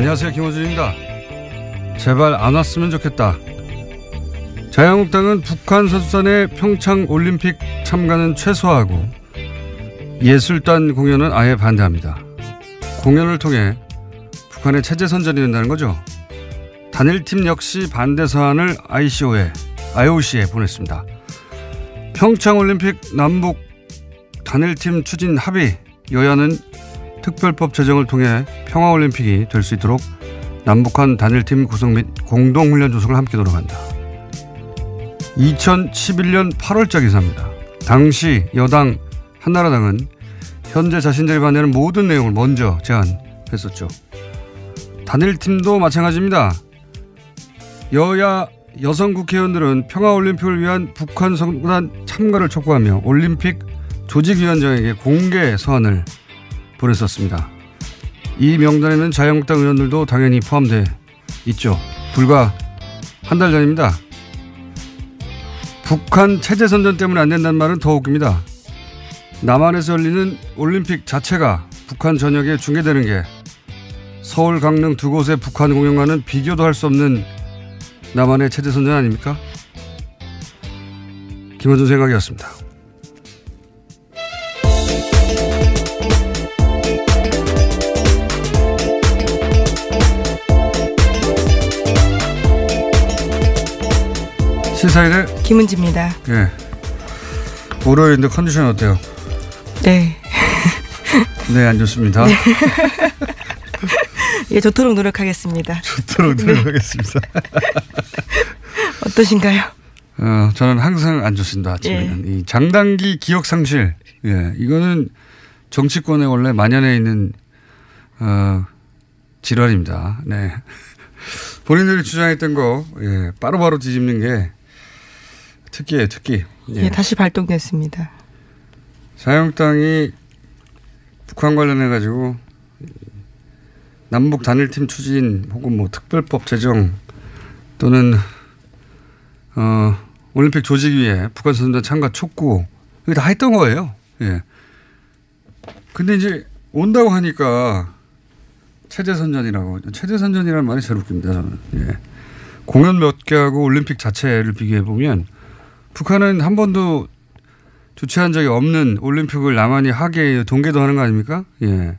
안녕하세요, 김호준입니다. 제발 안 왔으면 좋겠다. 자유한국당은 북한 선수단의 평창 올림픽 참가는 최소화하고 예술단 공연은 아예 반대합니다. 공연을 통해 북한의 체제 선전이 된다는 거죠. 단일팀 역시 반대 사안을 IOC에 보냈습니다. 평창 올림픽 남북 단일팀 추진 합의, 여야는 특별법 제정을 통해 평화올림픽이 될 수 있도록 남북한 단일팀 구성 및 공동훈련 조성을 함께 노력한다. 2011년 8월자 기사입니다. 당시 여당 한나라당은 현재 자신들이 반대하는 모든 내용을 먼저 제안했었죠. 단일팀도 마찬가지입니다. 여야 여성 국회의원들은 평화올림픽을 위한 북한 선수단 참가를 촉구하며 올림픽 조직위원장에게 공개 서한을 보냈었습니다. 이 명단에는 자유한국당 의원들도 당연히 포함되어 있죠. 불과 한 달 전입니다. 북한 체제 선전 때문에 안 된다는 말은 더 웃깁니다. 남한에서 열리는 올림픽 자체가 북한 전역에 중계되는 게 서울, 강릉 두 곳의 북한 공연과는 비교도 할 수 없는 남한의 체제 선전 아닙니까? 김어준 생각이었습니다. 시사일의 김은지입니다. 예. 월요일인데 컨디션 어때요? 네. 네, 안 좋습니다. 네. 예, 좋도록 노력하겠습니다. 좋도록 노력하겠습니다. 어떠신가요? 저는 항상 안 좋습니다. 아침에는. 예. 이 장단기 기억 상실. 예, 이거는 정치권에 원래 만연해 있는 질환입니다. 네. 본인들이 주장했던 거 예, 바로바로 뒤집는 게 특기예요, 특기. 예, 다시 발동됐습니다. 자유한국당이 북한 관련해 가지고 남북 단일팀 추진 혹은 뭐 특별법 제정 또는 올림픽 조직위에 북한 선수단 참가 촉구 이거 다 했던 거예요. 예. 근데 이제 온다고 하니까 체제 선전이라고. 체제 선전이라는 말이 제일 웃깁니다, 저는. 예. 공연 몇 개 하고 올림픽 자체를 비교해 보면 북한은 한 번도 주최한 적이 없는 올림픽을 남한이 하게 동계도 하는 거 아닙니까? 예.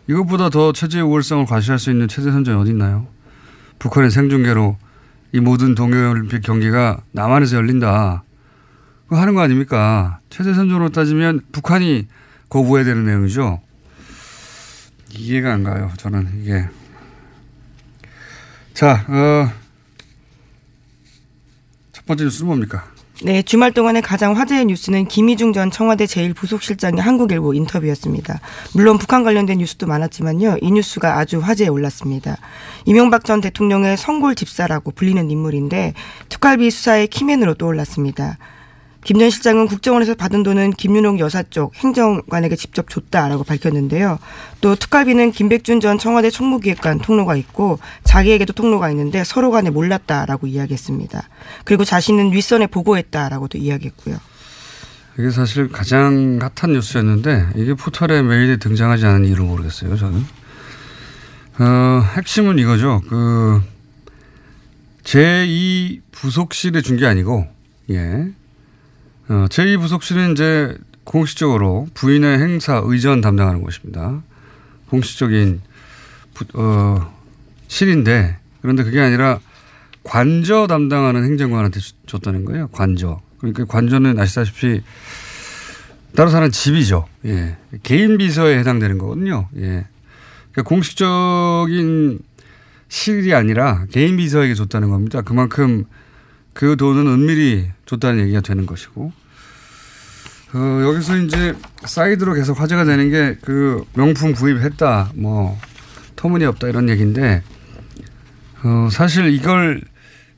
이것보다 더 체제의 우월성을 과시할 수 있는 체제 선전이 어디 있나요? 북한의 생중계로 이 모든 동계올림픽 경기가 남한에서 열린다. 그거 하는 거 아닙니까? 체제 선전으로 따지면 북한이 거부해야 되는 내용이죠. 이해가 안 가요. 저는 이게. 자, 첫 번째 뉴스는 뭡니까? 네, 주말 동안에 가장 화제의 뉴스는 김희중 전 청와대 제1부속실장의 한국일보 인터뷰였습니다. 물론 북한 관련된 뉴스도 많았지만요. 이 뉴스가 아주 화제에 올랐습니다. 이명박 전 대통령의 성골 집사라고 불리는 인물인데 특활비 수사의 키맨으로 떠올랐습니다. 김 전 실장은 국정원에서 받은 돈은 김윤옥 여사 쪽 행정관에게 직접 줬다라고 밝혔는데요. 또 특활비는 김백준 전 청와대 총무기획관 통로가 있고 자기에게도 통로가 있는데 서로 간에 몰랐다라고 이야기했습니다. 그리고 자신은 윗선에 보고했다라고도 이야기했고요. 이게 사실 가장 핫한 뉴스였는데 이게 포털에 메일에 등장하지 않은 이유를 모르겠어요. 저는. 핵심은 이거죠. 제2부속실에 준 게 아니고 예. 제2부속실은 이제 공식적으로 부인의 행사 의전 담당하는 곳입니다. 공식적인 실인데 그런데 그게 아니라 관저 담당하는 행정관한테 줬다는 거예요. 관저. 그러니까 관저는 아시다시피 따로 사는 집이죠. 예. 개인 비서에 해당되는 거거든요. 예. 그러니까 공식적인 실이 아니라 개인 비서에게 줬다는 겁니다. 그만큼 그 돈은 은밀히 줬다는 얘기가 되는 것이고, 여기서 이제 사이드로 계속 화제가 되는 게 그 명품 구입했다, 뭐, 터무니없다 이런 얘기인데, 사실 이걸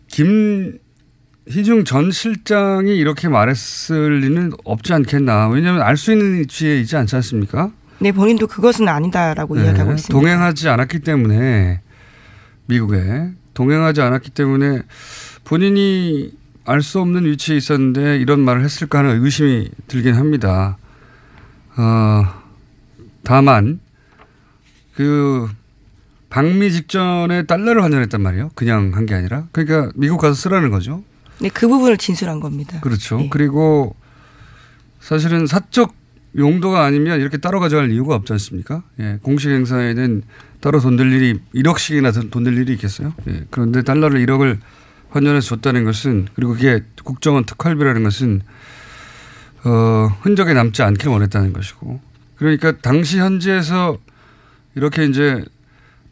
김희중 전 실장이 이렇게 말했을 리는 없지 않겠나. 왜냐하면 알 수 있는 위치에 있지 않지 않습니까? 네, 본인도 그것은 아니다라고 네, 이야기하고 있습니다. 동행하지 않았기 때문에, 미국에 동행하지 않았기 때문에 본인이 알 수 없는 위치에 있었는데 이런 말을 했을까 하는 의심이 들긴 합니다. 다만 방미 직전에 달러를 환전했단 말이에요. 그냥 한 게 아니라. 그러니까 미국 가서 쓰라는 거죠. 네, 그 부분을 진술한 겁니다. 그렇죠. 네. 그리고 사실은 사적 용도가 아니면 이렇게 따로 가져갈 이유가 없지 않습니까? 예, 공식 행사에는 따로 돈 들 일이 1억씩이나 돈 들 일이 있겠어요. 예, 그런데 달러를 1억을 환전해서 줬다는 것은 그리고 그게 국정원 특활비라는 것은 흔적에 남지 않기를 원했다는 것이고 그러니까 당시 현지에서 이렇게 이제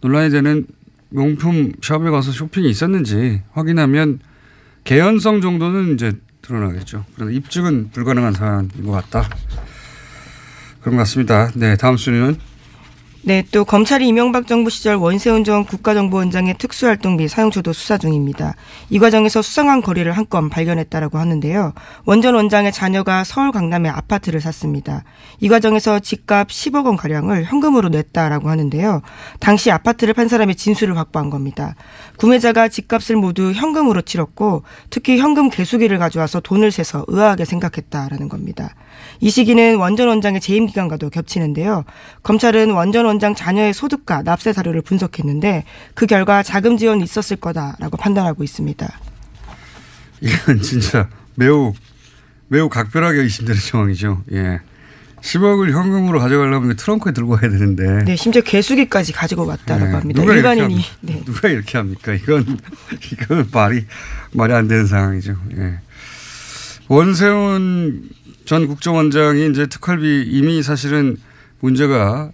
논란이 되는 명품 샵에 가서 쇼핑이 있었는지 확인하면 개연성 정도는 이제 드러나겠죠. 그런데 입증은 불가능한 사안인 것 같다. 그런 것 같습니다. 네, 다음 순위는 네, 또 검찰이 이명박 정부 시절 원세훈 전 국가정보원장의 특수활동비 사용처도 수사 중입니다. 이 과정에서 수상한 거래를 한 건 발견했다라고 하는데요. 원 전 원장의 자녀가 서울 강남에 아파트를 샀습니다. 이 과정에서 집값 10억 원 가량을 현금으로 냈다라고 하는데요. 당시 아파트를 판 사람의 진술을 확보한 겁니다. 구매자가 집값을 모두 현금으로 치렀고 특히 현금 개수기를 가져와서 돈을 세서 의아하게 생각했다라는 겁니다. 이 시기는 원 전 원장의 재임 기간과도 겹치는데요. 검찰은 원 전 원장 자녀의 소득과 납세 사료를 분석했는데 그 결과 자금 지원이 있었을 거다라고 판단하고 있습니다. 이건 진짜 매우 각별하게 의심되는 상황이죠. 예. 10억을 현금으로 가져가려면 트렁크에 들고 가야 되는데. 네, 심지어 개수기까지 가지고 왔다라고 합니다. 누가 일반인이. 네. 누가 이렇게 합니까? 이건 말이 안 되는 상황이죠. 예. 원세훈 전 국정원장이 이제 특활비 이미 사실은 문제가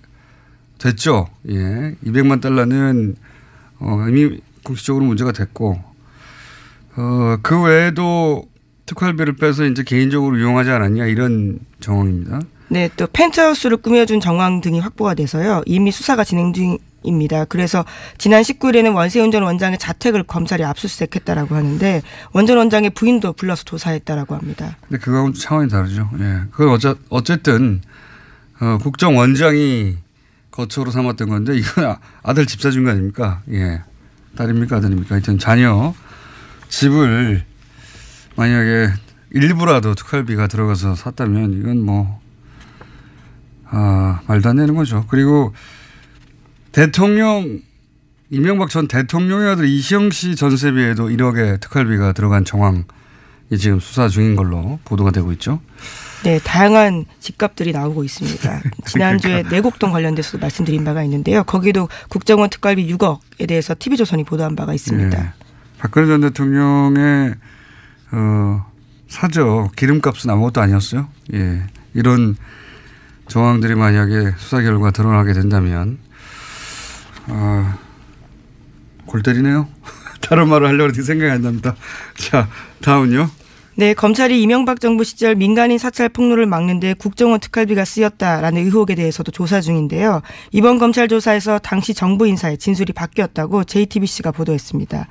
됐죠. 예. 200만 달러는 이미 공식적으로 문제가 됐고, 그 외에도 특활비를 빼서 이제 개인적으로 이용하지 않았냐 이런 정황입니다. 네, 또 펜트하우스를 꾸며준 정황 등이 확보가 돼서요. 이미 수사가 진행 중입니다. 그래서 지난 19일에는 원세훈 전 원장의 자택을 검찰이 압수수색했다라고 하는데 원 전 원장의 부인도 불러서 조사했다라고 합니다. 근데 그거하고는 차원이 다르죠. 예, 그건 어쨌든 국정원장이 거처로 삼았던 건데 이건 아들 집 사준 거 아닙니까? 예, 딸입니까 아들입니까? 하여튼 자녀 집을 만약에 일부라도 특활비가 들어가서 샀다면 이건 말도 안 되는 거죠. 그리고 이명박 전 대통령의 아들 이시영 씨 전세비에도 1억의 특활비가 들어간 정황이 지금 수사 중인 걸로 보도가 되고 있죠. 네, 다양한 집값들이 나오고 있습니다. 지난주에 내곡동 관련돼서도 말씀드린 바가 있는데요. 거기도 국정원 특활비 6억에 대해서 TV조선이 보도한 바가 있습니다. 네. 박근혜 전 대통령의 사저 기름값은 아무것도 아니었어요. 예, 이런 정황들이 만약에 수사 결과 드러나게 된다면 골 때리네요. 다른 말을 하려고 했는데 생각이 안 납니다. 자, 다음은요. 네, 검찰이 이명박 정부 시절 민간인 사찰 폭로를 막는 데 국정원 특활비가 쓰였다라는 의혹에 대해서도 조사 중인데요. 이번 검찰 조사에서 당시 정부 인사의 진술이 바뀌었다고 JTBC가 보도했습니다.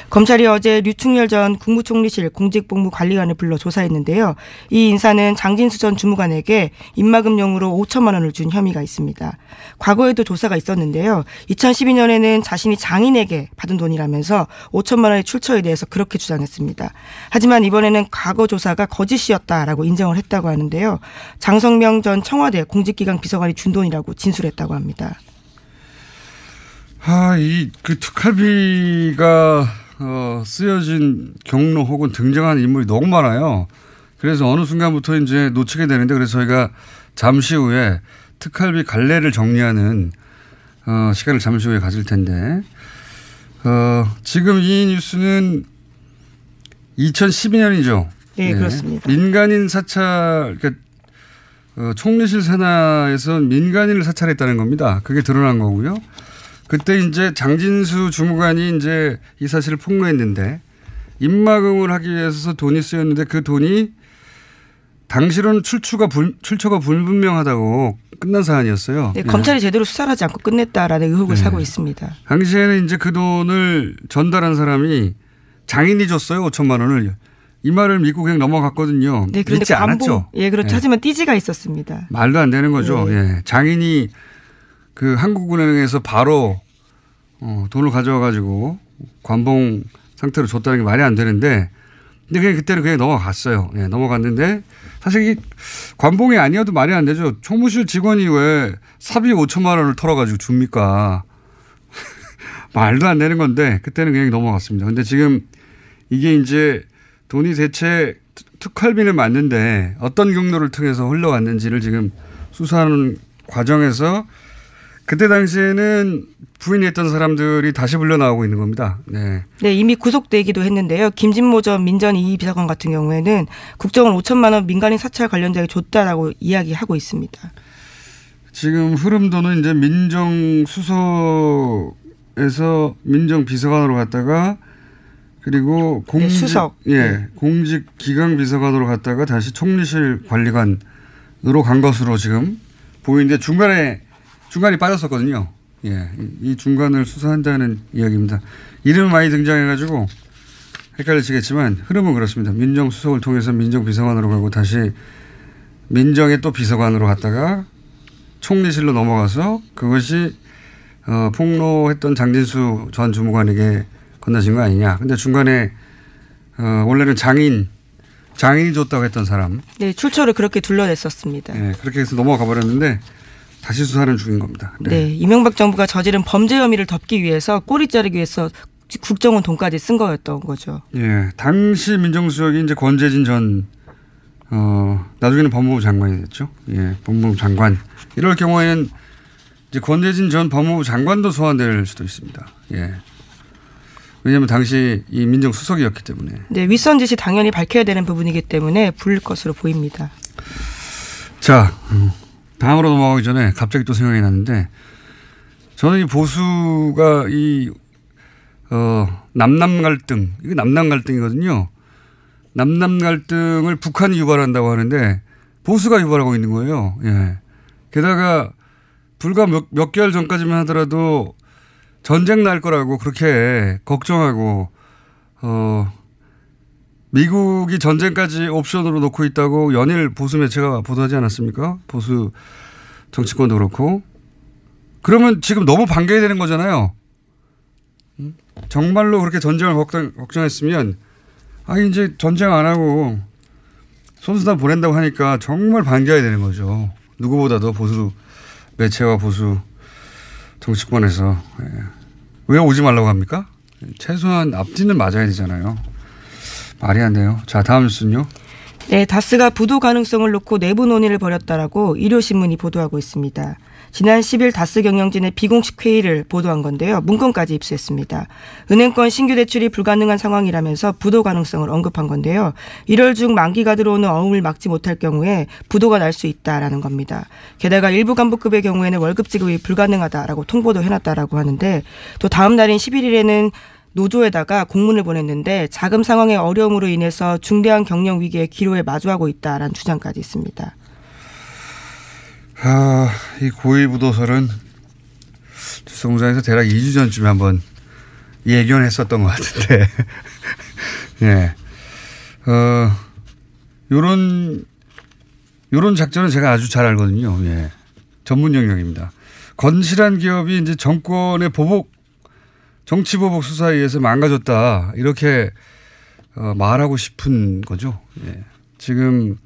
검찰이 어제 류충렬 전 국무총리실 공직복무관리관을 불러 조사했는데요. 이 인사는 장진수 전 주무관에게 입막음용으로 5천만 원을 준 혐의가 있습니다. 과거에도 조사가 있었는데요. 2012년에는 자신이 장인에게 받은 돈이라면서 5천만 원의 출처에 대해서 그렇게 주장했습니다. 하지만 이번에는 과거 조사가 거짓이었다라고 인정을 했다고 하는데요. 장성명 전 청와대 공직기강 비서관이 준 돈이라고 진술했다고 합니다. 그 특활비가 쓰여진 경로 혹은 등장하는 인물이 너무 많아요. 그래서 어느 순간부터 이제 놓치게 되는데 그래서 저희가 잠시 후에 특활비 갈래를 정리하는 시간을 잠시 후에 가질 텐데 지금 이 뉴스는 2012년이죠. 네, 그렇습니다. 민간인 사찰, 그러니까 총리실 산하에서 민간인을 사찰했다는 겁니다. 그게 드러난 거고요. 그때 이제 장진수 주무관이 이제 이 사실을 폭로했는데 입막음을 하기 위해서 돈이 쓰였는데 그 돈이 당시로는 출처가 불분명하다고 끝난 사안이었어요. 네, 예. 검찰이 제대로 수사를 하지 않고 끝냈다라는 의혹을 사고 있습니다. 당시에는 이제 그 돈을 전달한 사람이 장인이 줬어요. 5천만 원을. 이 말을 믿고 그냥 넘어갔거든요. 네, 그런데 믿지 않았죠. 예, 그렇죠. 예. 하지만 띠지가 있었습니다. 말도 안 되는 거죠. 네. 예. 장인이 그 한국은행에서 바로 돈을 가져와 가지고 관봉 상태로 줬다는 게 말이 안 되는데 근데 그냥 그때는 그냥 넘어갔어요. 예, 넘어갔는데 사실 이 관봉이 아니어도 말이 안 되죠. 총무실 직원이 왜 사비 5천만 원을 털어가지고 줍니까? 말도 안 되는 건데 그때는 그냥 넘어갔습니다. 근데 지금 이게 이제 돈이 대체 특활비는 맞는데 어떤 경로를 통해서 흘러왔는지를 지금 수사하는 과정에서 그때 당시에는 부인했던 사람들이 다시 불려나오고 있는 겁니다. 네. 네, 이미 구속되기도 했는데요. 김진모 전 민전 2위 비서관 같은 경우에는 국정원 5천만 원 민간인 사찰 관련자에게 줬다라고 이야기하고 있습니다. 지금 흐름도는 이제 민정수석에서 민정비서관으로 갔다가 그리고 공직, 수석. 공직 기강 비서관으로 갔다가 다시 총리실 관리관으로 간 것으로 지금 보이는데 중간이 빠졌었거든요. 예, 이 중간을 수사한다는 이야기입니다. 이름이 많이 등장해가지고 헷갈리시겠지만 흐름은 그렇습니다. 민정수석을 통해서 민정비서관으로 가고 다시 민정의 또 비서관으로 갔다가 총리실로 넘어가서 그것이 폭로했던 장진수 전 주무관에게 건너진 거 아니냐. 근데 중간에 원래는 장인이 줬다고 했던 사람. 네, 출처를 그렇게 둘러댔었습니다. 네, 그렇게 해서 넘어가 버렸는데 다시 수사는 중인 겁니다. 네, 이명박 정부가 저지른 범죄 혐의를 덮기 위해서 꼬리 자르기 위해서 국정원 돈까지 쓴 거였던 거죠. 예, 당시 민정수석이 이제 권재진 전 나중에는 법무부 장관이 됐죠. 예, 법무부 장관. 이럴 경우에는 이제 권재진 전 법무부 장관도 소환될 수도 있습니다. 예. 왜냐하면 당시 이 민정수석이었기 때문에. 네, 윗선 지시 당연히 밝혀야 되는 부분이기 때문에 불릴 것으로 보입니다. 자, 다음으로 넘어가기 전에 갑자기 또 생각이 났는데 저는 이 보수가 이 남남 갈등, 이게 남남 갈등이거든요. 남남 갈등을 북한이 유발한다고 하는데 보수가 유발하고 있는 거예요. 예. 게다가 불과 몇 개월 전까지만 하더라도 전쟁 날 거라고 그렇게 걱정하고 미국이 전쟁까지 옵션으로 놓고 있다고 연일 보수 매체가 보도하지 않았습니까? 보수 정치권도 그렇고. 그러면 지금 너무 반겨야 되는 거잖아요. 정말로 그렇게 전쟁을 걱정했으면 이제 전쟁 안 하고 손수단 보낸다고 하니까 정말 반겨야 되는 거죠. 누구보다도 보수 매체와 보수 정치권에서. 왜 오지 말라고 합니까? 최소한 앞뒤는 맞아야 되잖아요. 말이 안 돼요. 자, 다음 뉴스는요. 네, 다스가 부도 가능성을 놓고 내부 논의를 벌였다라고 일요신문이 보도하고 있습니다. 지난 10일 다스 경영진의 비공식 회의를 보도한 건데요. 문건까지 입수했습니다. 은행권 신규 대출이 불가능한 상황이라면서 부도 가능성을 언급한 건데요. 1월 중 만기가 들어오는 어음을 막지 못할 경우에 부도가 날 수 있다라는 겁니다. 게다가 일부 간부급의 경우에는 월급 지급이 불가능하다라고 통보도 해놨다라고 하는데 또 다음 날인 11일에는 노조에다가 공문을 보냈는데 자금 상황의 어려움으로 인해서 중대한 경영 위기의 기로에 마주하고 있다라는 주장까지 있습니다. 이 고위부도설은 주성장에서 대략 2주 전쯤에 한번 예견했었던 것 같은데, 예, 요런 작전은 제가 아주 잘 알거든요. 예, 전문 영역입니다. 건실한 기업이 이제 정권의 정치 보복 수사에 의해서 망가졌다 이렇게 말하고 싶은 거죠. 예. 지금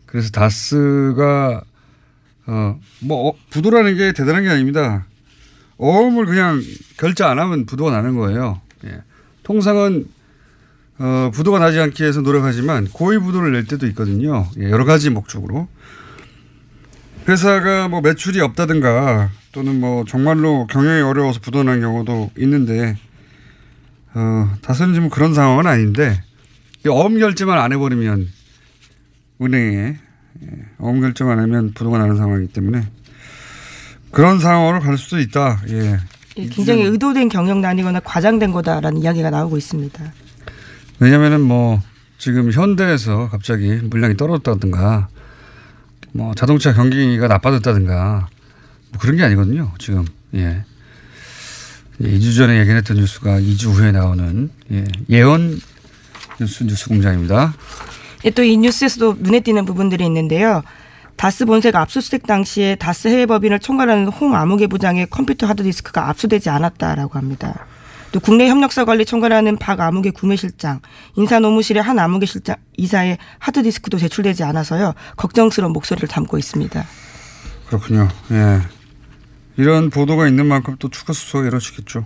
그래서 다스가 부도라는 게 대단한 게 아닙니다. 어음을 그냥 결제 안 하면 부도가 나는 거예요. 예. 통상은 부도가 나지 않기 위해서 노력하지만 고의 부도를 낼 때도 있거든요. 예. 여러 가지 목적으로. 회사가 매출이 없다든가 또는 정말로 경영이 어려워서 부도난 경우도 있는데 다스는 지금 그런 상황은 아닌데 어음 결제만 안 해버리면 은행에 어음 결제만 하면 부도가 나는 상황이기 때문에 그런 상황으로 갈 수도 있다. 예. 굉장히 의도된 경영난이거나 과장된 거다라는 이야기가 나오고 있습니다. 왜냐하면은 지금 현대에서 갑자기 물량이 떨어졌다든가 자동차 경기가 나빠졌다든가 그런 게 아니거든요. 지금. 예. 2주 전에 예견했던 뉴스가 2주 후에 나오는 예언 뉴스 공장입니다. 또 이 뉴스에서도 눈에 띄는 부분들이 있는데요. 다스 본사가 압수수색 당시에 다스 해외법인을 총괄하는 홍 아무개 부장의 컴퓨터 하드디스크가 압수되지 않았다라고 합니다. 또 국내 협력사 관리 총괄하는 박 아무개 구매실장, 인사노무실의 한 아무개 실장 이사의 하드디스크도 제출되지 않아서요. 걱정스러운 목소리를 담고 있습니다. 그렇군요. 예. 이런 보도가 있는 만큼 또 추가 수사가 이루어지겠죠.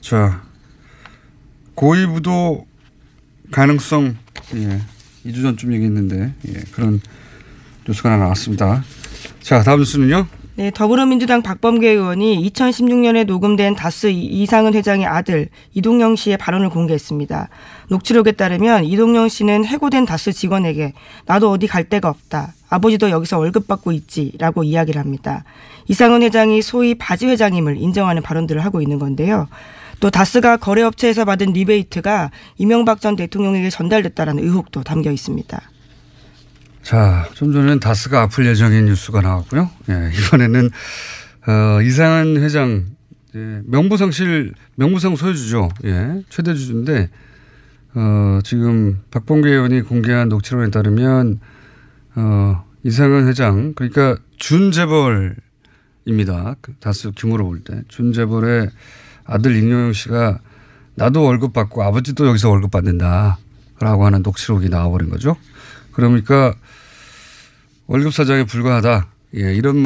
자, 고의부도 가능성, 2주 전쯤 얘기했는데, 그런 뉴스가 하나 나왔습니다. 자, 다음 뉴스는요? 네, 더불어민주당 박범계 의원이 2016년에 녹음된 다스 이상은 회장의 아들 이동영 씨의 발언을 공개했습니다. 녹취록에 따르면 이동영 씨는 해고된 다스 직원에게 나도 어디 갈 데가 없다. 아버지도 여기서 월급 받고 있지라고 이야기를 합니다. 이상은 회장이 소위 바지 회장임을 인정하는 발언들을 하고 있는 건데요. 또 다스가 거래업체에서 받은 리베이트가 이명박 전 대통령에게 전달됐다라는 의혹도 담겨 있습니다. 자, 좀 전에는 다스가 아플 예정인 뉴스가 나왔고요. 이번에는 이상한 회장 명부상 소유주죠. 최대 주주인데 지금 박범계 의원이 공개한 녹취록에 따르면 이상한 회장 그러니까 준재벌입니다. 그 다스 규모로 볼 때 준재벌의 아들 이동영 씨가 나도 월급 받고 아버지도 여기서 월급 받는다라고 하는 녹취록이 나와버린 거죠. 그러니까 월급 사장에 불과하다. 이런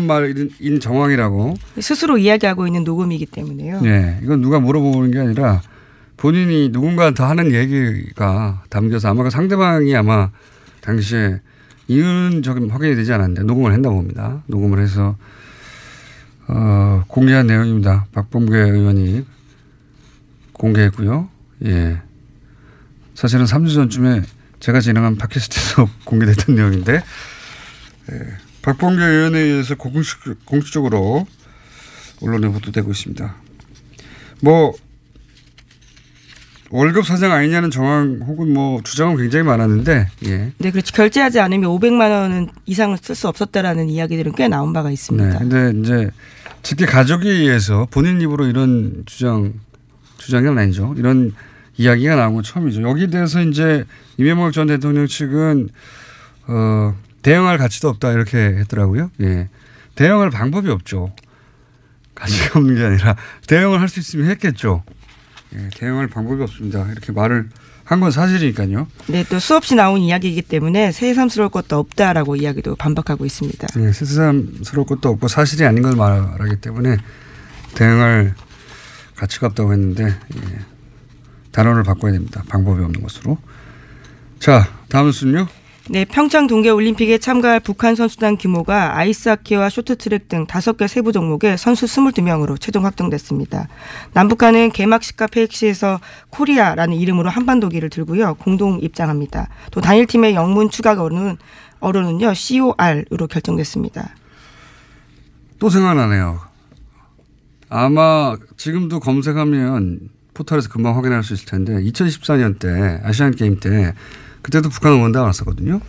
말인 정황이라고 스스로 이야기하고 있는 녹음이기 때문에요. 이건 누가 물어보는 게 아니라 본인이 누군가한테 하는 얘기가 담겨서 아마 그 상대방이 아마 당시에 이유는 조금 확인이 되지 않았는데 녹음을 했나 봅니다. 녹음을 해서 공개한 내용입니다. 박범계 의원이 공개했고요. 사실은 3주 전쯤에 제가 진행한 팟캐스트에서 공개됐던 내용인데 박범계 의원에 의해서 공식적으로 언론에 보도되고 있습니다. 뭐 월급 사장 아니냐는 정황 혹은 뭐 주장은 굉장히 많았는데 네, 그렇죠. 결제하지 않으면 500만 원 이상을 쓸 수 없었다라는 이야기들은 꽤 나온 바가 있습니다. 그런데 이제 직계 가족에 의해서 본인 입으로 이런 주장은 아니죠. 이런 이야기가 나온 건 처음이죠. 여기에 대해서 이제 이명박 전 대통령 측은 대응할 가치도 없다 이렇게 했더라고요. 대응할 방법이 없죠. 가치가 없는 게 아니라 대응을 할 수 있으면 했겠죠. 대응할 방법이 없습니다. 이렇게 말을 한 건 사실이니까요. 네, 또 수없이 나온 이야기이기 때문에 새삼스러울 것도 없다라고 이야기도 반박하고 있습니다. 새삼스러울 것도 없고 사실이 아닌 걸 말하기 때문에 대응할 가치가 없다고 했는데 단어를 바꿔야 됩니다. 방법이 없는 것으로. 자, 다음 뉴스는요. 네, 평창 동계올림픽에 참가할 북한 선수단 규모가 아이스하키와 쇼트트랙 등 5개 세부 종목에 선수 22명으로 최종 확정됐습니다. 남북한은 개막식과 폐익식에서 코리아라는 이름으로 한반도기를 들고요. 공동 입장합니다. 또 단일팀의 영문 추가 어로는요. COR으로 결정됐습니다. 또 생각나네요. 아마 지금도 검색하면 포털에서 금방 확인할 수 있을 텐데 2014년 때 아시안게임 때 그때도 북한 응원단 왔었거든요.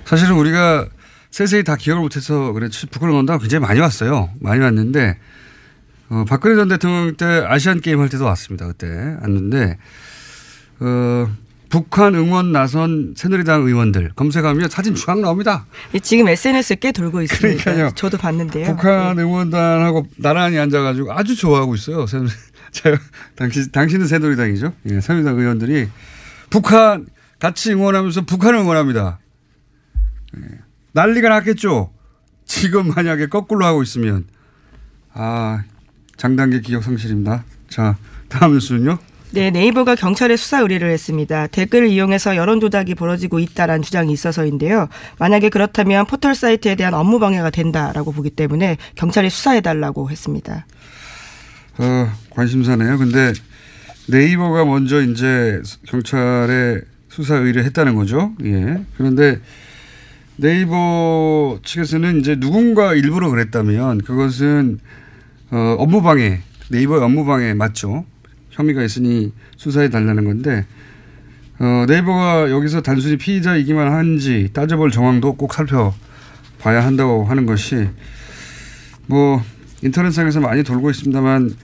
사실은 우리가 세세히 다 기억을 못해서 그렇지 북한 응원단 굉장히 많이 왔어요. 많이 왔는데 박근혜 전 대통령 때 아시안게임 할 때도 왔습니다. 그때 왔는데 북한 응원 나선 새누리당 의원들 검색하면 사진 쫙 나옵니다. 지금 SNS에 꽤 돌고 있습니다. 그러니까요. 저도 봤는데요. 북한 응원단하고 나란히 앉아가지고 아주 좋아하고 있어요. 당신은 새누리당이죠. 새누리당 의원들이 북한 같이 응원하면서 북한을 응원합니다. 난리가 났겠죠. 지금 만약에 거꾸로 하고 있으면 장단기 기억 상실입니다. 자, 다음 뉴스는요. 네, 네이버가 경찰에 수사 의뢰를 했습니다. 댓글을 이용해서 여론 조작이 벌어지고 있다라는 주장이 있어서인데요. 만약에 그렇다면 포털 사이트에 대한 업무 방해가 된다라고 보기 때문에 경찰이 수사해달라고 했습니다. 관심사네요. 근데 네이버가 먼저 이제 경찰에 수사 의뢰했다는 거죠. 그런데 네이버 측에서는 이제 누군가 일부러 그랬다면 그것은 업무방해, 네이버의 업무방해 맞죠. 혐의가 있으니 수사해 달라는 건데 네이버가 여기서 단순히 피의자이기만 한지 따져볼 정황도 꼭 살펴봐야 한다고 하는 것이 뭐 인터넷상에서 많이 돌고 있습니다만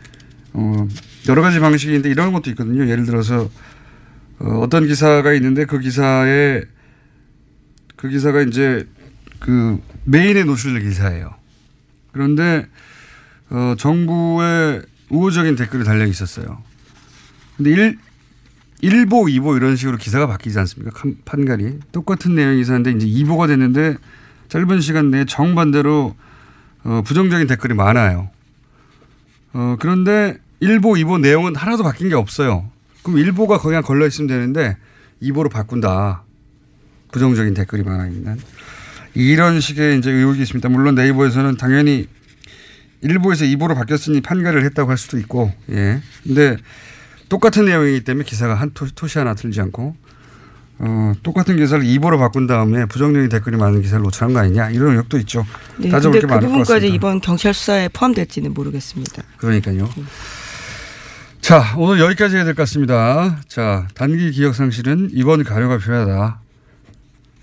여러 가지 방식인데 이런 것도 있거든요. 예를 들어서 어떤 기사가 있는데 그 기사가 이제 그 메인에 노출될 기사예요. 그런데 정부의 우호적인 댓글이 달려 있었어요. 근데 1보, 2보 이런 식으로 기사가 바뀌지 않습니까? 판갈이. 똑같은 내용 기사인데 이제 2보가 됐는데 짧은 시간 내에 정반대로 부정적인 댓글이 많아요. 그런데 1보, 2보 내용은 하나도 바뀐 게 없어요. 그럼 1보가 그냥 걸려 있으면 되는데 2보로 바꾼다. 부정적인 댓글이 많아 있는. 이런 식의 이제 의혹이 있습니다. 물론 네이버에서는 당연히 1보에서 2보로 바뀌었으니 판결을 했다고 할 수도 있고, 예. 근데 똑같은 내용이기 때문에 기사가 한 토시 하나 틀리지 않고, 똑같은 기사를 2보로 바꾼 다음에 부정적인 댓글이 많은 기사를 노출한 거 아니냐 이런 의혹도 있죠. 네, 따져볼 게 그 많을 것 부분까지 같습니다. 이번 경찰 수사에 포함될지는 모르겠습니다. 그러니까요. 자, 오늘 여기까지 해야 될 것 같습니다. 자, 단기 기억 상실은 이번 가려가 필요하다.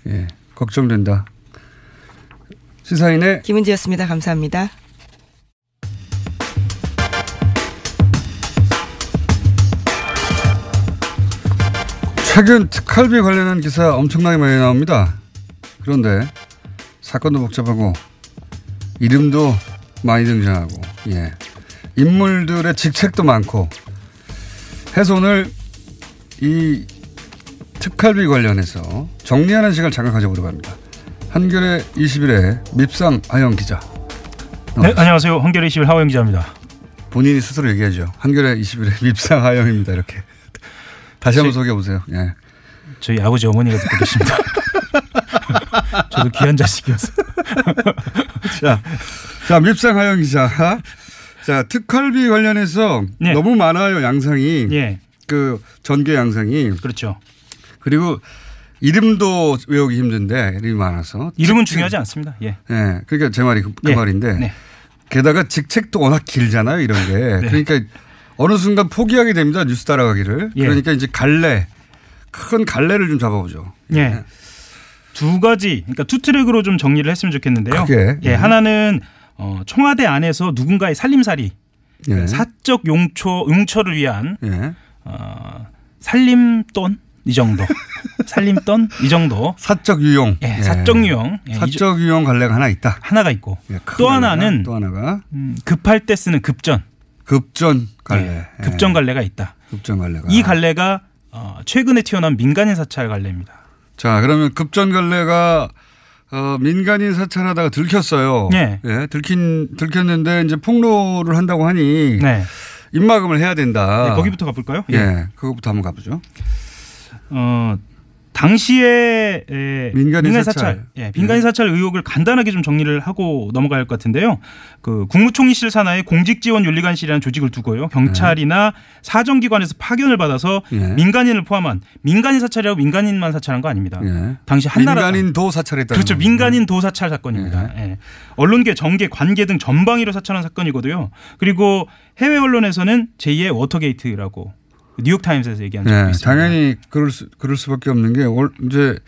예, 걱정된다. 시사인의 김은지였습니다. 감사합니다. 최근 특활비 관련한 기사 엄청나게 많이 나옵니다. 그런데 사건도 복잡하고 이름도 많이 등장하고, 예, 인물들의 직책도 많고 해서 오늘 이 특활비 관련해서 정리하는 시간을 잠깐 가져보려고 합니다. 한겨레 21의 밉상 하영 기자. 네, 안녕하세요. 한겨레 21 하영 기자입니다. 본인이 스스로 얘기하죠. 한겨레 21의 밉상 하영입니다. 이렇게. 다시 한번 소개해 보세요. 예. 저희 아버지 어머니가 듣고 계십니다. 저도 귀한 자식이어서. 자, 밉상 하영 기자. 자, 특활비 관련해서 네. 너무 많아요. 양상이. 예. 그 전개 양상이. 그렇죠. 그리고 이름도 외우기 힘든데 이름이 많아서. 이름은 중요하지 않습니다. 예. 예. 그러니까 제 말이 그 예. 말인데. 네. 게다가 직책도 워낙 길잖아요. 이런 게. 네. 그러니까 어느 순간 포기하게 됩니다. 뉴스 따라가기를. 예. 그러니까 이제 큰 갈래를 좀 잡아보죠. 예. 두 가지, 그러니까 투 트랙으로 좀 정리를 했으면 좋겠는데요. 크게. 예. 하나는 청와대 안에서 누군가의 살림살이, 예. 사적 용처를 위한 예. 살림돈 이 정도, 살림돈 이 정도. 사적 유용. 예. 예. 사적 유용. 예. 사적 유용 갈래가 하나 있다. 하나가 있고 예, 큰 또 갈래가, 하나는 또 하나가 급할 때 쓰는 급전. 급전 갈래. 예, 예. 급전 갈래가 있다. 급전 갈래가. 이 갈래가 최근에 튀어나온 민간인 사찰 갈래입니다. 자, 그러면 급전 갈래가 민간인 사찰하다가 들켰어요. 네. 예, 들켰는데 이제 폭로를 한다고 하니 네. 입막음을 해야 된다. 네, 거기부터 가볼까요? 예, 그거부터 한번 가보죠. 당시에 민간인 사찰. 예, 민간인 사찰 의혹을 간단하게 좀 정리를 하고 넘어갈 것 같은데요. 그 국무총리실 산하에 공직지원윤리관실이라는 조직을 두고요. 경찰이나 사정기관에서 파견을 받아서 예. 민간인을 포함한 민간인 사찰이라고 민간인만 사찰한 거 아닙니다. 예. 당시 한나라 민간인도 사찰했다. 그렇죠. 민간인 도사찰 사건입니다. 예. 언론계, 정계, 관계 등 전방위로 사찰한 사건이거든요. 그리고 해외 언론에서는 제2의 워터게이트라고 뉴욕타임스에서 얘기한 적이 예, 있습니다. 당연히 그럴 수밖에 없는 게 이제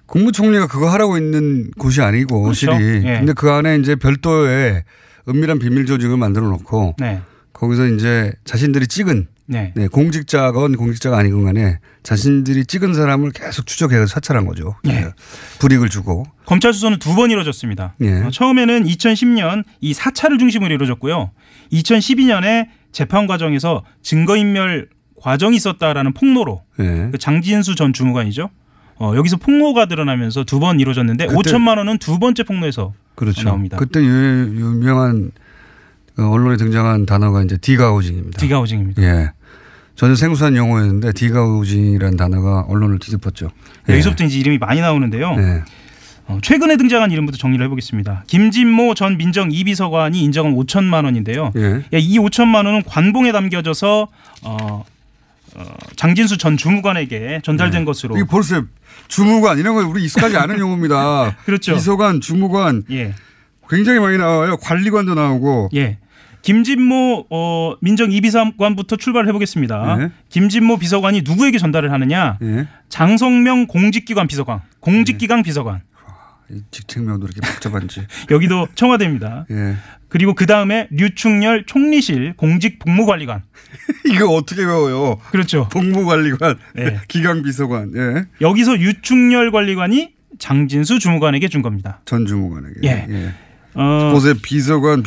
국무총리가 그거 하라고 있는 곳이 아니고 그렇죠. 실이. 예. 근데 그 안에 이제 별도의 은밀한 비밀 조직을 만들어 놓고 네. 거기서 이제 자신들이 찍은 네. 네, 공직자건 공직자가 아니건 간에 자신들이 찍은 사람을 계속 추적해서 사찰한 거죠. 예. 불이익을 주고. 검찰 수사는 두 번 이루어졌습니다. 예. 처음에는 2010년 이 사찰을 중심으로 이루어졌고요. 2012년에 재판 과정에서 증거인멸 과정이 있었다라는 폭로로 예. 그 장진수 전 주무관이죠. 여기서 폭로가 드러나면서 두 번 이루어졌는데 5천만 원은 두 번째 폭로에서 그렇죠. 나옵니다. 그때 유명한 언론에 등장한 단어가 이제 디가우징입니다. 디가우징입니다. 예. 전혀 생소한 용어였는데 디가우징이라는 단어가 언론을 뒤덮었죠. 예. 여기서부터 이제 이름이 많이 나오는데요. 예. 최근에 등장한 이름부터 정리를 해보겠습니다. 김진모 전 민정 2비서관이 인정한 5천만 원인데요. 예. 이 5천만 원은 관봉에 담겨져서 장진수 전 주무관에게 전달된 것으로. 이게 벌써 주무관 이런 거 우리 익숙하지 않은 용어입니다. 그렇죠. 비서관, 주무관 예. 굉장히 많이 나와요. 관리관도 나오고. 예. 김진모 민정 2비서관부터 출발을 해보겠습니다. 네. 김진모 비서관이 누구에게 전달을 하느냐? 예. 장성명 공직기관 비서관, 공직기강 비서관. 이 직책명도 이렇게 복잡한지. 여기도 청와대입니다. 예. 그리고 그 다음에 류충렬 총리실 공직복무관리관. 이거 어떻게 외워요? 그렇죠. 복무관리관, 예. 기강비서관, 예. 여기서 유충렬 관리관이 장진수 주무관에게 준 겁니다. 전 주무관에게. 예. 보세요. 비서관,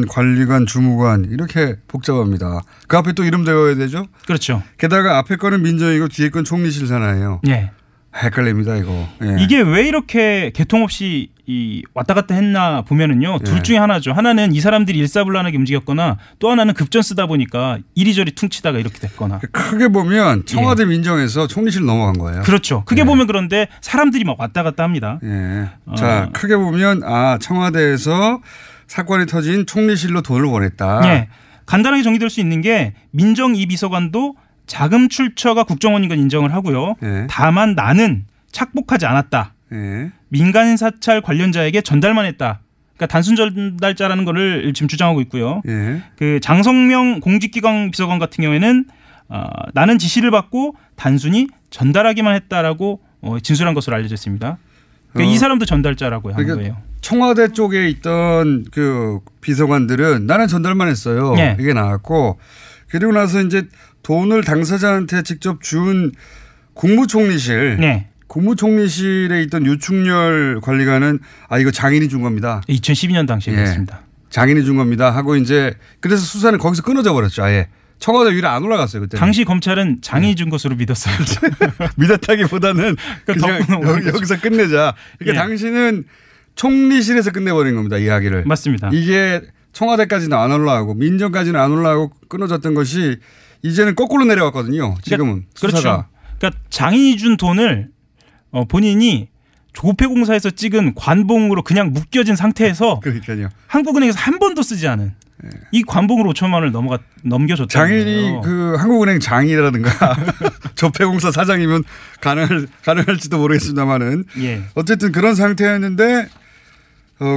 관리관, 주무관 이렇게 복잡합니다. 그 앞에 또 이름 대어야 되죠? 그렇죠. 게다가 앞에 거는 민정이고 뒤에 건 총리실 산하예요. 예. 헷갈립니다 이거. 예. 이게 왜 이렇게 개통 없이 이 왔다 갔다 했나 보면은요. 둘 예. 중에 하나죠. 하나는 이 사람들이 일사불란하게 움직였거나 또 하나는 급전 쓰다 보니까 이리저리 퉁치다가 이렇게 됐거나. 크게 보면 청와대 민정에서 총리실 넘어간 거예요. 그렇죠. 크게 예. 보면 그런데 사람들이 막 왔다 갔다 합니다. 예. 자, 크게 보면 청와대에서 사건이 터진 총리실로 돈을 보냈다. 예. 간단하게 정리될 수 있는 게 민정 이 비서관도 자금 출처가 국정원인 건 인정을 하고요. 예. 다만 나는 착복하지 않았다. 예. 민간 사찰 관련자에게 전달만 했다. 그러니까 단순 전달자라는 거를 지금 주장하고 있고요. 예. 그 장성명 공직기강 비서관 같은 경우에는 나는 지시를 받고 단순히 전달하기만 했다라고 진술한 것으로 알려져 있습니다. 그러니까 이 사람도 전달자라고 하는 그러니까 거예요. 청와대 쪽에 있던 그 비서관들은 나는 전달만 했어요. 예. 이게 나왔고 그리고 나서 이제 돈을 당사자한테 직접 준 국무총리실, 네. 국무총리실에 있던 유충렬 관리관은 이거 장인이 준 겁니다. 2012년 당시에 예. 그랬습니다. 장인이 준 겁니다. 하고 이제 그래서 수사는 거기서 끊어져 버렸죠. 아예 청와대 위로 안 올라갔어요 그때. 당시 검찰은 장이 준 것으로 믿었어요. 믿었다기보다는 그냥 덮어놓은 여기서 끝내자. 그러니까 예. 당신은 총리실에서 끝내버린 겁니다. 이야기를. 맞습니다. 이게 청와대까지는 안 올라가고 민정까지는 안 올라가고 끊어졌던 것이 이제는 거꾸로 내려왔거든요. 지금은 그러니까, 수사가. 그렇죠. 그러니까 장이 준 돈을 본인이 조폐공사에서 찍은 관봉으로 그냥 묶여진 상태에서 그러니까요. 한국은행에서 한 번도 쓰지 않은 이 관봉으로 5천만 원을 넘겨줬다는 장인이 거예요. 그 한국은행 장이라든가 조폐공사 사장이면 가능할지도 모르겠습니다만은 예. 어쨌든 그런 상태였는데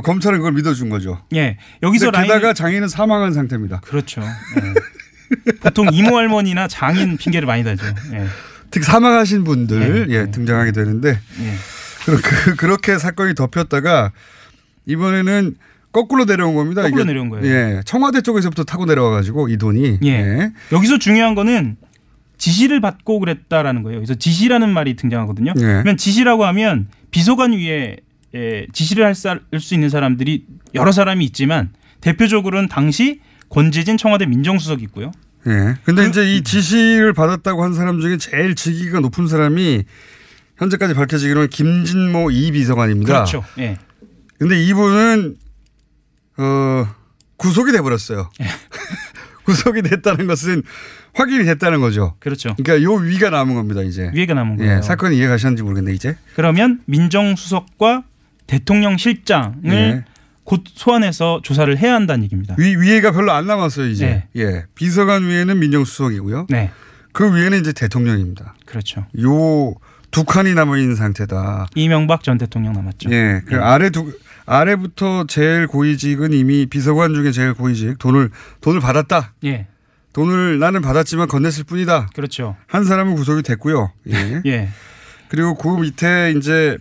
검찰은 그걸 믿어준 거죠. 예. 여기서 근데 게다가 라인을 장인은 사망한 상태입니다. 그렇죠. 예. 보통 이모 할머니나 장인 핑계를 많이 대죠. 예. 특히 사망하신 분들 네. 등장하게 되는데 예. 그렇게 사건이 덮였다가 이번에는 거꾸로 내려온 겁니다. 거꾸로 이게, 내려온 거예요. 예, 청와대 쪽에서부터 타고 내려와가지고 이 돈이. 예. 예. 여기서 중요한 거는 지시를 받고 그랬다라는 거예요. 그래서 지시라는 말이 등장하거든요. 예. 그러면 지시라고 하면 비서관 위에 지시를 할 수 있는 사람들이 여러 사람이 있지만 대표적으로는 당시 권재진 청와대 민정수석이 있고요. 예. 근데 이제 이 지시를 받았다고 한 사람 중에 제일 직위가 높은 사람이 현재까지 밝혀지기로는 김진모 이 비서관입니다. 그렇죠. 예. 근데 이분은 구속이 돼버렸어요. 구속이 됐다는 것은 확인이 됐다는 거죠. 그렇죠. 그러니까 요 위가 남은 겁니다, 이제. 위에가 남은 거예요. 예, 사건이 이해가셨는지 모르겠네, 이제. 그러면 민정수석과 대통령실장을 예. 곧 소환해서 조사를 해야 한다는 얘기입니다. 위에가 별로 안 남았어요, 이제. 네. 예. 비서관 위에는 민정수석이고요. 네. 그 위에는 이제 대통령입니다. 그렇죠. 요 두 칸이 남아 있는 상태다. 이명박 전 대통령 남았죠. 예. 그 아래부터 제일 고위직은 이미 비서관 중에 제일 고위직 돈을 받았다. 예. 돈을 나는 받았지만 건넸을 뿐이다. 그렇죠. 한 사람은 구속이 됐고요. 예. 예. 그리고 그 밑에 이제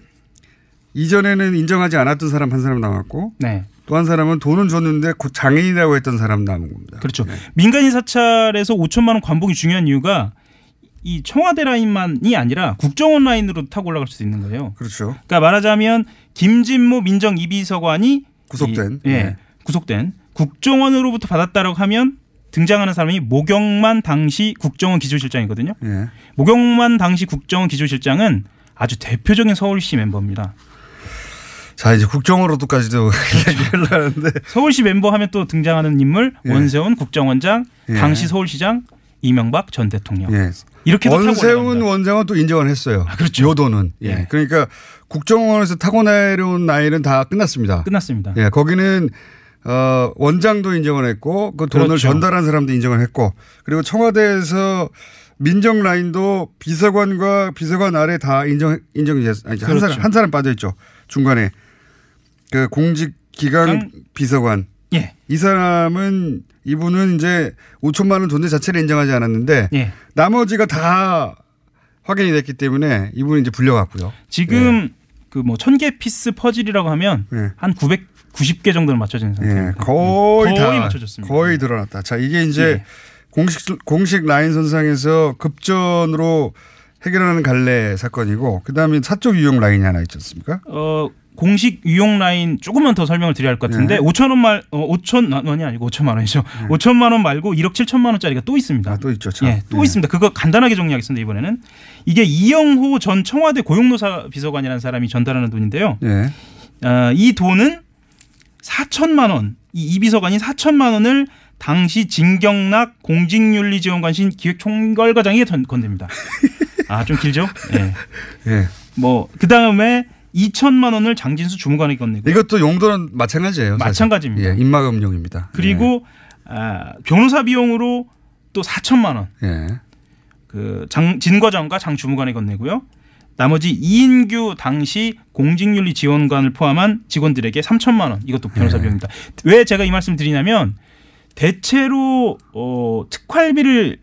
이전에는 인정하지 않았던 사람 한 사람 남았고 네. 또 한 사람은 돈은 줬는데 곧 장애인이라고 했던 사람 남은 겁니다. 그렇죠. 예. 민간인 사찰에서 5천만 원 관봉이 중요한 이유가 이 청와대 라인만이 아니라 국정원 라인으로 타고 올라갈 수 있는 거예요. 그렇죠. 그러니까 말하자면 김진모 민정 2비서관이 구속된. 예. 구속된 국정원으로부터 받았다라고 하면 등장하는 사람이 모경만 당시 국정원 기조실장이거든요. 예. 모경만 당시 국정원 기조실장은 아주 대표적인 서울시 멤버입니다. 자, 이제 국정원으로도까지도 얘기를 하는데. 서울시 멤버 하면 또 등장하는 인물 예. 원세훈 국정원장, 예. 당시 서울시장 이명박 전 대통령. 예. 이렇게도 타고 원세훈 올라갑니다. 원장은 또 인정을 했어요. 그렇죠. 요 돈은. 예. 예. 그러니까 국정원에서 타고 내려온 나이는 다 끝났습니다. 끝났습니다. 예. 거기는 원장도 인정을 했고 그 돈을 그렇죠. 전달한 사람도 인정을 했고 그리고 청와대에서 민정 라인도 비서관과 비서관 아래 다 인정이 됐어요. 그렇죠. 한 사람 빠져 있죠. 중간에 그 공직기강 비서관. 예. 이 사람은 이분은 이제 5천만 원 존재 자체를 인정하지 않았는데 예. 나머지가 다 확인이 됐기 때문에 이분은 이제 불려갔고요. 지금 그 뭐 1000개 피스 퍼즐이라고 하면 예. 한 990개 정도는 맞춰진 예, 상태입니다. 거의 다 맞춰졌습니다. 거의 드러났다. 자, 이게 이제 예. 공식 라인 선상에서 급전으로 해결하는 갈래 사건이고 그다음에 사적 유용 라인이 하나 있지 않습니까? 공식 유용 라인 조금만 더 설명을 드려야 할 것 같은데 5천만 원이 아니고 5천만 원이죠. 5천만 원 말고 1억 7천만 원짜리가 또 있습니다. 또 있죠. 참. 예, 또 있습니다. 그거 간단하게 정리하겠습니다. 이번에는 이게 이영호 전 청와대 고용노사 비서관이라는 사람이 전달하는 돈인데요. 예. 이 돈은 4천만 원, 이 비서관이 4천만 원을 당시 진경락 공직윤리지원관실 기획총괄과장에게 건넵니다. 좀 길죠? 예. 예. 그 다음에 2천만 원을 장진수 주무관에게 건네고. 이것도 용도는 마찬가지예요. 마찬가지입니다. 예, 입막음용입니다. 그리고 변호사 비용으로 또 4천만 원. 예. 진 과장과 장 주무관에 건네고요. 나머지 이인규 당시 공직윤리지원관을 포함한 직원들에게 3천만 원. 이것도 변호사 비용입니다. 왜 제가 이 말씀 드리냐면 대체로 특활비를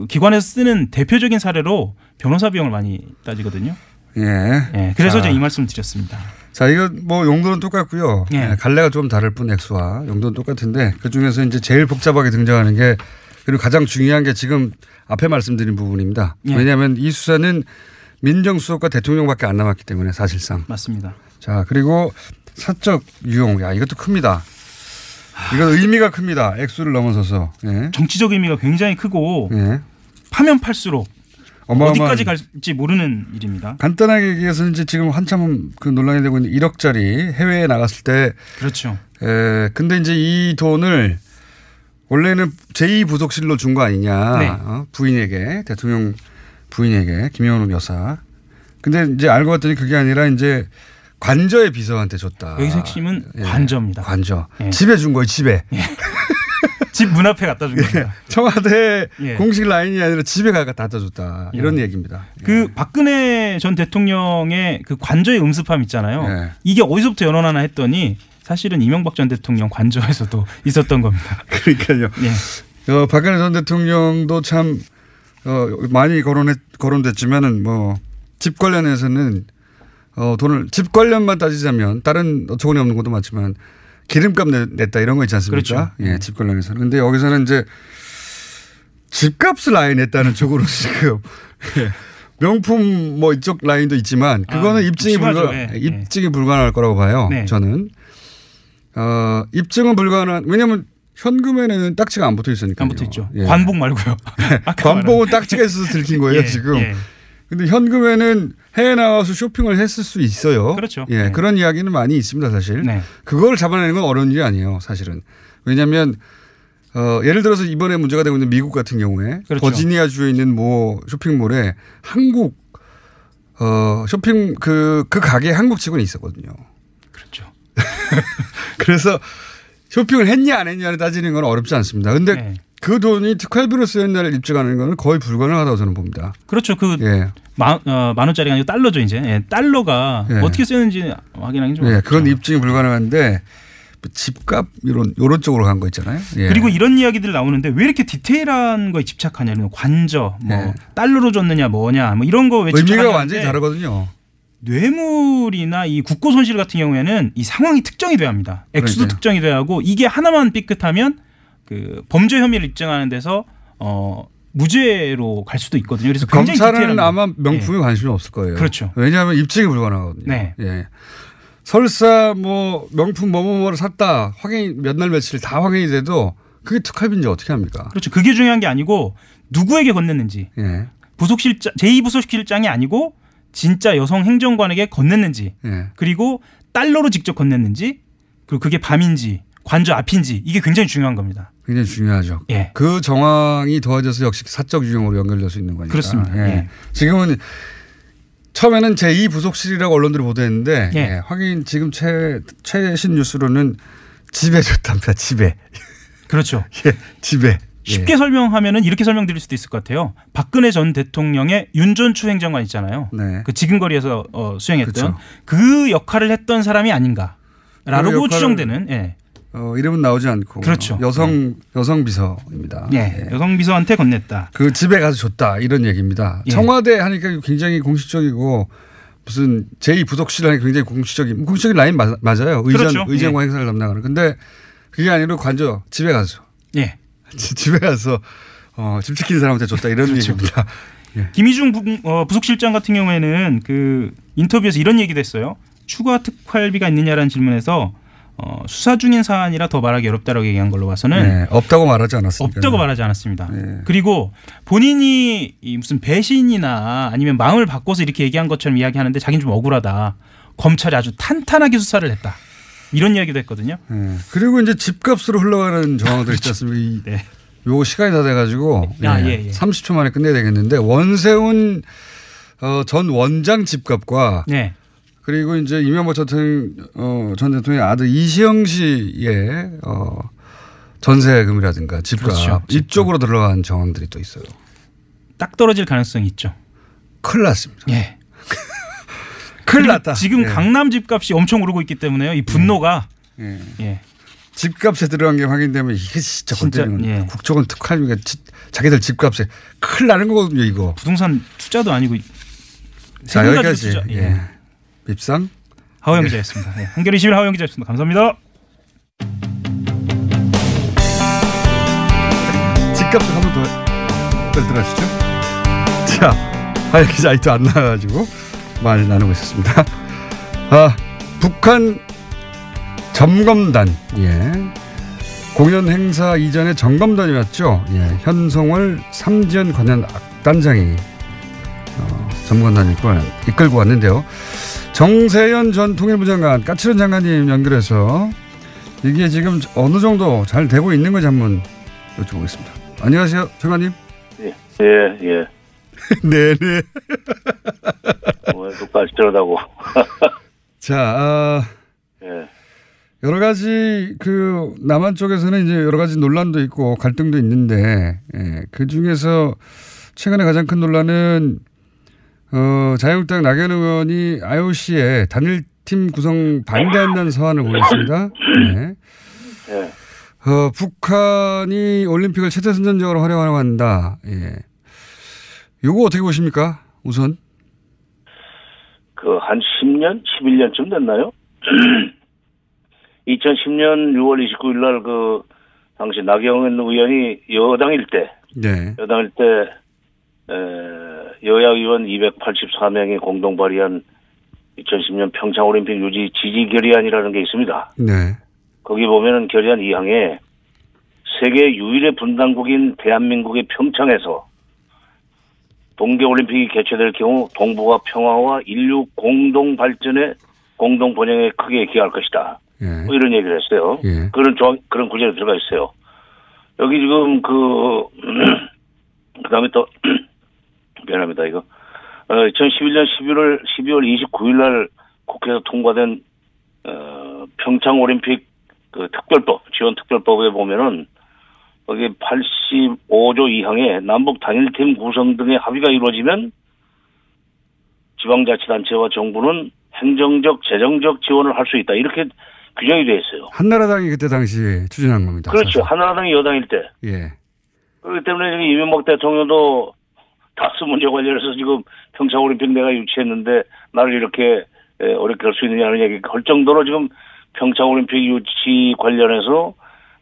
기관에서 쓰는 대표적인 사례로 변호사 비용을 많이 따지거든요. 예. 그래서 제가 이 말씀 드렸습니다. 자, 이거 뭐 용도는 똑같고요. 예. 갈래가 좀 다를 뿐 액수와 용도는 똑같은데 그 중에서 이제 제일 복잡하게 등장하는 게 그리고 가장 중요한 게 지금 앞에 말씀드린 부분입니다. 예. 왜냐하면 이 수사는 민정수석과 대통령밖에 안 남았기 때문에 사실상. 맞습니다. 자, 그리고 사적 유용. 이것도 큽니다. 이건 의미가 큽니다. 액수를 넘어서서. 예. 정치적 의미가 굉장히 크고 예. 파면 팔수록 어마어마한 어디까지 갈지 모르는 일입니다. 간단하게 얘기해서 이제 지금 한참 그 논란이 되고 있는 1억짜리 해외에 나갔을 때. 그렇죠. 근데 이제 이 돈을 원래는 제2부속실로 준 거 아니냐. 네. 부인에게, 대통령 부인에게, 김영훈 여사. 근데 이제 알고 봤더니 그게 아니라 이제 관저의 비서한테 줬다. 여기서 핵심은 관저입니다. 관저. 예. 집에 준 거예요, 집에. 예. 집 문 앞에 갖다 준 겁니다. 청와대 예. 공식 라인이 아니라 집에 갖다 줬다. 이런 얘기입니다. 박근혜 전 대통령의 그 관저의 음습함 있잖아요. 예. 이게 어디서부터 연원하나 했더니 사실은 이명박 전 대통령 관저에서도 있었던 겁니다. 그러니까요. 예. 박근혜 전 대통령도 참 많이 거론됐지만은 뭐 집 관련해서는 돈을 집 관련만 따지자면 다른 어처구니 없는 것도 많지만 기름값 냈다 이런 거 있지 않습니까? 그렇죠. 예, 집 관련해서는. 근데 여기서는 이제 집값을 아예 냈다는 쪽으로 지금 명품 뭐 이쪽 라인도 있지만 그거는 입증이 입증이 불가능할 거라고 봐요. 네. 저는 입증은 불가능한. 왜냐하면 현금에는 딱지가 안 붙어 있으니까. 안 붙어 있죠. 관복 말고요. 관복은 딱지가 있어서 들킨 거예요 예, 지금. 예. 근데 현금에는 해외 나와서 쇼핑을 했을 수 있어요. 그렇죠. 예, 네. 그런 이야기는 많이 있습니다, 사실. 네. 그걸 잡아내는 건 어려운 일이 아니에요, 사실은. 왜냐하면 예를 들어서 이번에 문제가 되고 있는 미국 같은 경우에 그렇죠. 버지니아주에 있는 뭐 쇼핑몰에 한국 쇼핑 그 가게에 한국 직원이 있었거든요. 그렇죠. 그래서 쇼핑을 했냐 안 했냐를 따지는 건 어렵지 않습니다. 그런데 네. 그 돈이 특활비로 쓰였냐를 입증하는 건 거의 불가능하다고 저는 봅니다. 그렇죠. 예. 만 원짜리가 아니고 달러죠 이제. 예. 달러가 어떻게 쓰였는지 확인하기 좀 어렵죠. 그건 입증이 불가능한데 집값 이런 쪽으로 간 거 있잖아요. 예. 그리고 이런 이야기들 나오는데 왜 이렇게 디테일한 거에 집착하냐면 관저, 뭐 달러로 줬느냐 뭐냐, 뭐 이런 거 왜 집착하냐. 의미가 완전히 다르거든요. 뇌물이나 이 국고 손실 같은 경우에는 이 상황이 특정이 돼야 합니다. 액수도 그러니까요. 특정이 돼야 하고 이게 하나만 삐끗하면 그 범죄 혐의를 입증하는 데서 무죄로 갈 수도 있거든요. 그래서 굉장히 검찰은 디테일합니다. 아마 명품에 관심이 없을 거예요. 그렇죠. 왜냐하면 입증이 불가능하거든요. 네. 예. 설사 뭐 명품 뭐뭐뭐를 샀다 확인 몇 날 며칠 다 확인이 돼도 그게 특활비인지 어떻게 합니까? 그렇죠. 그게 중요한 게 아니고 누구에게 건넸는지 예. 부속실장 제2부속실장이 아니고 진짜 여성 행정관에게 건넸는지 예. 그리고 달러로 직접 건넸는지 그리고 그게 밤인지 관저 앞인지 이게 굉장히 중요한 겁니다. 굉장히 중요하죠. 예. 그 정황이 더해져서 역시 사적 유형으로 연결될 수 있는 거니까. 그렇습니다. 예. 예. 지금은 처음에는 제2부속실이라고 언론들이 보도했는데 예. 예. 확인 지금 최신 뉴스로는 집에 줬답니다. 집에. 그렇죠. 예. 집에. 쉽게 설명하면은 이렇게 설명드릴 수도 있을 것 같아요. 박근혜 전 대통령의 윤전추 행정관 있잖아요. 네. 그 지근거리에서 수행했던 그렇죠. 그 역할을 했던 사람이 아닌가라고 역할을 추정되는. 예. 이름은 나오지 않고 그렇죠. 여성 비서입니다. 예. 여성 비서한테 건넸다. 그 집에 가서 줬다 이런 얘기입니다. 예. 청와대 하니까 굉장히 공식적이고 무슨 제2부속실 하니까 굉장히 공식적인 라인 맞아요. 그렇죠. 의전과 예. 행사를 담당하는. 근데 그게 아니라 관저 집에 가서. 예. 집에 가서 집 지키는 사람한테 줬다 이런 그렇죠. 얘기입니다. 예. 김희중 부속실장 같은 경우에는 그 인터뷰에서 이런 얘기도 했어요. 추가 특활비가 있느냐라는 질문에서 수사 중인 사안이라 더 말하기 어렵다라고 얘기한 걸로 봐서는 네, 없다고 말하지 않았습니까? 없다고 말하지 않았습니다. 네. 그리고 본인이 이 무슨 배신이나 아니면 마음을 바꿔서 이렇게 얘기한 것처럼 이야기하는데 자기는 좀 억울하다. 검찰이 아주 탄탄하게 수사를 했다. 이런 이야기도 했거든요. 네. 그리고 이제 집값으로 흘러가는 정황들 있지 않습니까? 네. 요 시간이 다 돼가지고 예. 30초 만에 끝내야 되겠는데 원세훈 전 원장 집값과 네. 그리고 이제 이명박 전 대통령의 아들 이시영 씨의 전세금이라든가 집값 그렇죠. 이쪽으로 들어간 정황들이 또 있어요. 딱 떨어질 가능성이 있죠. 큰일 났습니다. 예. 큰일 났다. 지금 예. 강남 집값이 엄청 오르고 있기 때문에요. 이 분노가 예. 예. 집값에 들어간 게 확인되면 이게 진짜 건드리면 예. 국정원 특활비가 자기들 집값에 큰일 나는 거거든요. 이거. 부동산 투자도 아니고 자 세금 여기까지. 가지고 투자. 예. 밉상. 하호영 기자였습니다. 예. 한겨레 21 하호영 기자였습니다. 감사합니다. 집값을 한 번 더 들어가시죠. 자, 하영 기자 아직도 안 나와가지고 말 나누고 있었습니다. 북한 점검단, 공연 행사 이전에 점검단이 왔죠. 현송월 삼지연 관련 악단장이 점검단을 이끌고 왔는데요. 정세현 전 통일부 장관, 까칠한 장관님 연결해서 이게 지금 어느 정도 잘 되고 있는 건지 한번 여쭤보겠습니다. 안녕하세요, 장관님. 예. 네네. 또 까칠하다고. 자, 예. 여러 가지 남한 쪽에서는 이제 여러 가지 논란도 있고 갈등도 있는데 그 중에서 최근에 가장 큰 논란은 자유한국당 nak연 의원이 IOC에 단일팀 구성 반대한다는 서한을 보냈습니다. 네. 예. 북한이 올림픽을 체제 선전적으로 활용하려고 한다. 요거 어떻게 보십니까? 우선. 한 10년, 11년쯤 됐나요? 2010년 6월 29일 날 당시 nak연 의원이 여당일 때 여야 의원 284명이 공동 발의한 2010년 평창올림픽 유지 지지 결의안이라는 게 있습니다. 네. 거기 보면은 결의안 2항에 세계 유일의 분단국인 대한민국의 평창에서 동계올림픽이 개최될 경우 동북아 평화와 인류 공동 발전에 공동 번영에 크게 기여할 것이다. 뭐 이런 얘기를 했어요. 그런 구절이 들어가 있어요. 여기 지금 그다음에 또 미안합니다 이거 2011년 12월 29일 날 국회에서 통과된 평창 올림픽 특별법 지원 특별법에 보면은 거기 85조 2항에 남북 단일팀 구성 등의 합의가 이루어지면 지방자치단체와 정부는 행정적, 재정적 지원을 할 수 있다. 이렇게 규정이 되어 있어요. 한나라당이 그때 당시 추진한 겁니다. 그렇죠. 사실. 한나라당이 여당일 때. 예. 그렇기 때문에 이명박 대통령도 다스 문제 관련해서 지금 평창올림픽 내가 유치했는데 나를 이렇게 어렵게 할 수 있느냐는 얘기 할 정도로 지금 평창올림픽 유치 관련해서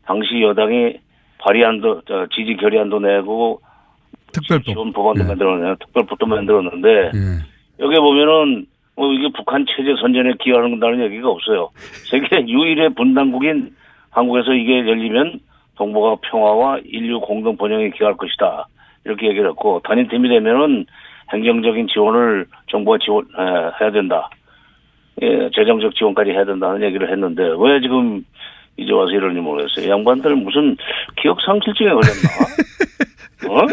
당시 여당이 발의안도 지지 결의안도 내고 특별법 지원 법안도 만들어내고 특별법도 만들었는데 여기 보면은 이게 북한 체제 선전에 기여하는다는 얘기가 없어요. 세계 유일의 분단국인 한국에서 이게 열리면 동북아 평화와 인류 공동 번영에 기여할 것이다. 이렇게 얘기를 했고 단일팀이 되면은 행정적인 지원을 정부가 지원해야 된다. 재정적 지원까지 해야 된다는 얘기를 했는데 왜 지금 이제 와서 이러는지 모르겠어요. 양반들 무슨 기억 상실증에 걸렸나?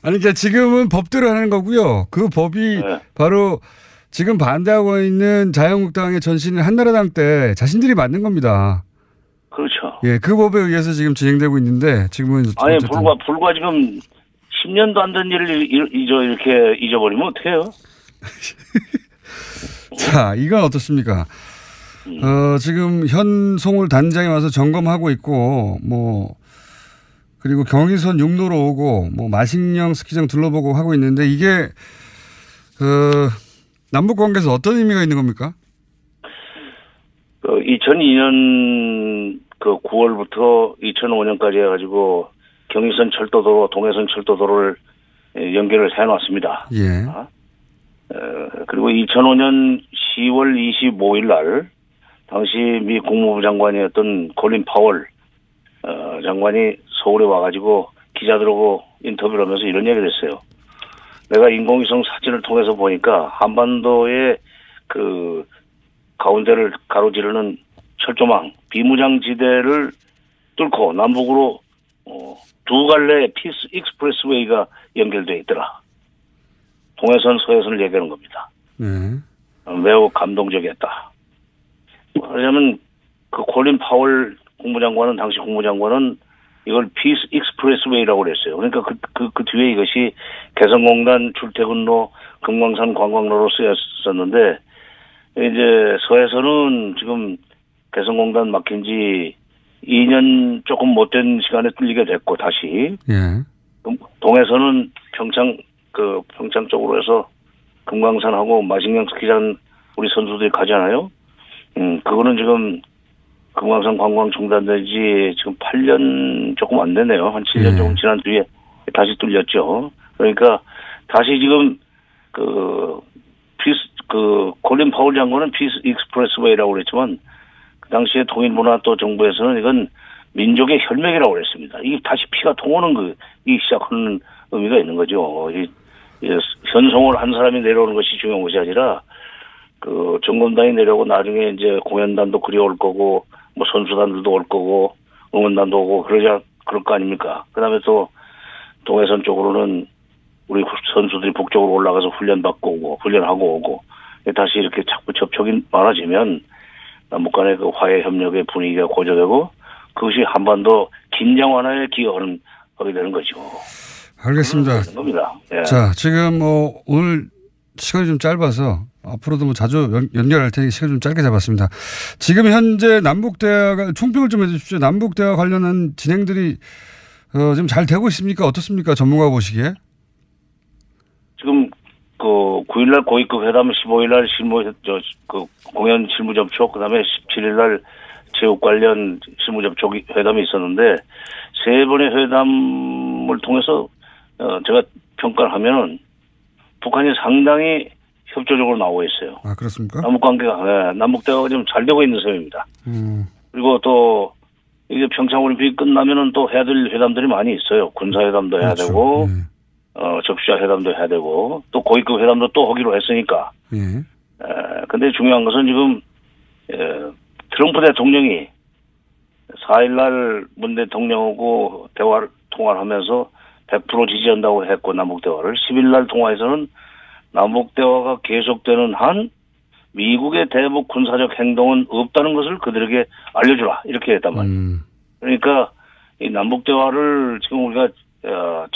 아니, 그러니까 지금은 법대로 하는 거고요. 그 법이 바로 지금 반대하고 있는 자유한국당의 전신인 한나라당 때 자신들이 만든 겁니다. 그렇죠. 그 법에 의해서 지금 진행되고 있는데 지금은 아니 불과 지금 10년도 안 된 일을 이렇게 잊어버리면 어떡해요? 자, 이건 어떻습니까? 지금 현송월 단장이 와서 점검하고 있고, 그리고 경의선 육로로 오고, 마식령 스키장 둘러보고 하고 있는데, 이게, 남북 관계에서 어떤 의미가 있는 겁니까? 2002년 9월부터 2005년까지 해가지고, 경의선 철도도로, 동해선 철도도로를 연결을 해놨습니다. 그리고 2005년 10월 25일 날 당시 미 국무부 장관이었던 콜린 파월 장관이 서울에 와가지고 기자들하고 인터뷰를 하면서 이런 얘기를 했어요. 내가 인공위성 사진을 통해서 보니까 한반도의 그 가운데를 가로지르는 철조망, 비무장지대를 뚫고 남북으로 두 갈래 피스 익스프레스웨이가 연결되어 있더라. 동해선, 서해선을 얘기하는 겁니다. 네. 매우 감동적이었다. 왜냐하면 그 콜린 파월 국무장관은 당시 국무장관은 이걸 피스 익스프레스웨이라고 그랬어요. 그러니까 그 뒤에 이것이 개성공단 출퇴근로, 금강산 관광로로 쓰였었는데 이제 서해선은 지금 개성공단 막힌 지 2년 조금 못된 시간에 뚫리게 됐고 다시 예. 동해선은 평창 쪽으로 해서 금강산하고 마식령 스키장 우리 선수들이 가잖아요. 그거는 지금 금강산 관광 중단된 지 지금 8년 조금 안 되네요. 한 7년 조금 지난 뒤에 다시 뚫렸죠. 그러니까 다시 지금 콜린 파월 장관은 피스 익스프레스웨이라고 그랬지만 그 당시에 통일문화도 정부에서는 이건 민족의 혈맥이라고 그랬습니다. 이게 다시 피가 통하는 이 시작하는 의미가 있는 거죠. 현송을 한 사람이 내려오는 것이 중요한 것이 아니라 그 정검단이 내려오고 나중에 이제 공연단도 그리 올 거고 뭐 선수단들도 올 거고 응원단도 오고 그럴 거 아닙니까? 그다음에 또 동해선 쪽으로는 우리 선수들이 북쪽으로 올라가서 훈련받고 오고 훈련하고 오고 다시 이렇게 자꾸 접촉이 많아지면 남북 간의 그 화해 협력의 분위기가 고조되고 그것이 한반도 긴장 완화에 하게 되는 거죠. 알겠습니다. 겁니다. 예. 자, 지금 오늘 시간이 좀 짧아서 앞으로도 자주 연결할 테니 시간 좀 짧게 잡았습니다. 지금 현재 남북대화가 총평을 좀 해주십시오. 남북대화 관련한 진행들이 지금 잘 되고 있습니까? 어떻습니까? 전문가 보시기에? 지금 9일날 고위급 회담, 15일날 공연 실무 접촉, 그다음에 17일날 체육 관련 실무 접촉 회담이 있었는데 세 번의 회담을 통해서 제가 평가를 하면은 북한이 상당히 협조적으로 나오고 있어요. 아, 그렇습니까? 남북대화가 좀 잘 되고 있는 셈입니다. 그리고 또 이제 평창 올림픽 끝나면은 또 해야 될 회담들이 많이 있어요. 군사회담도 해야 그렇죠. 되고, 적시자 회담도 해야 되고, 또 고위급 회담도 또 하기로 했으니까. 근데 중요한 것은 지금, 트럼프 대통령이 4일날 문 대통령하고 통화를 하면서 100% 지지한다고 했고, 남북대화를. 10일날 통화에서는 남북대화가 계속되는 한 미국의 대북 군사적 행동은 없다는 것을 그들에게 알려주라. 이렇게 했단 말이에요. 그러니까 이 남북대화를 지금 우리가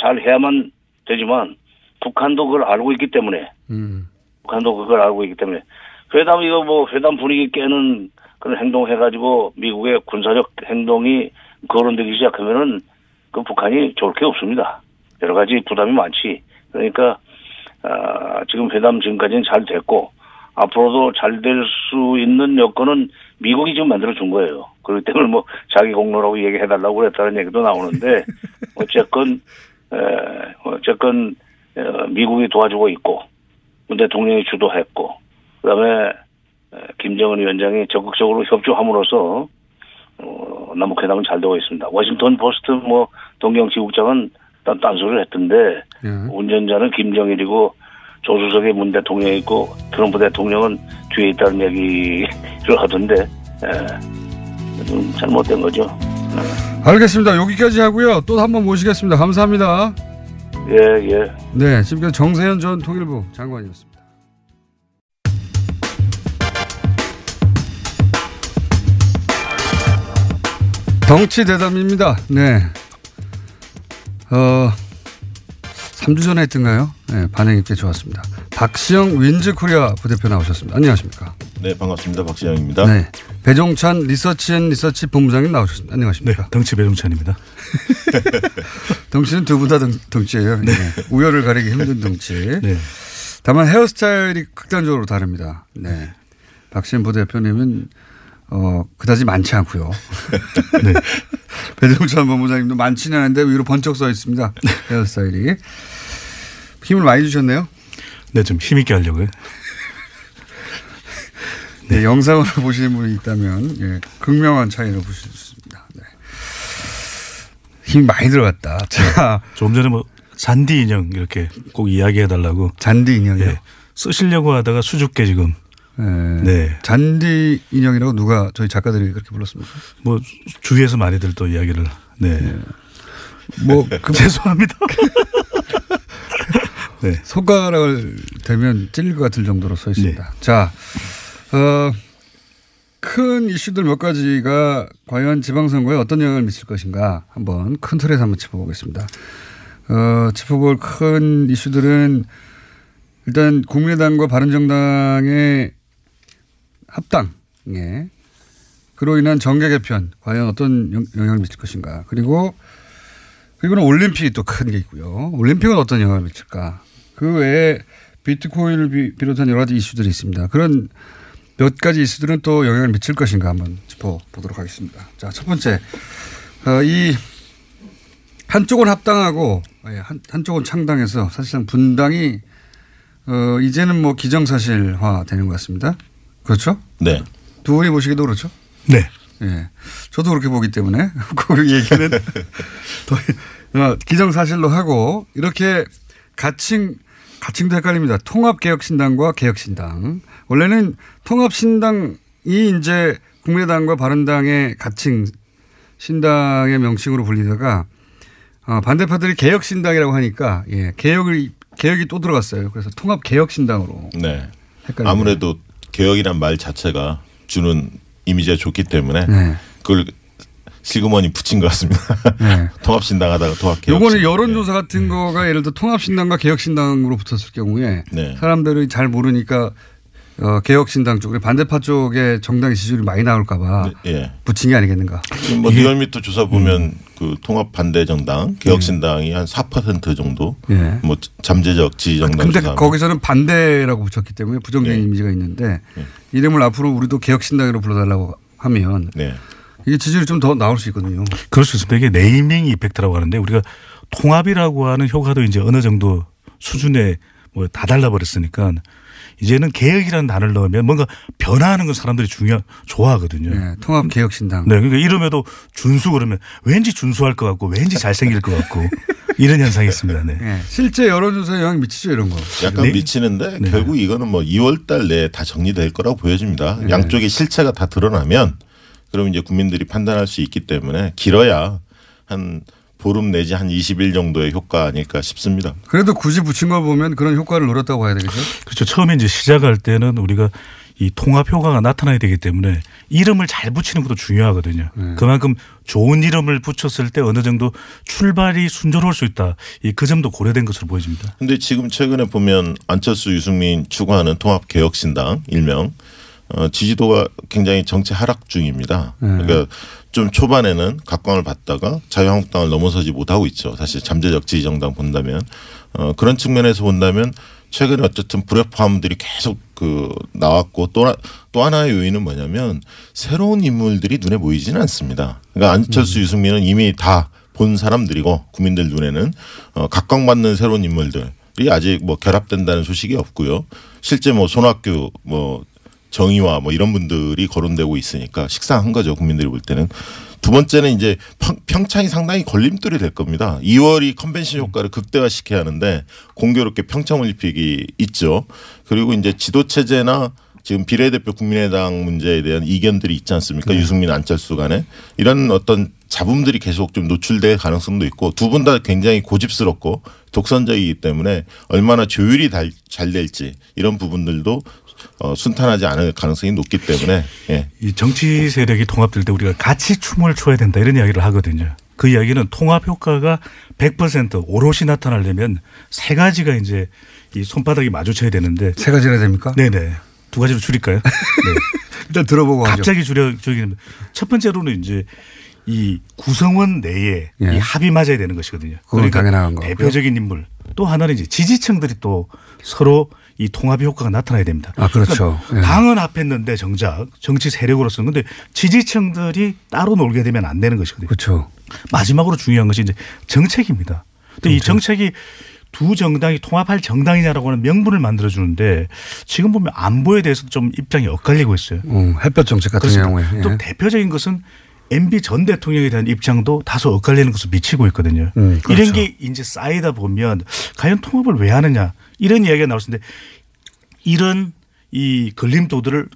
잘 해야만 되지만 북한도 그걸 알고 있기 때문에 회담 분위기 깨는 그런 행동 해가지고 미국의 군사적 행동이 거론되기 시작하면은 그 북한이 좋을 게 없습니다. 여러 가지 부담이 많지. 그러니까 지금 회담 지금까지는 잘 됐고 앞으로도 잘 될 수 있는 여건은 미국이 지금 만들어 준 거예요. 그렇기 때문에 자기 공로라고 얘기해달라고 그랬다는 얘기도 나오는데 어쨌건 미국이 도와주고 있고 문 대통령이 주도했고 그다음에 김정은 위원장이 적극적으로 협조함으로써 남북회담은 잘 되고 있습니다. 워싱턴 포스트 동경지국장은 딴소리를 했던데 운전자는 김정일이고 조수석에 문 대통령이 있고 트럼프 대통령은 뒤에 있다는 얘기를 하던데 좀 잘못된 거죠. 알겠습니다. 여기까지 하고요. 또 한 번 모시겠습니다. 감사합니다. 예. 네, 지금까지 정세현 전 통일부 장관이었습니다. 덩치 대담입니다. 네. 3주 전에 했던가요? 네, 반응이 꽤 좋았습니다. 박시영 윈즈코리아 부대표 나오셨습니다. 안녕하십니까? 네, 반갑습니다. 박시영입니다. 네. 배종찬 리서치 본부장님 나오셨습니다. 안녕하십니까? 네, 덩치 배종찬입니다. 덩치는 두 분 다 덩치예요. 네. 우열을 가리기 힘든 덩치. 네. 다만 헤어스타일이 극단적으로 다릅니다. 네. 박시영 부대표님은 그다지 많지 않고요. 네. 배종찬 본부장님도 많지는 않은데 위로 번쩍 써 있습니다. 헤어스타일이. 힘을 많이 주셨네요. 네, 좀 힘있게 하려고요. 네, 영상으로 보시는 분이 있다면 예, 극명한 차이를 보실 수 있습니다. 네. 힘이 많이 들어갔다. 자, 조금 전에 뭐 잔디 인형 이렇게 꼭 이야기해달라고. 잔디 인형이요? 예, 쓰시려고 하다가 수줍게 지금. 네. 잔디 인형이라고 누가 저희 작가들이 그렇게 불렀습니까? 뭐 주위에서 많이들 또 이야기를. 네. 뭐 죄송합니다. 네. 손가락을 대면 찔릴 것 같을 정도로 서 있습니다. 네. 자, 큰 이슈들 몇 가지가 과연 지방선거에 어떤 영향을 미칠 것인가 한번 큰 틀에서 한번 짚어보겠습니다. 짚어볼 큰 이슈들은 일단 국민의당과 바른정당의 합당에 그로 인한 정계 개편 과연 어떤 영향을 미칠 것인가. 그리고는 올림픽이 또 큰 게 있고요. 올림픽은 어떤 영향을 미칠까. 그 외에 비트코인을 비롯한 여러 가지 이슈들이 있습니다. 그런 몇 가지 이슈들은 또 영향을 미칠 것인가 한번 짚어보도록 하겠습니다. 자, 첫 번째. 이 한쪽은 합당하고 한쪽은 창당해서 사실상 분당이 이제는 뭐 기정사실화 되는 것 같습니다. 그렇죠? 네. 두 분이 보시기도 그렇죠? 네. 예. 저도 그렇게 보기 때문에 그 얘기는 기정사실로 하고 이렇게 가칭도 헷갈립니다. 통합개혁신당과 개혁신당. 원래는 통합신당이 이제 국민의당과 바른당의 가칭 신당의 명칭으로 불리다가 반대파들이 개혁신당이라고 하니까 예, 개혁이 또 들어갔어요. 그래서 통합개혁신당으로. 네. 헷갈립니다. 아무래도 개혁이란 말 자체가 주는 이미지가 좋기 때문에 네. 그걸 실그머니 붙인 것 같습니다. 네. 통합신당 하다가 통합개혁신당. 요거는 여론조사 같은 거가 예를 들어 통합신당과 개혁신당으로 붙었을 경우에 네. 사람들이 잘 모르니까 개혁신당 쪽에 반대파 쪽에 정당 지지율이 많이 나올까 봐 네. 붙인 게 아니겠는가. 지금 뭐 리얼미터 조사 보면 그 통합반대정당 개혁신당이 한 4% 정도 뭐 잠재적 지지정당. 근데 거기서는 반대라고 붙였기 때문에 부정적인 네. 이미지가 있는데 이름을 앞으로 우리도 개혁신당으로 불러달라고 하면 네. 이게 지지율이 좀 더 나올 수 있거든요. 그럴 수 있습니다. 이게 네이밍 이펙트라고 하는데 우리가 통합이라고 하는 효과도 이제 어느 정도 수준에 뭐 다 달라버렸으니까 이제는 개혁이라는 단어를 넣으면 뭔가 변화하는 건 사람들이 좋아하거든요. 네, 통합개혁신당. 네, 그러니까 이름에도 준수 그러면 왠지 준수할 것 같고 왠지 잘생길 것 같고 이런 현상이 있습니다. 네. 네, 실제 여론조사에 영향 미치죠 이런 거. 약간 네. 미치는데 네. 결국 이거는 뭐 2월 달 내에 다 정리될 거라고 보여집니다. 네. 양쪽의 실체가 다 드러나면 그럼 이제 국민들이 판단할 수 있기 때문에 길어야 한 보름 내지 한 20일 정도의 효과 아닐까 싶습니다. 그래도 굳이 붙인 걸 보면 그런 효과를 노렸다고 봐야 되겠죠? 그렇죠. 처음에 이제 시작할 때는 우리가 이 통합 효과가 나타나야 되기 때문에 이름을 잘 붙이는 것도 중요하거든요. 그만큼 좋은 이름을 붙였을 때 어느 정도 출발이 순조로울 수 있다. 그 점도 고려된 것으로 보여집니다. 그런데 지금 최근에 보면 안철수, 유승민 추구하는 통합개혁신당 일명 지지도가 굉장히 정체 하락 중입니다. 그러니까 좀 초반에는 각광을 받다가 자유한국당을 넘어서지 못하고 있죠. 사실 잠재적 지지정당 본다면 그런 측면에서 본다면 최근에 어쨌든 불협화음들이 계속 나왔고 또 하나의 요인은 뭐냐면 새로운 인물들이 눈에 보이지는 않습니다. 그러니까 안철수, 유승민은 이미 다 본 사람들이고 국민들 눈에는 각광받는 새로운 인물들이 아직 뭐 결합된다는 소식이 없고요. 실제 뭐 손학규 정의와 뭐 이런 분들이 거론되고 있으니까 식상한 거죠. 국민들이 볼 때는. 두 번째는 이제 평창이 상당히 걸림돌이 될 겁니다. 2월이 컨벤션 효과를 극대화시켜야 하는데 공교롭게 평창올림픽이 있죠. 그리고 이제 지도체제나 지금 비례대표 국민의당 문제에 대한 이견들이 있지 않습니까? 유승민, 안철수 간에. 이런 어떤 잡음들이 계속 좀 노출될 가능성도 있고 두 분 다 굉장히 고집스럽고 독선적이기 때문에 얼마나 조율이 잘 될지 이런 부분들도 순탄하지 않을 가능성이 높기 때문에 이 정치 세력이 통합될 때 우리가 같이 춤을 춰야 된다 이런 이야기를 하거든요. 그 이야기는 통합 효과가 100% 오롯이 나타나려면 세 가지가 이제 이 손바닥이 마주쳐야 되는데 세 가지나 됩니까? 네네. 두 가지로 줄일까요? 네. 일단 들어보고 하죠. 갑자기 첫 번째로는 이제 이 구성원 내에 예. 이 합이 맞아야 되는 것이거든요. 그건 당연한 거고요. 대표적인 인물. 또 하나는 이제 지지층들이 또 서로 이 통합의 효과가 나타나야 됩니다. 아, 그렇죠. 그러니까 당은 합했는데 정작 정치 세력으로서는 근데 지지층들이 따로 놀게 되면 안 되는 것이거든요. 그렇죠. 마지막으로 중요한 것이 이제 정책입니다. 근데 이 정책이 두 정당이 통합할 정당이냐라고 하는 명분을 만들어주는데 지금 보면 안보에 대해서도 좀 입장이 엇갈리고 있어요. 햇볕 정책 같은 그렇습니다. 경우에. 예. 또 대표적인 것은 MB 전 대통령에 대한 입장도 다소 엇갈리는 것을 미치고 있거든요. 그렇죠. 이런 게 이제 쌓이다 보면 과연 통합을 왜 하느냐 이런 이야기가 나올 수 있는데 이런 이 걸림돌을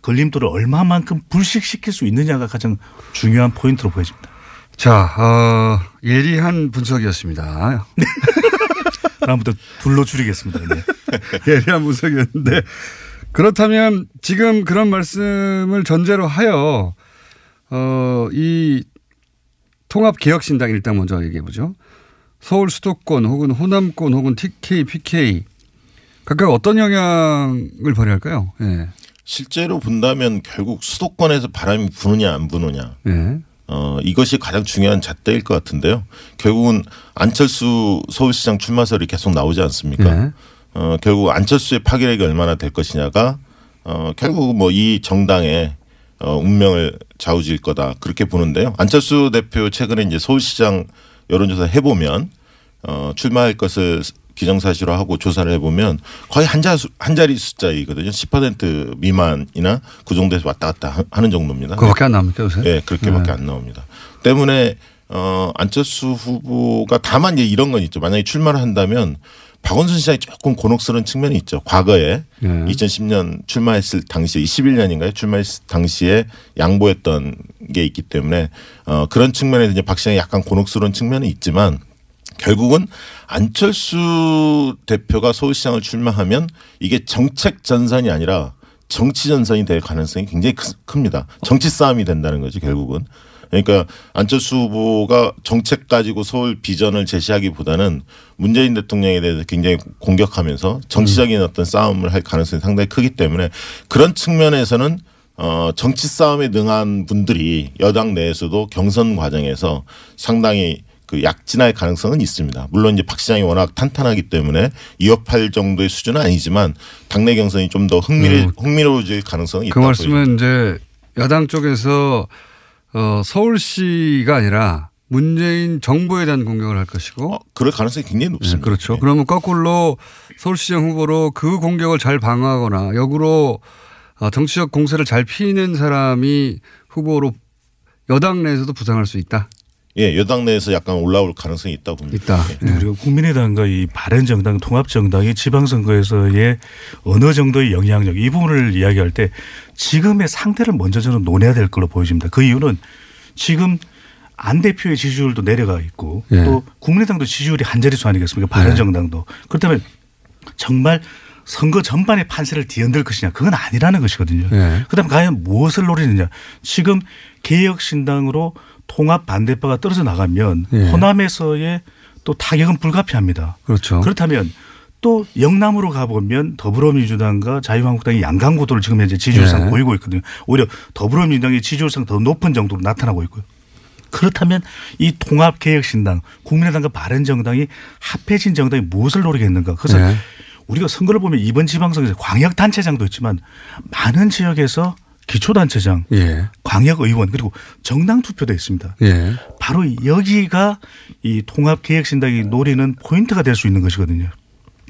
얼마만큼 불식시킬 수 있느냐가 가장 중요한 포인트로 보여집니다. 자, 예리한 분석이었습니다. 다음부터 둘로 줄이겠습니다. 네. 예리한 분석이었는데 그렇다면 지금 그런 말씀을 전제로 하여 이 통합개혁신당 일단 먼저 얘기해 보죠. 서울 수도권 혹은 호남권 혹은 TK, PK 각각 어떤 영향을 발휘할까요? 예. 실제로 본다면 결국 수도권에서 바람이 부느냐 안 부느냐. 예. 이것이 가장 중요한 잣대일 것 같은데요. 결국은 안철수 서울시장 출마설이 계속 나오지 않습니까? 예. 결국 안철수의 파괴력이 얼마나 될 것이냐가 결국 뭐 이 정당의 운명을 좌우질 거다 그렇게 보는데요. 안철수 대표 최근에 이제 서울시장 여론조사 해보면 출마할 것을 기정사실화하고 조사를 해보면 거의 한 자리 숫자이거든요. 10% 미만이나 그 정도에서 왔다 갔다 하는 정도입니다. 그거밖에 안 나옵니까 요새? 네, 그렇게밖에 안 나옵니다. 때문에 안철수 후보가 다만 이제 이런 건 있죠. 만약에 출마를 한다면 박원순 시장이 조금 곤혹스러운 측면이 있죠. 과거에 2010년 출마했을 당시에 21년인가요? 출마했을 당시에 양보했던 게 있기 때문에 그런 측면에서 이제 박 시장이 약간 곤혹스러운 측면이 있지만 결국은 안철수 대표가 서울시장을 출마하면 이게 정책 전선이 아니라 정치 전선이 될 가능성이 굉장히 큽니다. 정치 싸움이 된다는 거죠, 결국은. 그러니까 안철수 후보가 정책 가지고 서울 비전을 제시하기보다는 문재인 대통령에 대해서 굉장히 공격하면서 정치적인 어떤 싸움을 할 가능성이 상당히 크기 때문에 그런 측면에서는 정치 싸움에 능한 분들이 여당 내에서도 경선 과정에서 상당히 그 약진할 가능성은 있습니다. 물론 이제 박 시장이 워낙 탄탄하기 때문에 2억 8 정도의 수준은 아니지만 당내 경선이 좀 더 흥미로워질 가능성은 있다. 그 말씀은 이제 야당 쪽에서 서울시가 아니라 문재인 정부에 대한 공격을 할 것이고 그럴 가능성이 굉장히 높습니다. 네, 그렇죠. 네. 그러면 거꾸로 서울시장 후보로 그 공격을 잘 방어하거나 역으로 정치적 공세를 잘 피는 사람이 후보로 여당 내에서도 부상할 수 있다. 예, 여당 내에서 약간 올라올 가능성이 있다고 봅니다. 있다. 네. 네. 그리고 국민의당과 이 바른정당 통합정당이 지방선거에서의 어느 정도의 영향력 이 부분을 이야기할 때 지금의 상태를 먼저 저는 논해야 될 걸로 보여집니다. 그 이유는 지금 안 대표의 지지율도 내려가 있고 네. 또 국민의당도 지지율이 한 자릿수 아니겠습니까? 바른정당도. 그렇다면 정말 선거 전반의 판세를 뒤흔들 것이냐 그건 아니라는 것이거든요. 네. 그다음 과연 무엇을 노리느냐. 지금 개혁신당으로 통합 반대파가 떨어져 나가면 네. 호남에서의 또 타격은 불가피합니다. 그렇죠. 그렇다면 또 영남으로 가보면 더불어민주당과 자유한국당이 양강구도를 지금 현재 지지율상 네. 보이고 있거든요. 오히려 더불어민주당의 지지율상 더 높은 정도로 나타나고 있고요. 그렇다면 이 통합개혁신당 국민의당과 바른정당이 합해진 정당이 무엇을 노리겠는가. 그래서 네. 우리가 선거를 보면 이번 지방선거에서 광역단체장도 있지만 많은 지역에서 기초단체장, 예. 광역의원 그리고 정당투표도 있습니다. 예. 바로 여기가 이 통합개혁신당이 노리는 포인트가 될 수 있는 것이거든요.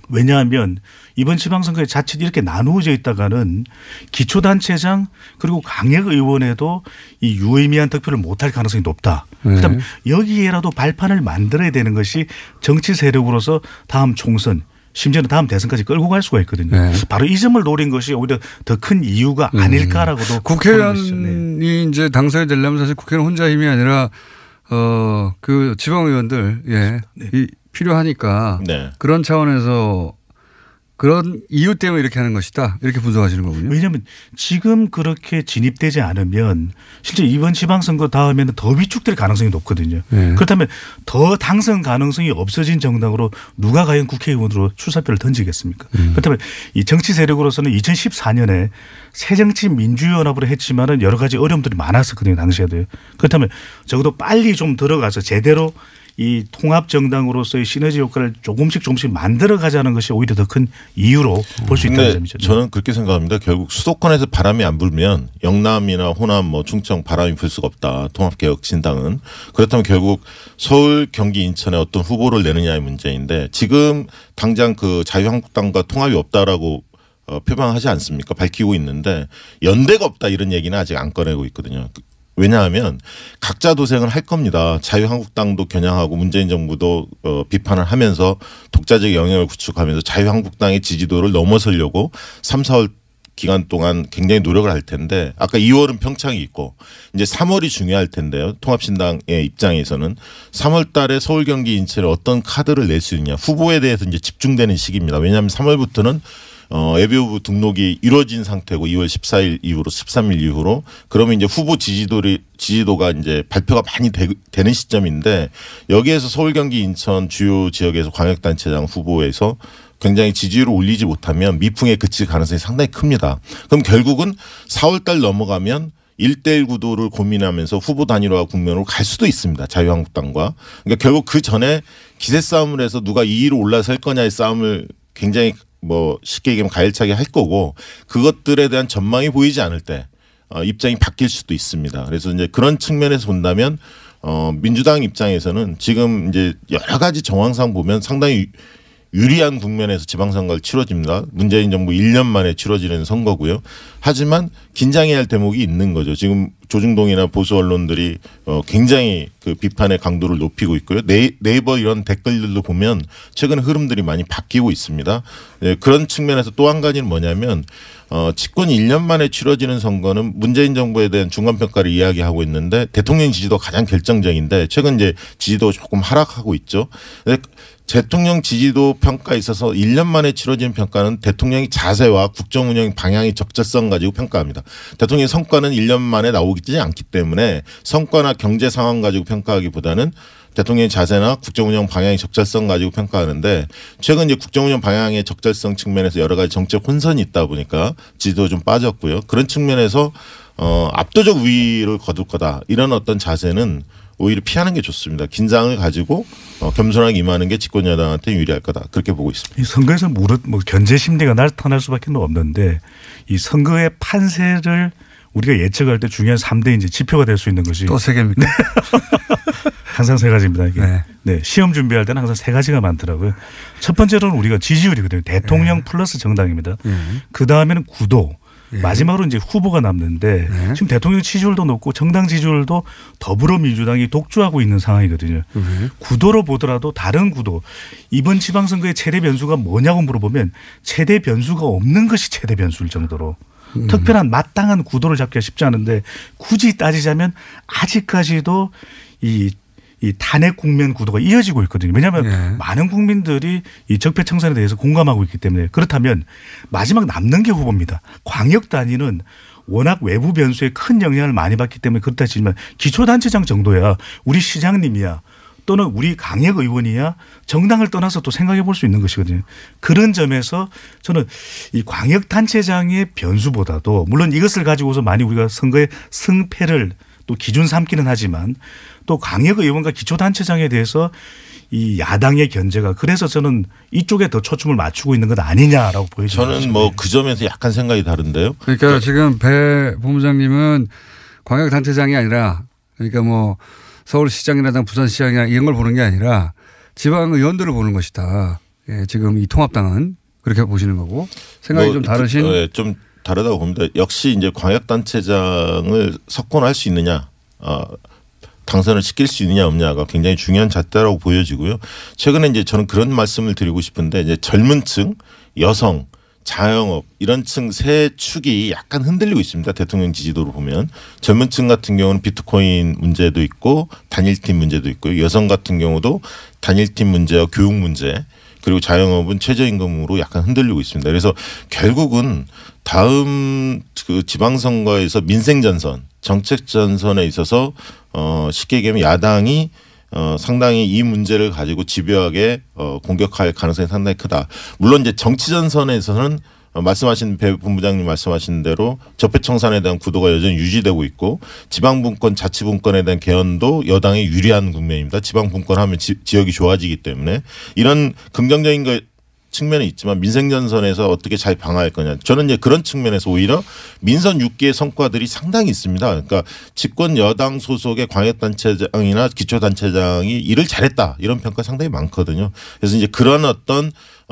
왜냐하면 이번 지방선거에 자칫 이렇게 나누어져 있다가는 기초단체장 그리고 광역의원에도 이 유의미한 득표를 못할 가능성이 높다. 그다음 여기에라도 발판을 만들어야 되는 것이 정치 세력으로서 다음 총선 심지어는 다음 대선까지 끌고 갈 수가 있거든요. 네. 바로 이 점을 노린 것이 오히려 더 큰 이유가 아닐까라고도 국회의원이 이제 당선이 되려면 사실 국회는 혼자 힘이 아니라 그 지방의원들 예. 이 필요하니까 네. 그런 차원에서 그런 이유 때문에 이렇게 하는 것이다. 이렇게 분석하시는 거군요. 왜냐하면 지금 그렇게 진입되지 않으면 실제 이번 지방선거 다음에는 더 위축될 가능성이 높거든요. 네. 그렇다면 더 당선 가능성이 없어진 정당으로 누가 과연 국회의원으로 출사표를 던지겠습니까? 그렇다면 이 정치 세력으로서는 2014년에 새정치민주연합으로 했지만은 여러 가지 어려움들이 많았었거든요. 당시에도요. 그렇다면 적어도 빨리 좀 들어가서 제대로 이 통합 정당으로서의 시너지 효과를 조금씩 만들어 가자는 것이 오히려 더 큰 이유로 볼 수 있다는 점이죠. 저는 그렇게 생각합니다. 결국 수도권에서 바람이 안 불면 영남이나 호남 뭐 충청 바람이 불 수가 없다. 통합개혁신당은. 그렇다면 결국 서울, 경기, 인천에 어떤 후보를 내느냐의 문제인데 지금 당장 그 자유한국당과 통합이 없다라고 표방하지 않습니까? 밝히고 있는데 연대가 없다 이런 얘기는 아직 안 꺼내고 있거든요. 왜냐하면 각자 도생을 할 겁니다. 자유한국당도 겨냥하고 문재인 정부도 비판을 하면서 독자적 영향을 구축하면서 자유한국당의 지지도를 넘어서려고 3, 4월 기간 동안 굉장히 노력을 할 텐데 아까 2월은 평창이 있고 이제 3월이 중요할 텐데요. 통합신당의 입장에서는 3월 달에 서울, 경기, 인천에 어떤 카드를 낼 수 있냐 후보에 대해서 이제 집중되는 시기입니다. 왜냐하면 3월부터는 예비후보 등록이 이루어진 상태고 2월 14일 이후로 13일 이후로 그러면 이제 후보 지지도가 이제 발표가 많이 되는 시점인데 여기에서 서울, 경기, 인천 주요 지역에서 광역단체장 후보에서 굉장히 지지율을 올리지 못하면 미풍에 그칠 가능성이 상당히 큽니다. 그럼 결국은 4월 달 넘어가면 1대1 구도를 고민하면서 후보 단일화 국면으로 갈 수도 있습니다. 자유한국당과. 그러니까 결국 그 전에 기세 싸움을 해서 누가 2위로 올라설 거냐의 싸움을 굉장히 뭐 쉽게 얘기하면 가열차게 할 거고 그것들에 대한 전망이 보이지 않을 때 입장이 바뀔 수도 있습니다. 그래서 이제 그런 측면에서 본다면 민주당 입장에서는 지금 이제 여러 가지 정황상 보면 상당히 유리한 국면에서 지방선거를 치러집니다. 문재인 정부 1년 만에 치러지는 선거고요. 하지만 긴장해야 할 대목이 있는 거죠. 지금 조중동이나 보수 언론들이 굉장히 그 비판의 강도를 높이고 있고요. 네이버 이런 댓글들도 보면 최근 흐름들이 많이 바뀌고 있습니다. 네, 그런 측면에서 또 한 가지는 뭐냐면 집권이 1년 만에 치러지는 선거는 문재인 정부에 대한 중간평가를 이야기하고 있는데 대통령 지지도 가장 결정적인데 최근 이제 지지도 조금 하락하고 있죠. 대통령 지지도 평가에 있어서 1년 만에 치러지는 평가는 대통령의 자세와 국정 운영 방향의 적절성 가지고 평가합니다. 대통령의 성과는 1년 만에 나오지 않기 때문에 성과나 경제 상황 가지고 평가하기보다는 대통령의 자세나 국정 운영 방향의 적절성 가지고 평가하는데 최근 이제 국정 운영 방향의 적절성 측면에서 여러 가지 정책 혼선이 있다 보니까 지지도 좀 빠졌고요. 그런 측면에서 압도적 우위를 거둘 거다 이런 어떤 자세는 오히려 피하는 게 좋습니다. 긴장을 가지고 겸손하게 임하는 게 집권 여당한테 유리할 거다. 그렇게 보고 있습니다. 이 선거에서 견제 심리가 나타날 수밖에 없는데 이 선거의 판세를 우리가 예측할 때 중요한 3대 이제 지표가 될 수 있는 것이 또 3개입니까? 항상 3가지입니다. 이게. 네. 네. 시험 준비할 때는 항상 3가지가 많더라고요. 첫 번째로는 우리가 지지율이거든요. 대통령 플러스 정당입니다. 그 다음에는 구도. 마지막으로 이제 후보가 남는데 지금 대통령 지지율도 높고 정당 지지율도 더불어민주당이 독주하고 있는 상황이거든요. 구도로 보더라도 다른 구도 이번 지방선거의 최대 변수가 뭐냐고 물어보면 최대 변수가 없는 것이 최대 변수일 정도로 특별한 마땅한 구도를 잡기가 쉽지 않은데 굳이 따지자면 아직까지도 이 탄핵 국면 구도가 이어지고 있거든요. 왜냐하면 많은 국민들이 이 적폐청산에 대해서 공감하고 있기 때문에 그렇다면 마지막 남는 게 후보입니다. 광역 단위는 워낙 외부 변수에 큰 영향을 많이 받기 때문에 그렇다 치지만 기초단체장 정도야 우리 시장님이야 또는 우리 강역 의원이야 정당을 떠나서 또 생각해 볼 수 있는 것이거든요. 그런 점에서 저는 이 광역단체장의 변수보다도 물론 이것을 가지고서 많이 우리가 선거의 승패를 또 기준 삼기는 하지만 또 강역 의원과 기초단체장에 대해서 이 야당의 견제가 그래서 저는 이쪽에 더 초점을 맞추고 있는 것 아니냐라고 보여집니다. 저는 뭐 그 점에서 약간 생각이 다른데요. 그러니까 지금 배 본부장님은 광역단체장이 아니라 그러니까 뭐 서울시장이나 부산시장이나 이런 걸 보는 게 아니라 지방의원들을 보는 것이다. 예, 지금 이 통합당은 그렇게 보시는 거고 생각이 좀 다르신. 네, 좀 다르다고 봅니다. 역시 이제 광역단체장을 석권할 수 있느냐, 당선을 시킬 수 있느냐 없냐가 굉장히 중요한 잣대라고 보여지고요. 최근에 이제 저는 그런 말씀을 드리고 싶은데 이제 젊은 층, 여성, 자영업 이런 층 세 축이 약간 흔들리고 있습니다. 대통령 지지도로 보면 젊은 층 같은 경우는 비트코인 문제도 있고 단일팀 문제도 있고요. 여성 같은 경우도 단일팀 문제와 교육 문제 그리고 자영업은 최저임금으로 약간 흔들리고 있습니다. 그래서 결국은 다음 그 지방선거에서 민생전선, 정책전선에 있어서 쉽게 얘기하면 야당이 상당히 이 문제를 가지고 집요하게 공격할 가능성이 상당히 크다. 물론 이제 정치전선에서는 말씀하신 배 본부장님 말씀하신 대로 적폐청산에 대한 구도가 여전히 유지되고 있고 지방분권 자치분권에 대한 개헌도 여당이 유리한 국면입니다. 지방분권하면 지역이 좋아지기 때문에 이런 긍정적인 측면이 있지만 민생전선에서 어떻게 잘 방어할 거냐. 저는 이제 그런 측면에서 오히려 민선 6기의 성과들이 상당히 있습니다. 그러니까 집권 여당 소속의 광역단체장이나 기초단체장이 일을 잘했다 이런 평가 상당히 많거든요. 그래서 이제 그런 어떤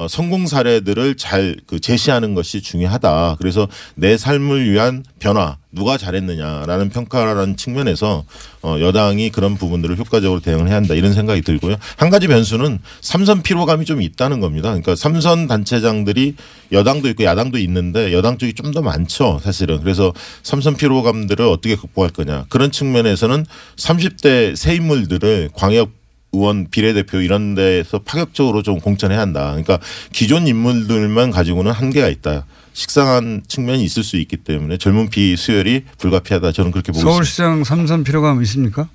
성공 사례들을 잘 제시하는 것이 중요하다. 그래서 내 삶을 위한 변화 누가 잘했느냐라는 평가라는 측면에서 여당이 그런 부분들을 효과적으로 대응을 해야 한다 이런 생각이 들고요. 한 가지 변수는 삼선 피로감이 좀 있다는 겁니다. 그러니까 삼선 단체장들이 여당도 있고 야당도 있는데 여당 쪽이 좀 더 많죠 사실은. 그래서 삼선 피로감들을 어떻게 극복할 거냐. 그런 측면에서는 30대 새 인물들을 광역 의원 비례대표 이런 데서 파격적으로 좀 공천해야 한다. 그러니까 기존 인물들만 가지고는 한계가 있다. 식상한 측면이 있을 수 있기 때문에 젊은 피 수혈이 불가피하다. 저는 그렇게 보고 있습니다. 서울시장 삼선 피로감 있습니까?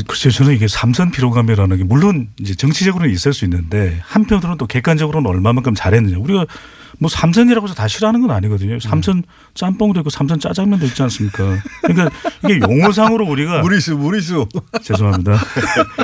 글쎄요. 저는 이게 삼선 피로감이라는 게 물론 이제 정치적으로는 있을 수 있는데 한편으로는 또 객관적으로는 얼마만큼 잘했느냐. 우리가 뭐 삼선이라고 해서 다 싫어하는 건 아니거든요. 삼선 짬뽕도 있고 삼선 짜장면도 있지 않습니까? 그러니까 이게 용어상으로 우리가 무리수. 죄송합니다.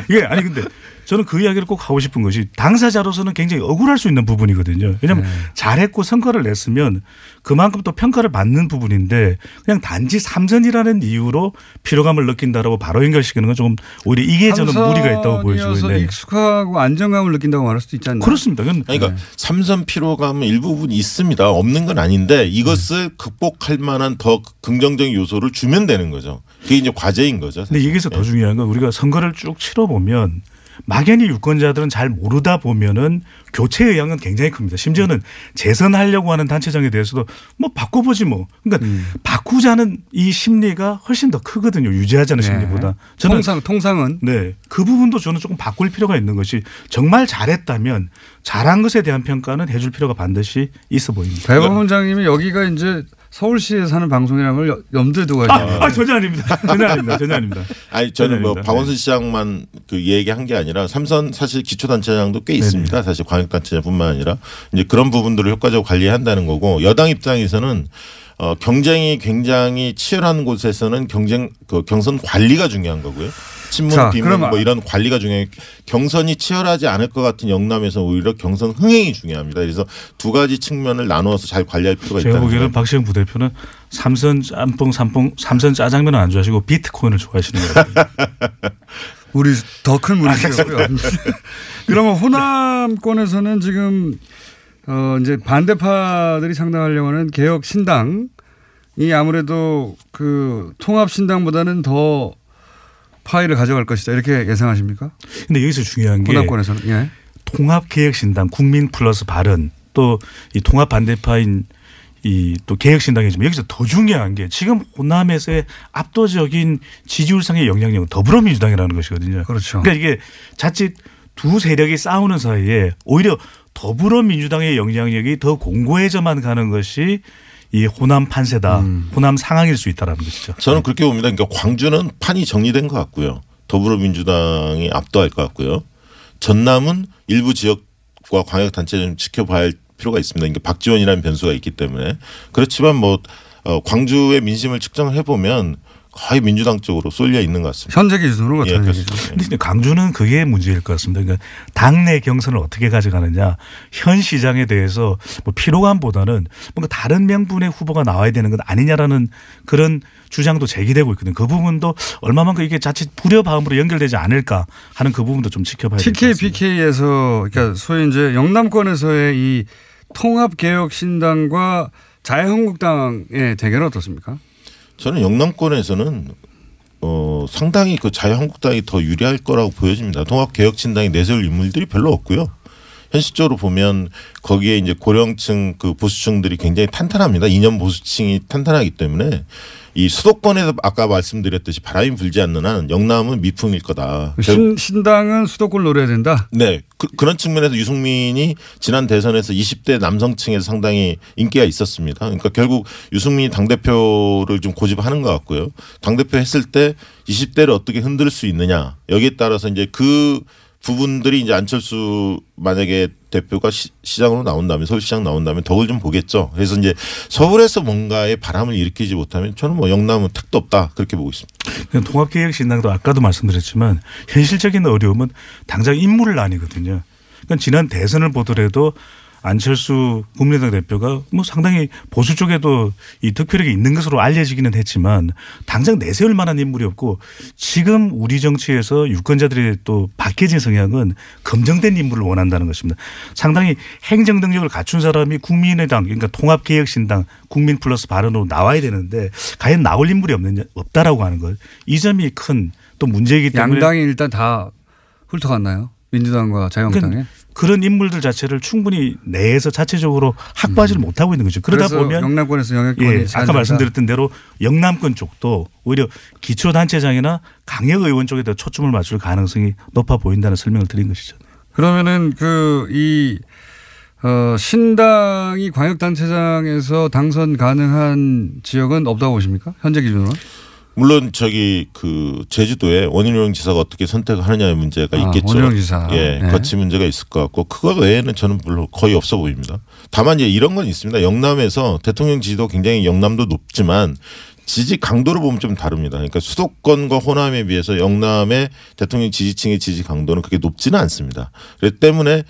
이게 아니 근데 저는 그 이야기를 꼭 하고 싶은 것이 당사자로서는 굉장히 억울할 수 있는 부분이거든요. 왜냐하면 잘했고 성과를 냈으면 그만큼 또 평가를 받는 부분인데 그냥 단지 삼선이라는 이유로 피로감을 느낀다라고 바로 연결시키는 건 조금 오히려 이게 저는 무리가 있다고 보여지는데 익숙하고 안정감을 느낀다고 말할 수도 있지 않나요? 그렇습니다. 그러니까 삼선 피로감은 일부분 있습니다. 없는 건 아닌데 이것을 극복할 만한 더 긍정적인 요소를 주면 되는 거죠. 그게 이제 과제인 거죠. 사실. 근데 여기서 더 중요한 건 우리가 선거를 쭉 치러보면 막연히 유권자들은 잘 모르다 보면은 교체 의향은 굉장히 큽니다. 심지어는 재선하려고 하는 단체장에 대해서도 뭐 바꿔보지 뭐. 그러니까 바꾸자는 이 심리가 훨씬 더 크거든요. 유지하자는 심리보다. 저는 통상은. 네. 그 부분도 저는 조금 바꿀 필요가 있는 것이 정말 잘했다면 잘한 것에 대한 평가는 해줄 필요가 반드시 있어 보입니다. 배 본부장님이 여기가 이제 서울시에 사는 방송이라는 걸 염두에 두고 하시네요. 전혀 아닙니다. 전혀 아닙니다. 아니 저는 뭐 박원순 시장만 그 얘기한 게 아니라 삼선 사실 기초단체장도 꽤 있습니다. 네네. 사실 광역단체장뿐만 아니라 이제 그런 부분들을 효과적으로 관리해야 한다는 거고 여당 입장에서는 경쟁이 굉장히 치열한 곳에서는 경선 관리가 중요한 거고요. 친문 비문 뭐 이런 관리가 중요해요. 경선이 치열하지 않을 것 같은 영남에서 오히려 경선 흥행이 중요합니다. 그래서 두 가지 측면을 나누어서 잘 관리할 필요가 있다는 제가 보기에는 박시영 부대표는 삼선 짬뽕, 삼선 짜장면은 안 좋아하시고 비트코인을 좋아하시는 거예요. 우리 더 큰 무리수고요. 그러면 호남권에서는 지금 이제 반대파들이 상당하려고 하는 개혁 신당이 아무래도 그 통합 신당보다는 더 파일을 가져갈 것이다 이렇게 예상하십니까? 근데 여기서 중요한 게 호남권에서는 예. 통합개혁신당, 국민 플러스 발언 또 이 통합 반대파인 이 또 개혁신당이지만 여기서 더 중요한 게 지금 호남에서의 압도적인 지지율상의 영향력은 더불어민주당이라는 것이거든요. 그렇죠. 그러니까 이게 자칫 두 세력이 싸우는 사이에 오히려 더불어민주당의 영향력이 더 공고해져만 가는 것이 이 호남 판세다. 호남 상황일 수 있다라는 것이죠. 저는 그렇게 봅니다. 그러니까 광주는 판이 정리된 것 같고요. 더불어민주당이 압도할 것 같고요. 전남은 일부 지역과 광역단체 좀 지켜봐야 할 필요가 있습니다. 그러니까 박지원이라는 변수가 있기 때문에. 그렇지만 뭐 광주의 민심을 측정을 해보면 거의 민주당 쪽으로 쏠려 있는 것 같습니다. 현재 기준으로 그렇다는 얘기죠. 그런데 강주는 그게 문제일 것 같습니다. 그러니까 당내 경선을 어떻게 가져가느냐. 현 시장에 대해서 뭐 피로감보다는 뭔가 다른 명분의 후보가 나와야 되는 것 아니냐라는 그런 주장도 제기되고 있거든요. 그 부분도 얼마만큼 이게 자칫 불협화음으로 연결되지 않을까 하는 그 부분도 좀 지켜봐야 될 것 같습니다. TKPK에서 그러니까 소위 이제 영남권에서의 이 통합개혁신당과 자유한국당의 대결은 어떻습니까? 저는 영남권에서는 상당히 그 자유한국당이 더 유리할 거라고 보여집니다. 통합개혁신당이 내세울 인물들이 별로 없고요. 현실적으로 보면 거기에 이제 고령층 그 보수층들이 굉장히 탄탄합니다. 이념 보수층이 탄탄하기 때문에 이 수도권에서 아까 말씀드렸듯이 바람이 불지 않는 한 영남은 미풍일 거다. 신당은 수도권을 노려야 된다? 네. 그런 측면에서 유승민이 지난 대선에서 20대 남성층에서 상당히 인기가 있었습니다. 그러니까 결국 유승민이 당대표를 좀 고집하는 것 같고요. 당대표 했을 때 20대를 어떻게 흔들 수 있느냐. 여기에 따라서 이제 그 부분들이 이제 안철수 만약에 대표가 시장으로 나온다면 서울시장 나온다면 덕을 좀 보겠죠. 그래서 이제 서울에서 뭔가의 바람을 일으키지 못하면 저는 뭐 영남은 택도 없다 그렇게 보고 있습니다. 통합개혁신당도 아까도 말씀드렸지만 현실적인 어려움은 당장 인물을 나뉘거든요. 그러니까 지난 대선을 보더라도 안철수 국민의당 대표가 뭐 상당히 보수 쪽에도 이 득표력이 있는 것으로 알려지기는 했지만 당장 내세울 만한 인물이 없고 지금 우리 정치에서 유권자들의 또 박해진 성향은 검증된 인물을 원한다는 것입니다. 상당히 행정 능력을 갖춘 사람이 국민의당 그러니까 통합개혁신당 국민 플러스 발언으로 나와야 되는데 과연 나올 인물이 없다라고 하는 것. 이 점이 큰 또 문제이기 때문에 양당이 일단 다 훑어갔나요? 민주당과 자유한국당에? 그러니까 그런 인물들 자체를 충분히 내에서 자체적으로 확보하지를 못하고 있는 거죠. 그러다 보면 영남권에서 영역권이 예, 아까 말씀드렸던 대로 영남권 쪽도 오히려 기초단체장이나 강력의원 쪽에 더 초점을 맞출 가능성이 높아 보인다는 설명을 드린 것이죠. 그러면은 신당이 광역단체장에서 당선 가능한 지역은 없다고 보십니까? 현재 기준으로? 물론 제주도에 원희룡 지사가 어떻게 선택을 하느냐의 문제가 있겠죠. 원희룡 지사. 예, 네. 거치 문제가 있을 것 같고 그거 외에는 저는 별로 거의 없어 보입니다. 다만 이제 이런 건 있습니다. 영남에서 대통령 지지도 굉장히 영남도 높지만 지지 강도를 보면 좀 다릅니다. 그러니까 수도권과 호남에 비해서 영남의 대통령 지지층의 지지 강도는 그렇게 높지는 않습니다. 그렇기 때문에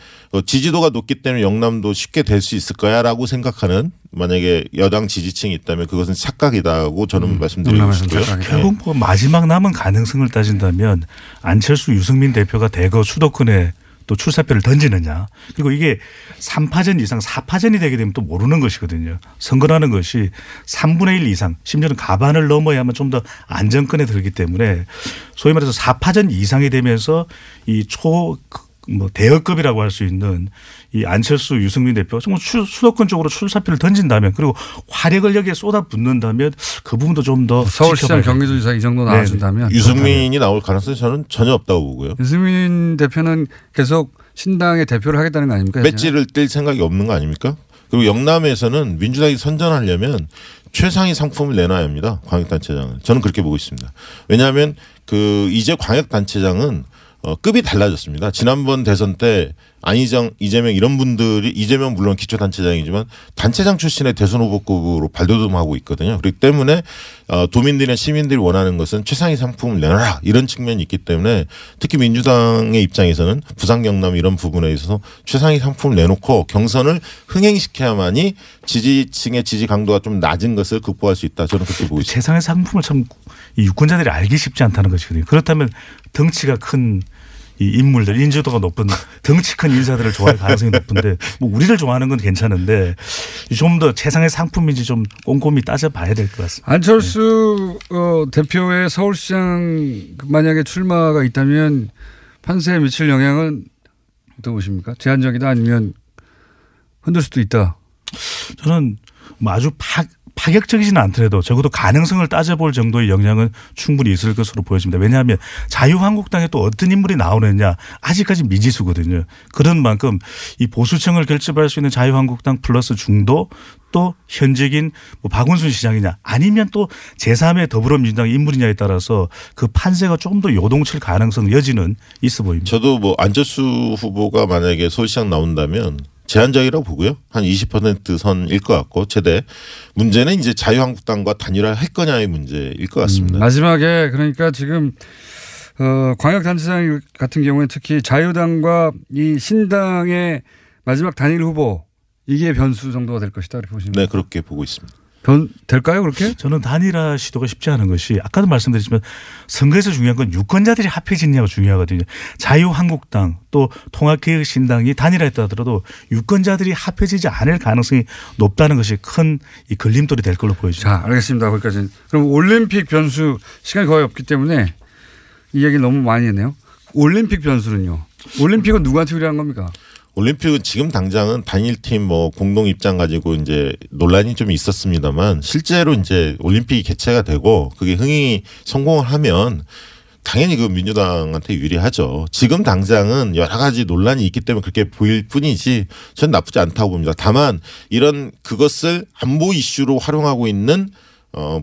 지지도가 높기 때문에 영남도 쉽게 될 수 있을 거야라고 생각하는 만약에 여당 지지층이 있다면 그것은 착각이다고 저는 말씀드리고 싶고요. 결국 뭐 마지막 남은 가능성을 따진다면 안철수 유승민 대표가 대거 수도권에 또 출사표를 던지느냐. 그리고 이게 3파전 이상 4파전이 되게 되면 또 모르는 것이거든요. 선거라는 것이 3분의 1 이상 심지어는 가반을 넘어야만 좀 더 안정권에 들기 때문에 소위 말해서 4파전 이상이 되면서 이 대여급이라고 할 수 있는 이 안철수 유승민 대표가 정말 수도권 쪽으로 출사표를 던진다면 그리고 화력을 여기에 쏟아붓는다면 그 부분도 좀 더 서울시장 경기도지사 이 정도 나와준다면 유승민이 나올 가능성이 저는 전혀 없다고 보고요. 유승민 대표는 계속 신당의 대표를 하겠다는 거 아닙니까? 배지를 뗄 생각이 없는 거 아닙니까? 그리고 영남에서는 민주당이 선전하려면 최상위 상품을 내놔야 합니다. 광역단체장은. 저는 그렇게 보고 있습니다. 왜냐하면 이제 광역단체장은 급이 달라졌습니다. 지난번 대선 때 안희정, 이재명 이런 분들이 이재명 물론 기초단체장이지만 단체장 출신의 대선 후보급으로 발돋움하고 있거든요. 그렇기 때문에 도민들이나 시민들이 원하는 것은 최상위 상품을 내놔라 이런 측면이 있기 때문에 특히 민주당의 입장에서는 부산 경남 이런 부분에 있어서 최상위 상품을 내놓고 경선을 흥행시켜야만이 지지층의 지지 강도가 좀 낮은 것을 극복할 수 있다. 저는 그렇게 보고 있습니다. 최상의 상품을 참 이 유권자들이 알기 쉽지 않다는 것이거든요. 그렇다면 덩치가 큰 이 인물들 인지도가 높은 덩치 큰 인사들을 좋아할 가능성이 높은데 뭐 우리를 좋아하는 건 괜찮은데 좀 더 최상의 상품인지 좀 꼼꼼히 따져봐야 될 것 같습니다. 안철수 대표의 서울시장 만약에 출마가 있다면 판세에 미칠 영향은 어떻게 보십니까? 제한적이다 아니면 흔들 수도 있다. 저는 뭐 아주 파격적이지는 않더라도 적어도 가능성을 따져볼 정도의 영향은 충분히 있을 것으로 보여집니다. 왜냐하면 자유한국당에 또 어떤 인물이 나오느냐 아직까지 미지수거든요. 그런 만큼 이 보수층을 결집할 수 있는 자유한국당 플러스 중도 또 현직인 박원순 시장이냐 아니면 또 제3의 더불어민주당 인물이냐에 따라서 그 판세가 조금 더 요동칠 가능성 여지는 있어 보입니다. 저도 안철수 후보가 만약에 서울시장 나온다면 제한적이라고 보고요. 한 20% 선일 것 같고 최대. 문제는 이제 자유한국당과 단일화할 거냐의 문제일 것 같습니다. 마지막에 그러니까 지금 광역단체장 같은 경우에 특히 자유당과 이 신당의 마지막 단일 후보 이게 변수 정도가 될 것이다 이렇게 보시면. 네, 그렇게 보고 있습니다. 될까요 그렇게? 저는 단일화 시도가 쉽지 않은 것이 아까도 말씀드렸지만 선거에서 중요한 건 유권자들이 합해지느냐가 중요하거든요. 자유한국당 또 통합개혁신당이 단일화했다 하더라도 유권자들이 합해지지 않을 가능성이 높다는 것이 큰 이 걸림돌이 될 걸로 보여집니다. 자, 알겠습니다. 거기까지는. 그럼 올림픽 변수 시간이 거의 없기 때문에 이 얘기를 너무 많이 했네요. 올림픽 변수는요. 올림픽은 누구한테 유리한 겁니까? 올림픽은 지금 당장은 단일팀 공동 입장 가지고 이제 논란이 좀 있었습니다만 실제로 이제 올림픽이 개최가 되고 그게 흥행이 성공을 하면 당연히 그 민주당한테 유리하죠. 지금 당장은 여러 가지 논란이 있기 때문에 그렇게 보일 뿐이지 전 나쁘지 않다고 봅니다. 다만 그것을 안보 이슈로 활용하고 있는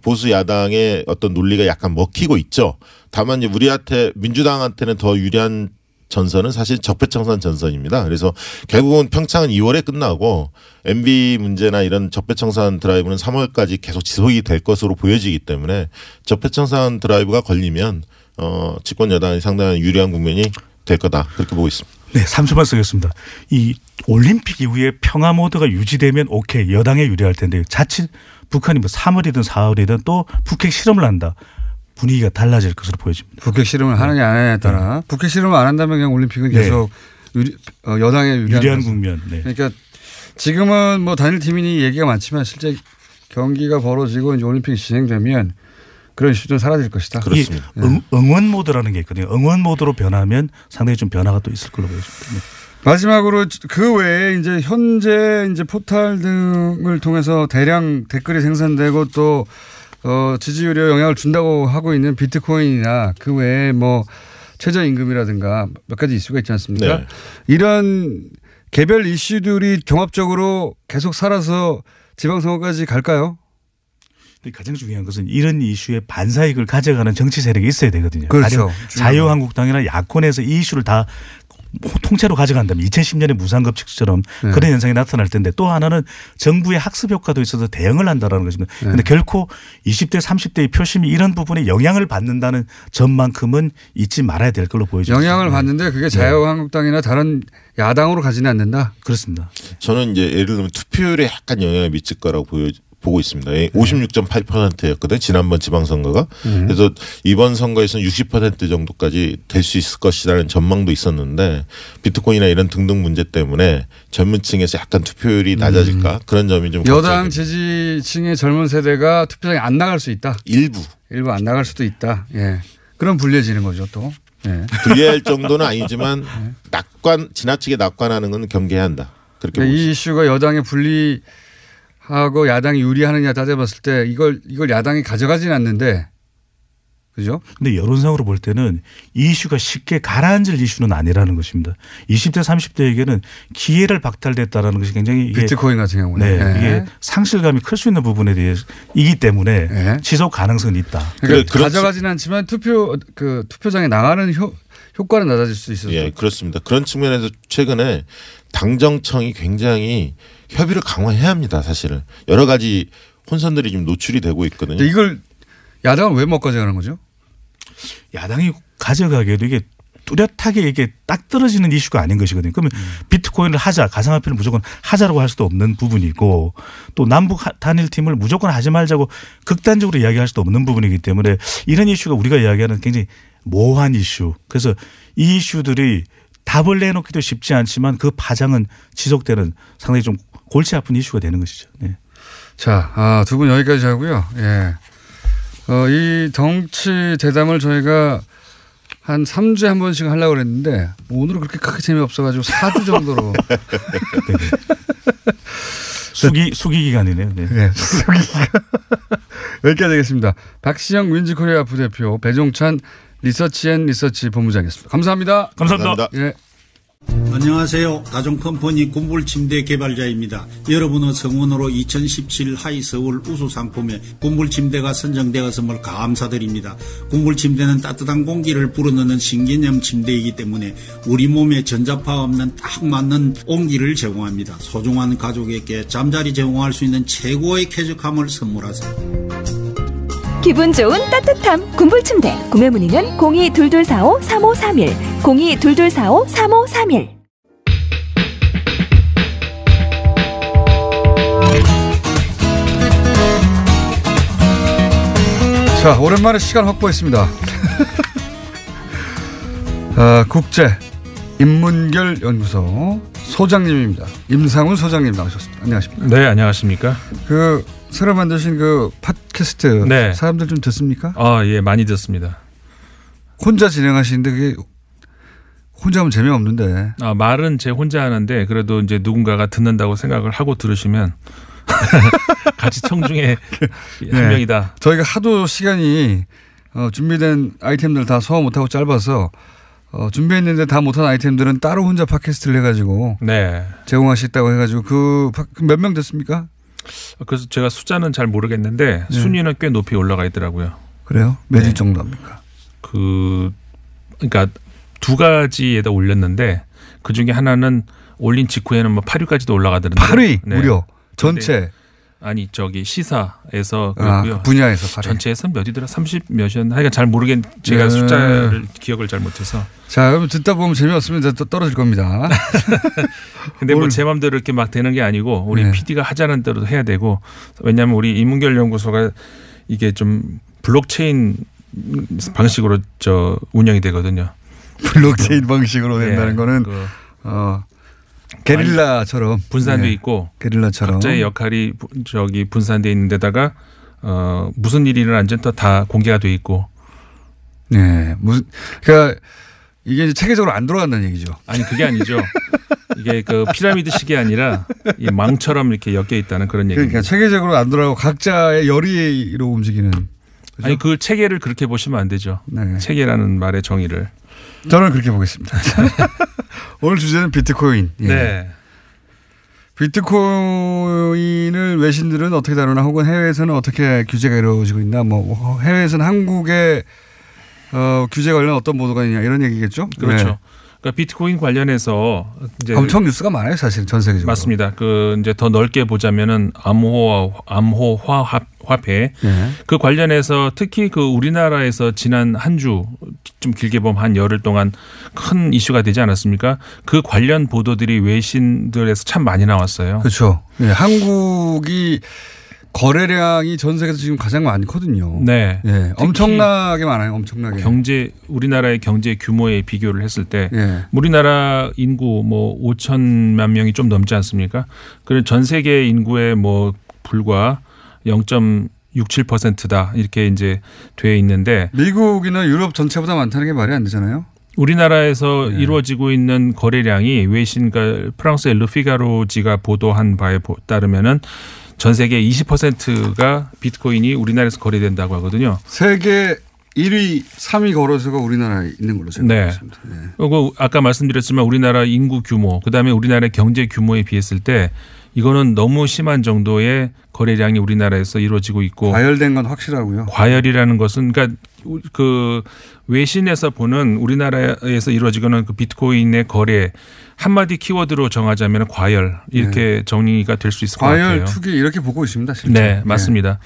보수 야당의 어떤 논리가 약간 먹히고 있죠. 다만 이제 우리한테 민주당한테는 더 유리한 전선은 사실 적폐청산 전선입니다. 그래서 결국은 평창은 2월에 끝나고 MB 문제나 이런 적폐청산 드라이브는 3월까지 계속 지속이 될 것으로 보여지기 때문에 적폐청산 드라이브가 걸리면 집권 여당이 상당히 유리한 국면이 될 거다 그렇게 보고 있습니다. 네, 3초만 쓰겠습니다. 이 올림픽 이후에 평화 모드가 유지되면 오케이 여당에 유리할 텐데 자칫 북한이 뭐 3월이든 4월이든 또 북핵 실험을 한다. 분위기가 달라질 것으로 보여집니다. 북핵 실험을 하느냐 안 하느냐에 따라 북핵 실험을 안 한다면 그냥 올림픽은 계속 여당에 유리한 국면. 네. 그러니까 지금은 뭐 단일팀이니 얘기가 많지만 실제 경기가 벌어지고 이제 올림픽이 진행되면 그런 이슈도 사라질 것이다. 그렇습니다. 응원 모드라는 게 있거든요. 응원 모드로 변하면 상당히 좀 변화가 또 있을 걸로 보여집니다. 네. 마지막으로 그 외에 이제 현재 이제 포탈 등을 통해서 대량 댓글이 생산되고 또 지지율에 영향을 준다고 하고 있는 비트코인이나 그 외에 뭐 최저임금이라든가 몇 가지 이슈가 있지 않습니까? 네. 이런 개별 이슈들이 종합적으로 계속 살아서 지방선거까지 갈까요? 가장 중요한 것은 이런 이슈에 반사익을 가져가는 정치 세력이 있어야 되거든요. 그렇죠. 자유한국당이나 야권에서 이 이슈를 다 통째로 가져간다면 2010년에 무상급식처럼 네. 그런 현상이 나타날 텐데 또 하나는 정부의 학습 효과도 있어서 대응을 한다라는 것입니다. 그런데 결코 20대 30대의 표심이 이런 부분에 영향을 받는다는 점만큼은 잊지 말아야 될 걸로 보여집니다. 영향을 받는데 그게 자유한국당이나 다른 야당으로 가지는 않는다. 그렇습니다. 저는 이제 예를 들면 투표율에 약간 영향을 미칠 거라고 보고 있습니다. 56.8%였거든요. 지난번 지방선거가. 그래서 이번 선거에서는 60% 정도까지 될 수 있을 것이라는 전망도 있었는데 비트코인이나 이런 등등 문제 때문에 젊은 층에서 약간 투표율이 낮아질까 그런 점이 좀 여당 지지층의 젊은 세대가 투표장에 안 나갈 수 있다. 일부 안 나갈 수도 있다. 예. 그럼 불리해지는 거죠 또. 예. 불리할 정도는 아니지만 지나치게 낙관하는 건 경계해야 한다. 그렇게 보고 이 이슈가 여당의 불리하고 야당이 유리하느냐 따져봤을 때 이걸 야당이 가져가지는 않는데 그죠? 근데 여론상으로 볼 때는 이 이슈가 쉽게 가라앉을 이슈는 아니라는 것입니다. 20대 30대에게는 기회를 박탈됐다라는 것이 굉장히 이게 비트코인 같은 경우는 네, 이게 상실감이 클 수 있는 부분에 대해서이기 때문에 지속 가능성은 있다. 그러니까 가져가지는 않지만 투표장에 나가는 효과는 낮아질 수 있어요. 예, 그렇습니다. 그런 측면에서 최근에 당정청이 굉장히 협의를 강화해야 합니다. 사실은 여러 가지 혼선들이 좀 노출이 되고 있거든요. 이걸 야당은 왜 못 가져가는 거죠? 야당이 가져가기에도 이게 뚜렷하게 이게 딱 떨어지는 이슈가 아닌 것이거든요. 그러면 비트코인을 하자, 가상화폐를 무조건 하자라고 할 수도 없는 부분이고 또 남북 단일팀을 무조건 하지 말자고 극단적으로 이야기할 수도 없는 부분이기 때문에 이런 이슈가 우리가 이야기하는 굉장히 모호한 이슈. 그래서 이 이슈들이 답을 내놓기도 쉽지 않지만 그 파장은 지속되는 상당히 좀 골치 아픈 이슈가 되는 것이죠. 네. 자, 두 분 여기까지 하고요. 예. 이 정치 대담을 저희가 한 3주에 한 번씩 하려고 그랬는데 오늘은 그렇게 크게 재미없어가지고 4주 정도로. 수기 기간이네요. 네. 네, 수기 기간. 여기까지 하겠습니다. 박시영 윈즈코리아 부대표, 배종찬 리서치 본부장이었습니다. 감사합니다. 감사합니다. 예. 안녕하세요. 다종컴퍼니 군불침대 개발자입니다. 여러분의 성원으로 2017 하이서울 우수상품에 군불침대가 선정되었음을 감사드립니다. 군불침대는 따뜻한 공기를 불어넣는 신개념 침대이기 때문에 우리 몸에 전자파 없는 딱 맞는 온기를 제공합니다. 소중한 가족에게 잠자리 제공할 수 있는 최고의 쾌적함을 선물하세요. 기분 좋은 따뜻함 군불침대 구매 문의는 02-2245-3531 02-2245-3531 자, 오랜만에 시간 확보했습니다. 국제 인문결 연구소 소장님입니다. 임상훈 소장님 나오셨습니다. 안녕하십니까? 네, 안녕하십니까? 새로 만드신 팟캐스트 네. 사람들 좀 듣습니까? 예, 많이 듣습니다. 혼자 진행하시는데 그게 혼자 하면 재미없는데. 말은 제 혼자 하는데 그래도 이제 누군가가 듣는다고 생각을 하고 들으시면 같이 청중의 한 명이다. 저희가 하도 시간이 준비된 아이템들 다 소화 못하고 짧아서 준비했는데 다 못한 아이템들은 따로 혼자 팟캐스트를 해가지고 제공하시겠다고 해가지고 몇 명 됐습니까? 그래서 제가 숫자는 잘 모르겠는데 순위는 꽤 높이 올라가 있더라고요. 그래요? 몇 위 정도 합니까? 그러니까 두 가지에다 올렸는데 그 중에 하나는 올린 직후에는 뭐 8위까지도 올라가더라고요. 8위 무려 전체. 아니 저기 시사에서 그렇고요. 그 분야에서 8위. 전체에서 몇이더라? 30 몇이었나? 하여간 잘 모르겠. 제가 숫자를 기억을 잘 못해서. 자, 그럼 듣다 보면 재미없으면 또 떨어질 겁니다. 근데 뭐 제 마음대로 이렇게 막 되는 게 아니고 우리 PD가 하자는 대로 해야 되고 왜냐하면 우리 인문결 연구소가 이게 좀 블록체인 방식으로 운영이 되거든요. 블록체인 방식으로 된다는 거는 게릴라처럼 분산돼 있고 게릴라처럼 각자의 역할이 저기 분산돼 있는 데다가 무슨 일이 일어난지 다 공개가 돼 있고. 네, 그러니까 이게 이제 체계적으로 안 돌아간다는 얘기죠. 아니 그게 아니죠. 이게 그 피라미드식이 아니라 이 망처럼 이렇게 엮여 있다는 그런 얘기입니다. 그러니까 체계적으로 안 돌아가고 각자의 열의로 움직이는. 그렇죠? 아니 그 체계를 그렇게 보시면 안 되죠. 네. 체계라는 말의 정의를. 저는 그렇게 보겠습니다. 오늘 주제는 비트코인. 예. 네. 비트코인을 외신들은 어떻게 다루나 혹은 해외에서는 어떻게 규제가 이루어지고 있나 뭐 해외에서는 한국의 규제 관련 어떤 보도가 있냐 이런 얘기겠죠. 그렇죠. 네. 그러니까 비트코인 관련해서 이제 엄청 뉴스가 많아요, 사실 전 세계적으로. 맞습니다. 그 이제 더 넓게 보자면은 암호화 화폐 그 관련해서 특히 그 우리나라에서 지난 한 주 좀 길게 보면 한 열흘 동안 큰 이슈가 되지 않았습니까? 그 관련 보도들이 외신들에서 참 많이 나왔어요. 그렇죠. 네, 한국이 거래량이 전 세계에서 지금 가장 많거든요. 네. 네. 엄청나게 많아요. 엄청나게. 우리나라의 경제 규모에 비교를 했을 때 우리나라 인구 뭐 5천만 명이 좀 넘지 않습니까? 그리고 전 세계 인구의 뭐 불과 0.67%다 이렇게 이제 돼 있는데 미국이나 유럽 전체보다 많다는 게 말이 안 되잖아요. 우리나라에서 이루어지고 있는 거래량이 외신과 프랑스의 르피가로지가 보도한 바에 따르면은 전 세계 20%가 비트코인이 우리나라에서 거래된다고 하거든요. 세계 1위, 3위 거래소가 우리나라에 있는 걸로 제가 알고 있습니다. 네. 그리고 아까 말씀드렸지만 우리나라 인구 규모, 그다음에 우리나라의 경제 규모에 비했을 때 이거는 너무 심한 정도의 거래량이 우리나라에서 이루어지고 있고 과열된 건 확실하고요. 과열이라는 것은 그러니까 그 외신에서 보는 우리나라에서 이루어지는 그 비트코인의 거래 한마디 키워드로 정하자면 과열 이렇게 정리가 될 수 있을 것 같아요. 과열 투기 이렇게 보고 있습니다. 실제. 네, 맞습니다.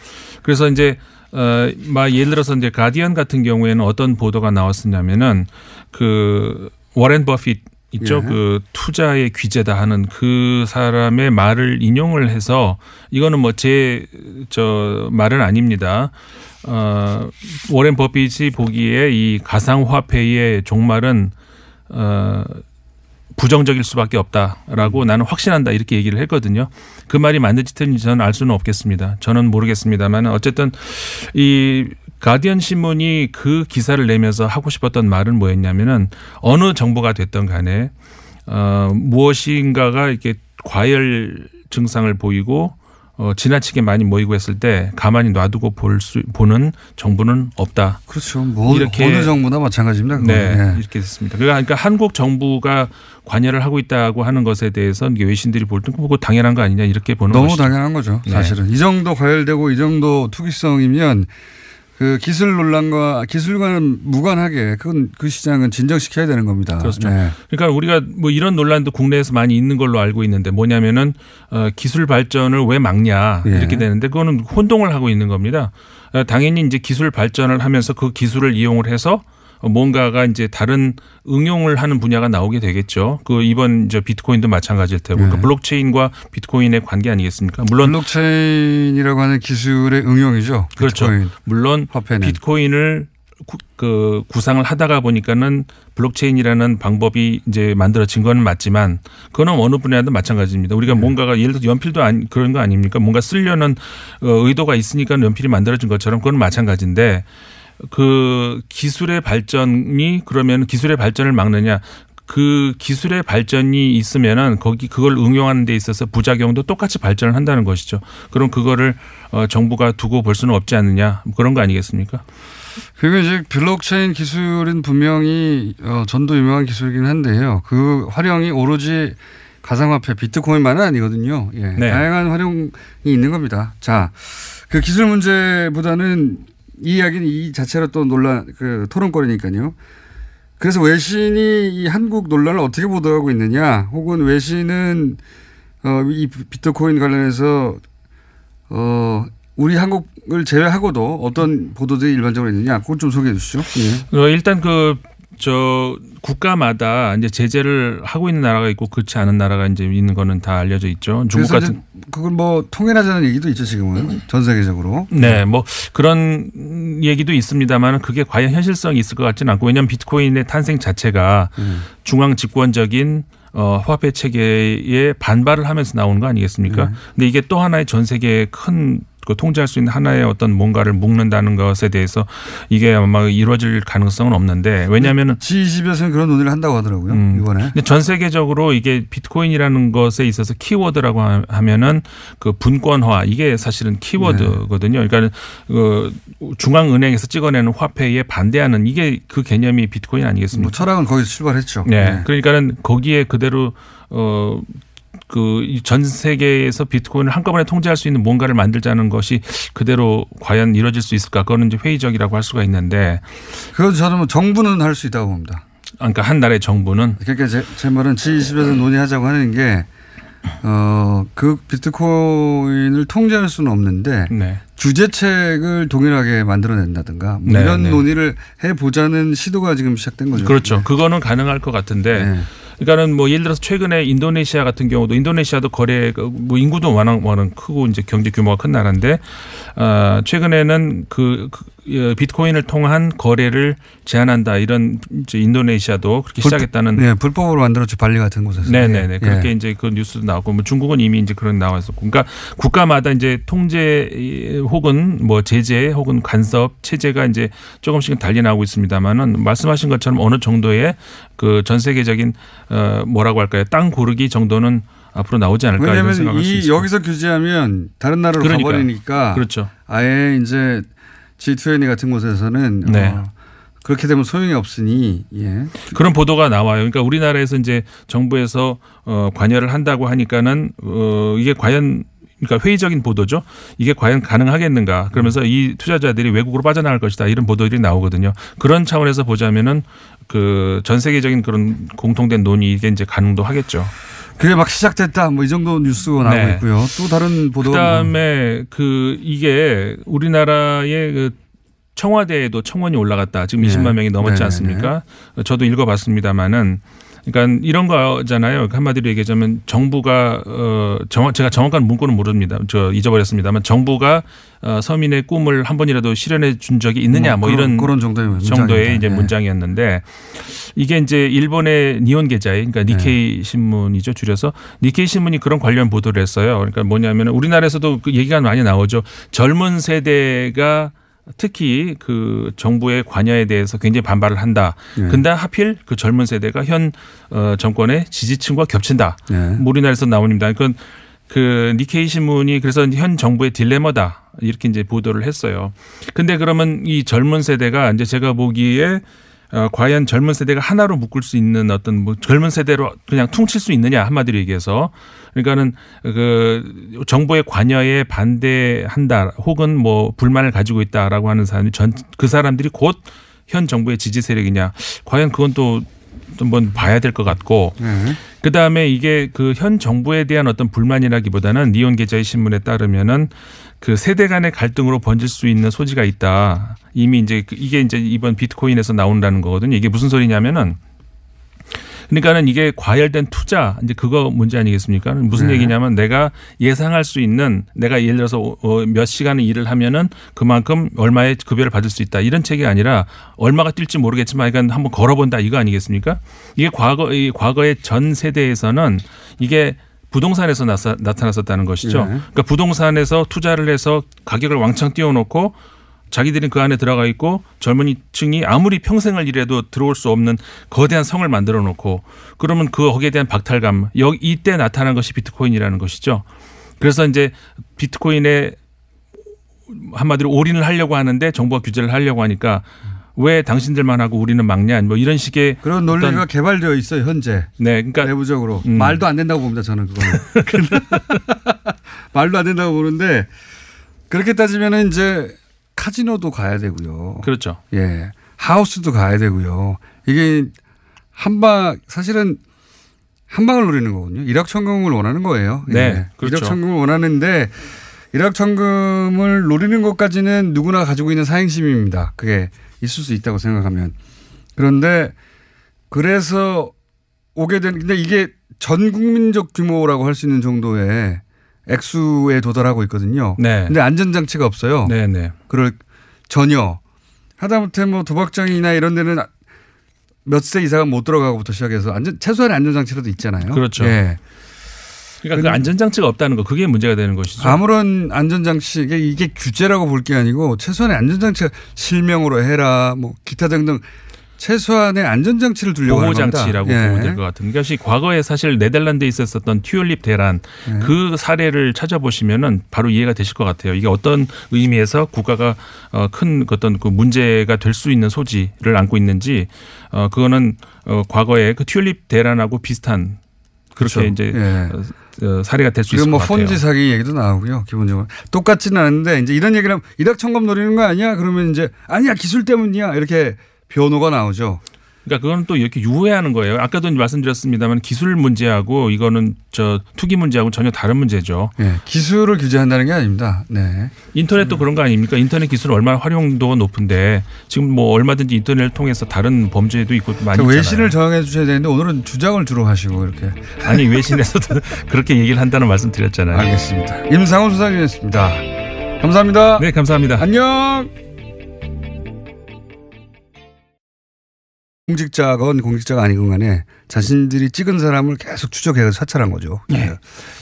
그래서 이제 예를 들어서 이제 가디언 같은 경우에는 어떤 보도가 나왔었냐면은 그 워렌 버핏 있죠. 그 투자의 귀재다 하는 그 사람의 말을 인용을 해서 이거는 뭐 저 말은 아닙니다. 워렌 버핏이 보기에 이 가상화폐의 종말은 부정적일 수밖에 없다라고 나는 확신한다 이렇게 얘기를 했거든요. 그 말이 맞는지 틀린지 저는 알 수는 없겠습니다. 저는 모르겠습니다만 어쨌든 이 가디언 신문이 그 기사를 내면서 하고 싶었던 말은 뭐였냐면은 어느 정보가 됐든 간에 무엇인가가 이렇게 과열 증상을 보이고 지나치게 많이 모이고 했을 때 가만히 놔두고 보는 정부는 없다. 그렇죠. 이렇게 어느 정부나 마찬가지입니다. 네, 이렇게 됐습니다. 그러니까 한국 정부가 관여를 하고 있다고 하는 것에 대해서 외신들이 볼 때 그거 당연한 거 아니냐 이렇게 보는 너무 것이죠. 당연한 거죠. 사실은 이 정도 과열되고 이 정도 투기성이면 그 기술 논란과 기술과는 무관하게 그 시장은 진정시켜야 되는 겁니다. 그렇죠. 네. 그러니까 우리가 뭐 이런 논란도 국내에서 많이 있는 걸로 알고 있는데 뭐냐면은 기술 발전을 왜 막냐 이렇게 되는데 그거는 혼동을 하고 있는 겁니다. 당연히 이제 기술 발전을 하면서 그 기술을 이용을 해서 뭔가가 이제 다른 응용을 하는 분야가 나오게 되겠죠. 그 이번 비트코인도 마찬가지일 테고 그러니까 블록체인과 비트코인의 관계 아니겠습니까? 물론 블록체인이라고 하는 기술의 응용이죠. 그렇죠. 비트코인. 물론 화폐는. 비트코인을 구상을 하다가 보니까는 블록체인이라는 방법이 이제 만들어진 건 맞지만 그거는 어느 분야도 마찬가지입니다. 우리가 뭔가가 예를 들어 연필도 그런 거 아닙니까? 뭔가 쓰려는 의도가 있으니까 연필이 만들어진 것처럼 그건 마찬가지인데 그 기술의 발전이 그러면 기술의 발전을 막느냐 그 기술의 발전이 있으면은 그걸 응용하는 데 있어서 부작용도 똑같이 발전을 한다는 것이죠. 그럼 그거를 정부가 두고 볼 수는 없지 않느냐 그런 거 아니겠습니까? 그리고 이제 블록체인 기술은 분명히 전도 유명한 기술이긴 한데요. 그 활용이 오로지 가상화폐 비트코인만은 아니거든요. 예. 네. 다양한 활용이 있는 겁니다. 자, 그 기술 문제보다는 이 이야기는 이 자체로 또 토론거리니까요. 그래서 외신이 이 한국 논란을 어떻게 보도하고 있느냐, 혹은 외신은 이 비트코인 관련해서 우리 한국을 제외하고도 어떤 보도들이 일반적으로 있느냐, 그것 좀 소개해 주시죠. 예. 일단 국가마다 이제 제재를 하고 있는 나라가 있고 그렇지 않은 나라가 이제 있는 거는 다 알려져 있죠. 중국 같은 그걸 뭐 통일하자는 얘기도 있죠, 지금은 전 세계적으로. 네, 뭐 그런 얘기도 있습니다만 그게 과연 현실성이 있을 것 같지는 않고, 왜냐하면 비트코인의 탄생 자체가 중앙 집권적인 화폐 체계에 반발을 하면서 나오는 거 아니겠습니까? 근데 이게 또 하나의 전 세계에 큰 통제할 수 있는 하나의 어떤 뭔가를 묶는다는 것에 대해서 이게 아마 이루어질 가능성은 없는데, 왜냐하면 G20에서는 그런 논의를 한다고 하더라고요. 이번에. 근데 전 세계적으로 이게 비트코인이라는 것에 있어서 키워드라고 하면은 그 분권화, 이게 사실은 키워드거든요. 그러니까 중앙은행에서 찍어내는 화폐에 반대하는, 이게 그 개념이 비트코인 아니겠습니까? 뭐 철학은 거기서 출발했죠. 네. 그러니까는 거기에 그대로 전 세계에서 비트코인을 한꺼번에 통제할 수 있는 뭔가를 만들자는 것이 그대로 과연 이루어질 수 있을까? 그거는 이제 회의적이라고 할 수가 있는데. 그래도 저는 뭐 정부는 할 수 있다고 봅니다. 그러니까 한 나라의 정부는. 그러니까 제 말은 G20에서 논의하자고 하는 게 그 비트코인을 통제할 수는 없는데 네. 규제책을 동일하게 만들어낸다든가 뭐 이런 논의를 해보자는 시도가 지금 시작된 거죠. 그렇죠. 네. 그거는 가능할 것 같은데. 네. 그러니까는 뭐 예를 들어서 최근에 인도네시아 같은 경우도, 인도네시아도 거래 뭐 인구도 워낙 크고 이제 경제 규모가 큰 나라인데 최근에는 비트코인을 통한 거래를 제한한다, 이런 이제 인도네시아도 그렇게 시작했다는. 네, 불법으로 만들었죠, 발리 같은 곳에서. 네네네. 그렇게 이제 그 뉴스도 나오고, 뭐 중국은 이미 이제 그런 나와있었고, 그러니까 국가마다 이제 통제 혹은 뭐 제재 혹은 간섭 체제가 이제 조금씩은 달리 나오고 있습니다만은, 말씀하신 것처럼 어느 정도의 그 전 세계적인 뭐라고 할까요, 땅 고르기 정도는 앞으로 나오지 않을까. 왜냐하면 생각할 수 있습니다. 여기서 규제하면 다른 나라로 가버리니까. 그렇죠. 아예 이제 G20 같은 곳에서는 그렇게 되면 소용이 없으니. 예. 그런 보도가 나와요. 그러니까 우리나라에서 이제 정부에서 관여를 한다고 하니까는 이게 과연, 그러니까 회의적인 보도죠. 이게 과연 가능하겠는가. 그러면서 이 투자자들이 외국으로 빠져나갈 것이다, 이런 보도들이 나오거든요. 그런 차원에서 보자면은 그 전 세계적인 그런 공통된 논의, 이게 이제 가능도 하겠죠. 그게 막 시작됐다, 뭐 이 정도 뉴스가 나오고 있고요. 또 다른 보도가. 그다음에 이게 우리나라의 청와대에도 청원이 올라갔다. 지금 20만 명이 넘었지 않습니까? 저도 읽어봤습니다만은. 그러니까 이런 거잖아요. 한마디로 얘기하자면 정부가 제가 정확한 문구는 모릅니다. 저 잊어버렸습니다만, 정부가 서민의 꿈을 한 번이라도 실현해 준 적이 있느냐, 뭐 그런 정도의 이제 문장이었는데, 이게 이제 일본의 니혼 게자이, 그러니까 니케이 신문이죠, 줄여서. 니케이 신문이 그런 관련 보도를 했어요. 그러니까 뭐냐면 우리나라에서도 그 얘기가 많이 나오죠. 젊은 세대가 특히 그 정부의 관여에 대해서 굉장히 반발을 한다. 근데 하필 그 젊은 세대가 현 정권의 지지층과 겹친다. 뭐 우리나라에서 나옵니다. 그건 그 니케이 신문이 그래서 현 정부의 딜레마다, 이렇게 이제 보도를 했어요. 근데 그러면 이 젊은 세대가 이제 제가 보기에 과연 젊은 세대가 하나로 묶을 수 있는 어떤 뭐 젊은 세대로 그냥 퉁칠 수 있느냐, 한마디로 얘기해서. 그러니까는 그 정부의 관여에 반대한다 혹은 뭐 불만을 가지고 있다라고 하는 사람이 그 사람들이 곧 현 정부의 지지 세력이냐, 과연 그건 또 한번 봐야 될 것 같고. 그다음에 이게 그 현 정부에 대한 어떤 불만이라기보다는 니온 게자의 신문에 따르면은 그 세대 간의 갈등으로 번질 수 있는 소지가 있다. 이미 이제 이게 이제 이번 비트코인에서 나온다는 거거든요. 이게 무슨 소리냐면은, 그러니까는 이게 과열된 투자, 이제 그거 문제 아니겠습니까? 무슨 얘기냐면, 내가 예상할 수 있는, 내가 예를 들어서 몇 시간을 일을 하면은 그만큼 얼마의 급여를 받을 수 있다, 이런 책이 아니라 얼마가 뛸지 모르겠지만 이건 한번 걸어본다, 이거 아니겠습니까? 이게 과거의 전 세대에서는 이게 부동산에서 나타났었다는 것이죠. 그러니까 부동산에서 투자를 해서 가격을 왕창 띄워놓고 자기들은 그 안에 들어가 있고 젊은이층이 아무리 평생을 일해도 들어올 수 없는 거대한 성을 만들어 놓고, 그러면 거기에 대한 박탈감, 이때 나타난 것이 비트코인이라는 것이죠. 그래서 이제 비트코인에 한마디로 올인을 하려고 하는데 정부가 규제를 하려고 하니까 왜 당신들만 하고 우리는 막냐, 뭐 이런 식의 그런 논리가 개발되어 있어요, 현재. 네, 그러니까 내부적으로 말도 안 된다고 봅니다, 저는 그거는. 말도 안 된다고 보는데, 그렇게 따지면은 이제 카지노도 가야 되고요. 그렇죠. 예, 하우스도 가야 되고요. 이게 사실은 한 방을 노리는 거거든요. 일확천금을 원하는 거예요. 네, 예. 그렇죠. 일확천금을 원하는데 일확천금을 노리는 것까지는 누구나 가지고 있는 사행심입니다. 그게 있을 수 있다고 생각하면. 그런데 그래서 오게 된 근데 이게 전 국민적 규모라고 할 수 있는 정도의 액수에 도달하고 있거든요. 네. 근데 안전장치가 없어요. 네네. 그럴 전혀 하다못해 뭐 도박장이나 이런 데는 몇 세 이상은 못 들어가고부터 시작해서 최소한의 안전장치라도 있잖아요. 그렇죠. 예. 그러니까 그 안전장치가 없다는 거 그게 문제가 되는 것이죠. 아무런 안전장치 이게 규제라고 볼 게 아니고 최소한의 안전장치가 실명으로 해라 뭐 기타 등등 최소한의 안전장치를 두려고 하는 겁니다. 보호장치라고 예. 보면 될 것 같은 것이 과거에 사실 네덜란드에 있었던 튤립 대란 그 사례를 찾아보시면은 바로 이해가 되실 것 같아요. 이게 어떤 의미에서 국가가 큰 어떤 그 문제가 될 수 있는 소지를 안고 있는지 그거는 과거에 그 튤립 대란하고 비슷한 그렇게 그렇죠. 이제 예. 사례가 될 수 있을 뭐 것 같아요. 폰지 사기 얘기도 나오고요. 기본적으로 똑같지는 않은데 이제 이런 얘기를 하면 일확천금 노리는 거 아니야? 그러면 이제 아니야 기술 때문이야 이렇게 변호가 나오죠. 그러니까 그건 또 이렇게 유해하는 거예요. 아까도 말씀드렸습니다만 기술 문제하고 이거는 투기 문제하고 전혀 다른 문제죠. 네, 기술을 규제한다는 게 아닙니다. 네. 인터넷도 그런 거 아닙니까? 인터넷 기술은 얼마나 활용도가 높은데 지금 뭐 얼마든지 인터넷을 통해서 다른 범죄도 있고 많이 있잖아요. 외신을 저항해 주셔야 되는데 오늘은 주장을 주로 하시고 이렇게. 아니 외신에서도 그렇게 얘기를 한다는 말씀 드렸잖아요. 알겠습니다. 임상훈 수사관이었습니다. 감사합니다. 네, 감사합니다. 안녕. 공직자건 공직자가 아니건 간에 자신들이 찍은 사람을 계속 추적해서 사찰한 거죠. 네.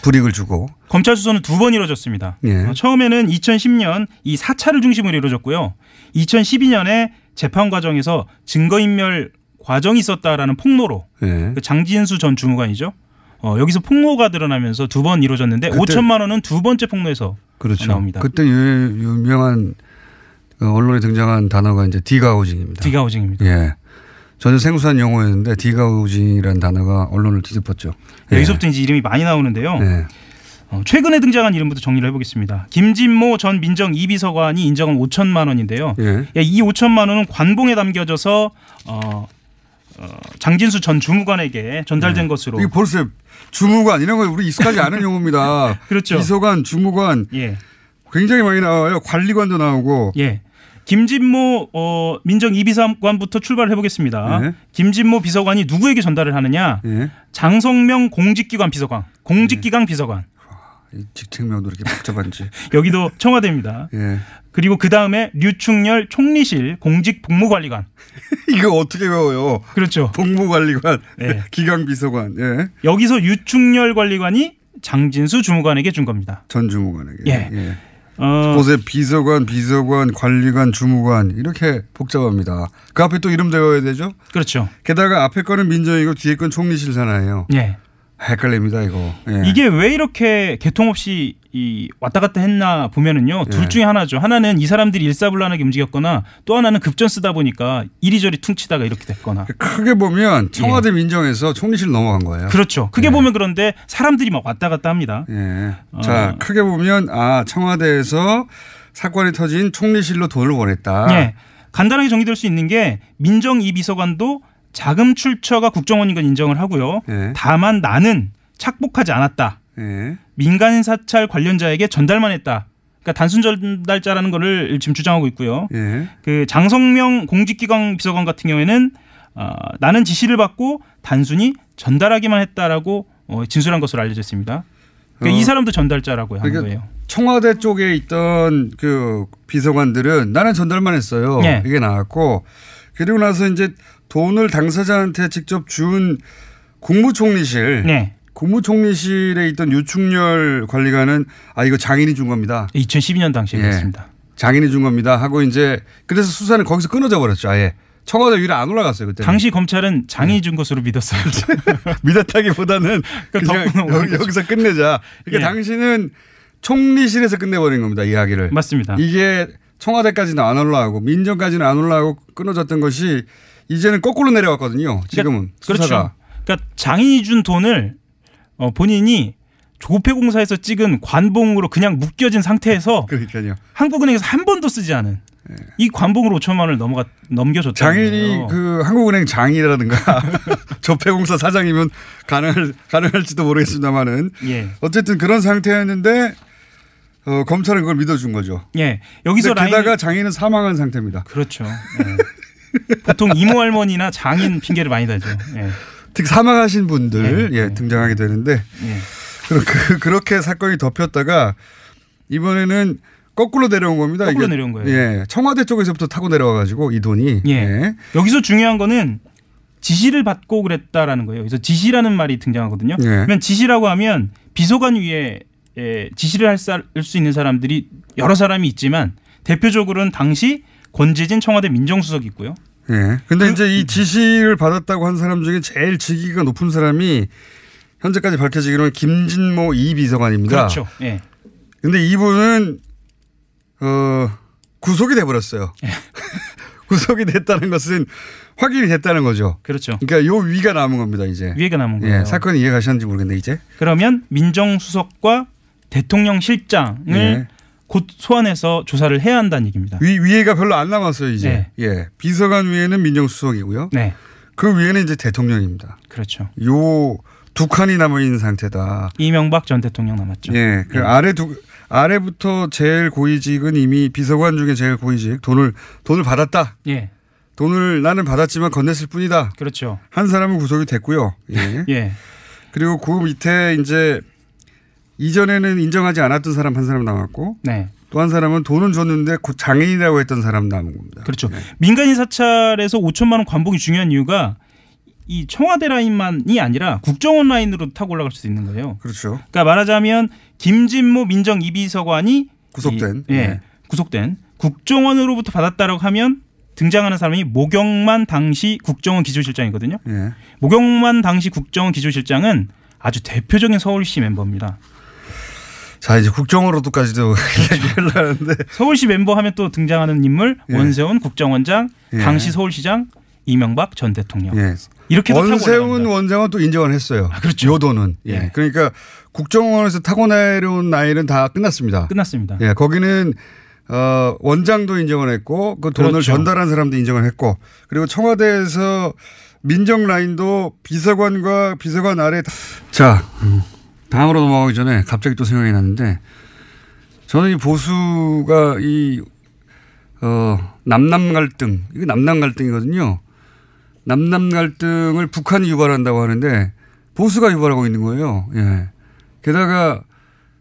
불이익을 주고. 검찰 수사는 2번 이루어졌습니다. 네. 처음에는 2010년 이 사찰을 중심으로 이루어졌고요. 2012년에 재판 과정에서 증거인멸 과정이 있었다라는 폭로로 네. 그 장진수 전 주무관이죠. 여기서 폭로가 드러나면서 2번 이루어졌는데 5천만 원은 두 번째 폭로에서 그렇죠. 나옵니다. 그때 유명한 언론에 등장한 단어가 이제 디가우징입니다. 디가우징입니다. 예. 전혀 생소한 용어였는데 디가우징이라는 단어가 언론을 뒤집었죠. 예. 여기서부터 이제 이름이 많이 나오는데요. 예. 최근에 등장한 이름부터 정리를 해보겠습니다. 김진모 전 민정 2비서관이 인정한 5천만 원인데요. 예. 이 5천만 원은 관봉에 담겨져서 장진수 전 주무관에게 전달된 것으로. 이게 벌써 주무관 이런 거 우리 익숙하지 않은 용어입니다. 그렇죠. 비서관, 주무관 예. 굉장히 많이 나와요. 관리관도 나오고. 예. 김진모 민정 2비서관부터 출발을 해보겠습니다. 예. 김진모 비서관이 누구에게 전달을 하느냐. 예. 장성명 공직기관 비서관. 공직기강 비서관. 이 직책명도 이렇게 복잡한지. 여기도 청와대입니다. 예. 그리고 그다음에 류충렬 총리실 공직복무관리관. 이거 어떻게 배워요? 그렇죠. 복무관리관, 예. 기강비서관. 예. 여기서 류충렬 관리관이 장진수 주무관에게 준 겁니다. 전 주무관에게. 예. 예. 곳에 비서관, 관리관, 주무관 이렇게 복잡합니다. 그 앞에 또 이름 대어야 되죠? 그렇죠. 게다가 앞에 거는 민정이고 뒤에 건 총리실 산하예요. 예. 헷갈립니다 이거. 예. 이게 왜 이렇게 개통 없이 왔다 갔다 했나 보면은요. 둘 중에 하나죠. 하나는 이 사람들이 일사불란하게 움직였거나 또 하나는 급전 쓰다 보니까 이리저리 퉁치다가 이렇게 됐거나. 크게 보면 청와대 민정에서 총리실 넘어간 거예요. 그렇죠. 크게 보면 그런데 사람들이 막 왔다 갔다 합니다. 예. 자, 크게 보면 청와대에서 사건이 터진 총리실로 돈을 보냈다. 예. 간단하게 정리될 수 있는 게 민정 2비서관도 자금 출처가 국정원인 건 인정을 하고요. 예. 다만 나는 착복하지 않았다. 예. 민간 사찰 관련자에게 전달만 했다. 그러니까 단순 전달자라는 거를 지금 주장하고 있고요. 예. 그 장성명 공직기강 비서관 같은 경우에는 나는 지시를 받고 단순히 전달하기만 했다라고 진술한 것으로 알려져 있습니다. 그러니까 이 사람도 전달자라고 하는 거예요. 청와대 쪽에 있던 그 비서관들은 나는 전달만 했어요. 예. 이게 나왔고 그리고 나서 이제 돈을 당사자한테 직접 준 국무총리실. 네. 국무총리실에 있던 유충렬 관리관은 이거 장인이 준 겁니다. 2012년 당시에 그랬습니다. 장인이 준 겁니다 하고 이제 그래서 수사는 거기서 끊어져 버렸죠. 아예. 청와대 위로 안 올라갔어요. 그때. 당시 검찰은 장인이 준 것으로 믿었어요. 믿었다기보다는 그냥 여기서 끝내자. 그러니까 예. 당시는 총리실에서 끝내버린 겁니다. 이야기를. 맞습니다. 이게 청와대까지는 안 올라가고 민정까지는 안 올라가고 끊어졌던 것이 이제는 거꾸로 내려왔거든요. 지금은 그러니까, 수사가. 그렇죠. 그러니까 장인이 준 돈을 본인이 조폐공사에서 찍은 관봉으로 그냥 묶여진 상태에서 그러니까요. 한국은행에서 한 번도 쓰지 않은 이 관봉으로 5천만 원을 넘겨줬다. 장인이 그 한국은행 장이라든가 조폐공사 사장이면 가능할지도 모르겠습니다만은 예. 어쨌든 그런 상태였는데 검찰은 그걸 믿어준 거죠. 예. 여기서 게다가 장인은 사망한 상태입니다. 그렇죠. 예. 보통 이모 할머니나 장인 핑계를 많이 대죠. 예. 특히 사망하신 분들 예. 등장하게 되는데 예. 그렇게 사건이 덮였다가 이번에는 거꾸로 내려온 겁니다. 거꾸로 내려온 거예요. 예. 청와대 쪽에서부터 타고 내려와가지고 이 돈이. 예. 예. 여기서 중요한 거는 지시를 받고 그랬다라는 거예요. 그래서 지시라는 말이 등장하거든요. 예. 그러면 지시라고 하면 비서관 위에 지시를 할 수 있는 사람들이 여러 사람이 있지만 대표적으로는 당시 권재진 청와대 민정수석이 있고요. 예. 근데 이제 이 지시를 받았다고 한 사람 중에 제일 직위가 높은 사람이 현재까지 밝혀지기로는 김진모 이 비서관입니다. 그렇죠. 예. 근데 이분은 구속이 돼버렸어요. 구속이 됐다는 것은 확인이 됐다는 거죠. 그렇죠. 그러니까 요 위가 남은 겁니다, 이제. 위가 남은 거예요. 예, 사건 이해 가셨는지 모르겠는데 이제. 그러면 민정수석과 대통령 실장을 예. 곧 소환해서 조사를 해야 한다는 얘기입니다. 위에가 별로 안 남았어요, 이제. 네. 예. 비서관 위에는 민정수석이고요. 네. 그 위에는 이제 대통령입니다. 그렇죠. 요 두 칸이 남아 있는 상태다. 이명박 전 대통령 남았죠. 예. 그 아래부터 제일 고위직은 이미 비서관 중에 제일 고위직 돈을 받았다. 예. 돈을 나는 받았지만 건넸을 뿐이다. 그렇죠. 한 사람은 구속이 됐고요. 예. 예. 그리고 그 밑에 이제 이전에는 인정하지 않았던 사람 한 사람 남았고 네. 또 한 사람은 돈은 줬는데 곧 장애인이라고 했던 사람 남은 겁니다. 그렇죠. 네. 민간인 사찰에서 5천만 원 관복이 중요한 이유가 이 청와대 라인만이 아니라 국정원 라인으로 타고 올라갈 수 있는 거예요. 그렇죠. 그러니까 말하자면 김진모 민정 2비서관이 구속된. 구속된 국정원으로부터 받았다라고 하면 등장하는 사람이 모경만 당시 국정원 기조실장이거든요. 예. 모경만 당시 국정원 기조실장은 아주 대표적인 서울시 멤버입니다. 자, 이제 국정원으로도까지도 얘기를 하는데 서울시 멤버 하면 또 등장하는 인물 예. 원세훈 국정원장, 예. 당시 서울시장 이명박 전 대통령. 예. 이렇게도 원세훈 원장은 또 인정을 했어요. 그렇죠. 요 돈은. 예. 예. 그러니까 국정원에서 타고 내려온 나이는 다 끝났습니다. 끝났습니다. 예. 거기는 원장도 인정을 했고 그 돈을 그렇죠. 전달한 사람도 인정을 했고 그리고 청와대에서 민정 라인도 비서관과 비서관 아래. 자, 다음으로 넘어가기 전에 갑자기 또 생각이 났는데 저는 이 보수가 이 남남 갈등, 이게 남남 갈등이거든요. 남남 갈등을 북한이 유발한다고 하는데 보수가 유발하고 있는 거예요. 예. 게다가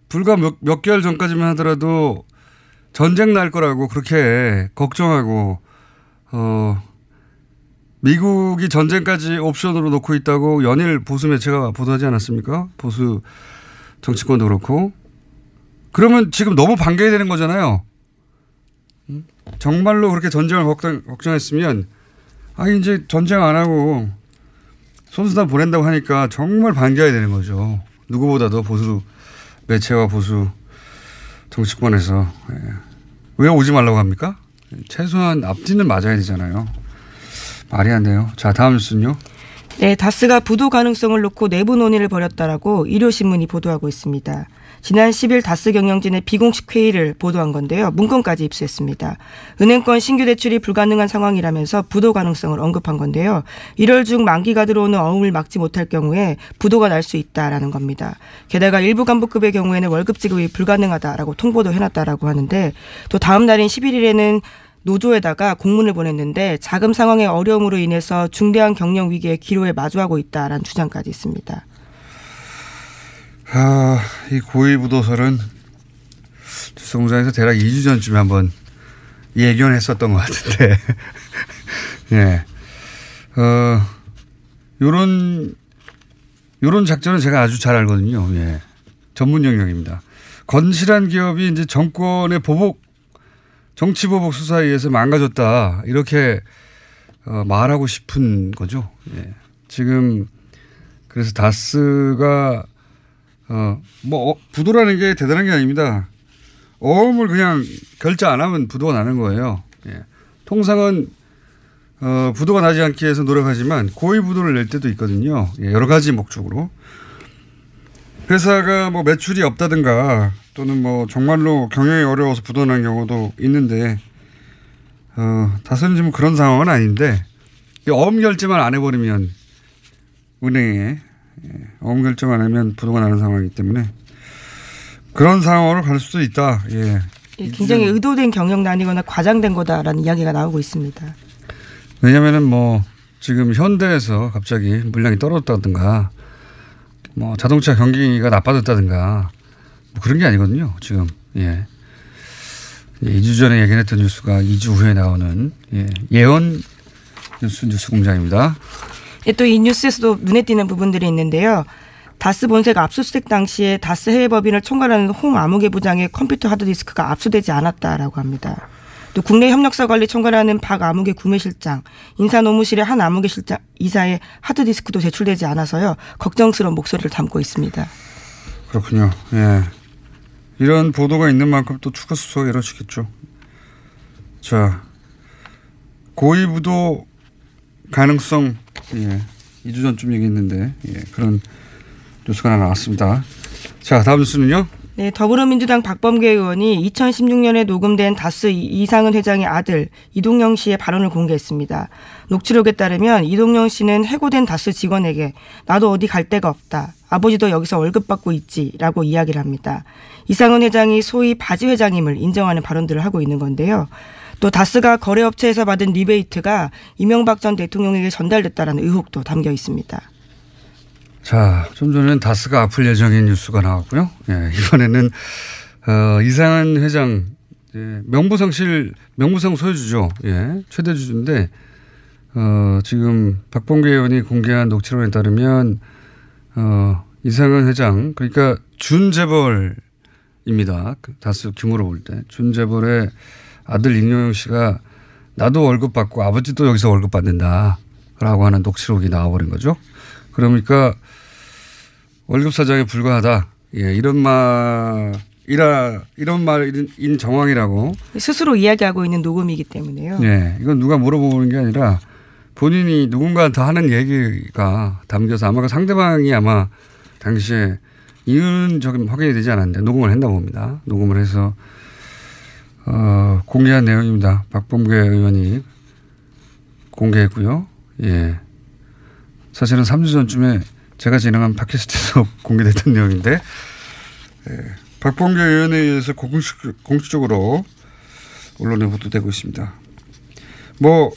불과 몇 개월 전까지만 하더라도 전쟁 날 거라고 그렇게 걱정하고 미국이 전쟁까지 옵션으로 놓고 있다고 연일 보수 매체가 보도하지 않았습니까? 보수 정치권도 그렇고. 그러면 지금 너무 반겨야 되는 거잖아요. 정말로 그렇게 전쟁을 걱정했으면 이제 전쟁 안 하고 손수단 보낸다고 하니까 정말 반겨야 되는 거죠. 누구보다도 보수 매체와 보수 정치권에서. 왜 오지 말라고 합니까? 최소한 앞뒤는 맞아야 되잖아요. 말이 안 돼요. 자, 다음 뉴스는요. 네, 다스가 부도 가능성을 놓고 내부 논의를 벌였다라고 일요신문이 보도하고 있습니다. 지난 10일 다스 경영진의 비공식 회의를 보도한 건데요. 문건까지 입수했습니다. 은행권 신규 대출이 불가능한 상황이라면서 부도 가능성을 언급한 건데요. 1월 중 만기가 들어오는 어음을 막지 못할 경우에 부도가 날 수 있다라는 겁니다. 게다가 일부 간부급의 경우에는 월급 지급이 불가능하다라고 통보도 해놨다라고 하는데 또 다음 날인 11일에는 노조에다가 공문을 보냈는데 자금 상황의 어려움으로 인해서 중대한 경영 위기의 기로에 마주하고 있다라는 주장까지 있습니다. 이 고위부도설은 주성장에서 대략 2주 전쯤에 한번 예견했었던 것 같은데, 예, 요런 작전은 제가 아주 잘 알거든요. 예, 전문 영역입니다. 건실한 기업이 이제 정권의 정치 보복 수사에 의해서 망가졌다 이렇게 말하고 싶은 거죠. 예. 지금 그래서 다스가 부도라는 게 대단한 게 아닙니다. 어음을 그냥 결제 안 하면 부도가 나는 거예요. 예. 통상은 부도가 나지 않기 위해서 노력하지만 고의 부도를 낼 때도 있거든요. 예. 여러 가지 목적으로. 회사가 매출이 없다든가 또는 정말로 경영이 어려워서 부도난 경우도 있는데 다스는 좀 그런 상황은 아닌데 어음 결제만 안 해버리면 은행에 어음 결제만 하면 부도가 나는 상황이기 때문에 그런 상황으로 갈 수도 있다. 예. 굉장히 의도된 경영난이거나 과장된 거다라는 이야기가 나오고 있습니다. 왜냐하면은 뭐 지금 현대에서 갑자기 물량이 떨어졌다든가 뭐 자동차 경기가 나빠졌다든가 뭐 그런 게 아니거든요. 지금 예. 2주 전에 얘기했던 뉴스가 2주 후에 나오는 예언 뉴스 공장입니다. 또 이 뉴스에서도 눈에 띄는 부분들이 있는데요. 다스 본사가 압수수색 당시에 다스 해외법인을 총괄하는 홍 아무개 부장의 컴퓨터 하드디스크가 압수되지 않았다라고 합니다. 또 국내 협력사 관리 총괄하는 박 아무개 구매실장, 인사노무실의 한 아무개 실장 이사의 하드디스크도 제출되지 않아서요. 걱정스러운 목소리를 담고 있습니다. 그렇군요. 예. 이런 보도가 있는 만큼 또 추가 수사가 이루어지겠죠. 자, 고의부도 가능성 2주 전쯤 얘기했는데 그런 뉴스가 하나 나왔습니다. 자, 다음 뉴스는요. 네, 더불어민주당 박범계 의원이 2016년에 녹음된 다스 이상은 회장의 아들 이동영 씨의 발언을 공개했습니다. 녹취록에 따르면 이동영 씨는 해고된 다스 직원에게 나도 어디 갈 데가 없다. 아버지도 여기서 월급 받고 있지라고 이야기를 합니다. 이상은 회장이 소위 바지 회장임을 인정하는 발언들을 하고 있는 건데요. 또 다스가 거래업체에서 받은 리베이트가 이명박 전 대통령에게 전달됐다라는 의혹도 담겨 있습니다. 자, 좀 전에는 다스가 아플 예정인 뉴스가 나왔고요. 예, 이번에는 이상한 회장 명부상 소유주죠. 예, 최대 주주인데 지금 박범계 의원이 공개한 녹취록에 따르면 이상한 회장 그러니까 준재벌입니다. 다스 규모로 볼 때 준재벌의 아들 이동영 씨가 나도 월급 받고 아버지도 여기서 월급 받는다라고 하는 녹취록이 나와버린 거죠. 그러니까 월급 사장에 불과하다. 예, 이런 말인 정황이라고 스스로 이야기하고 있는 녹음이기 때문에요. 예, 이건 누가 물어보는 게 아니라 본인이 누군가한테 하는 얘기가 담겨서 아마 그 상대방이 아마 당시에 이유는 저기 확인이 되지 않았는데 녹음을 했나 봅니다. 녹음을 해서 공개한 내용입니다. 박범계 의원이 공개했고요. 예. 사실은 3주 전쯤에 제가 진행한 팟캐스트에서 공개됐던 내용인데 예. 박범계 의원에 의해서 공식적으로 언론에 보도되고 있습니다. 뭐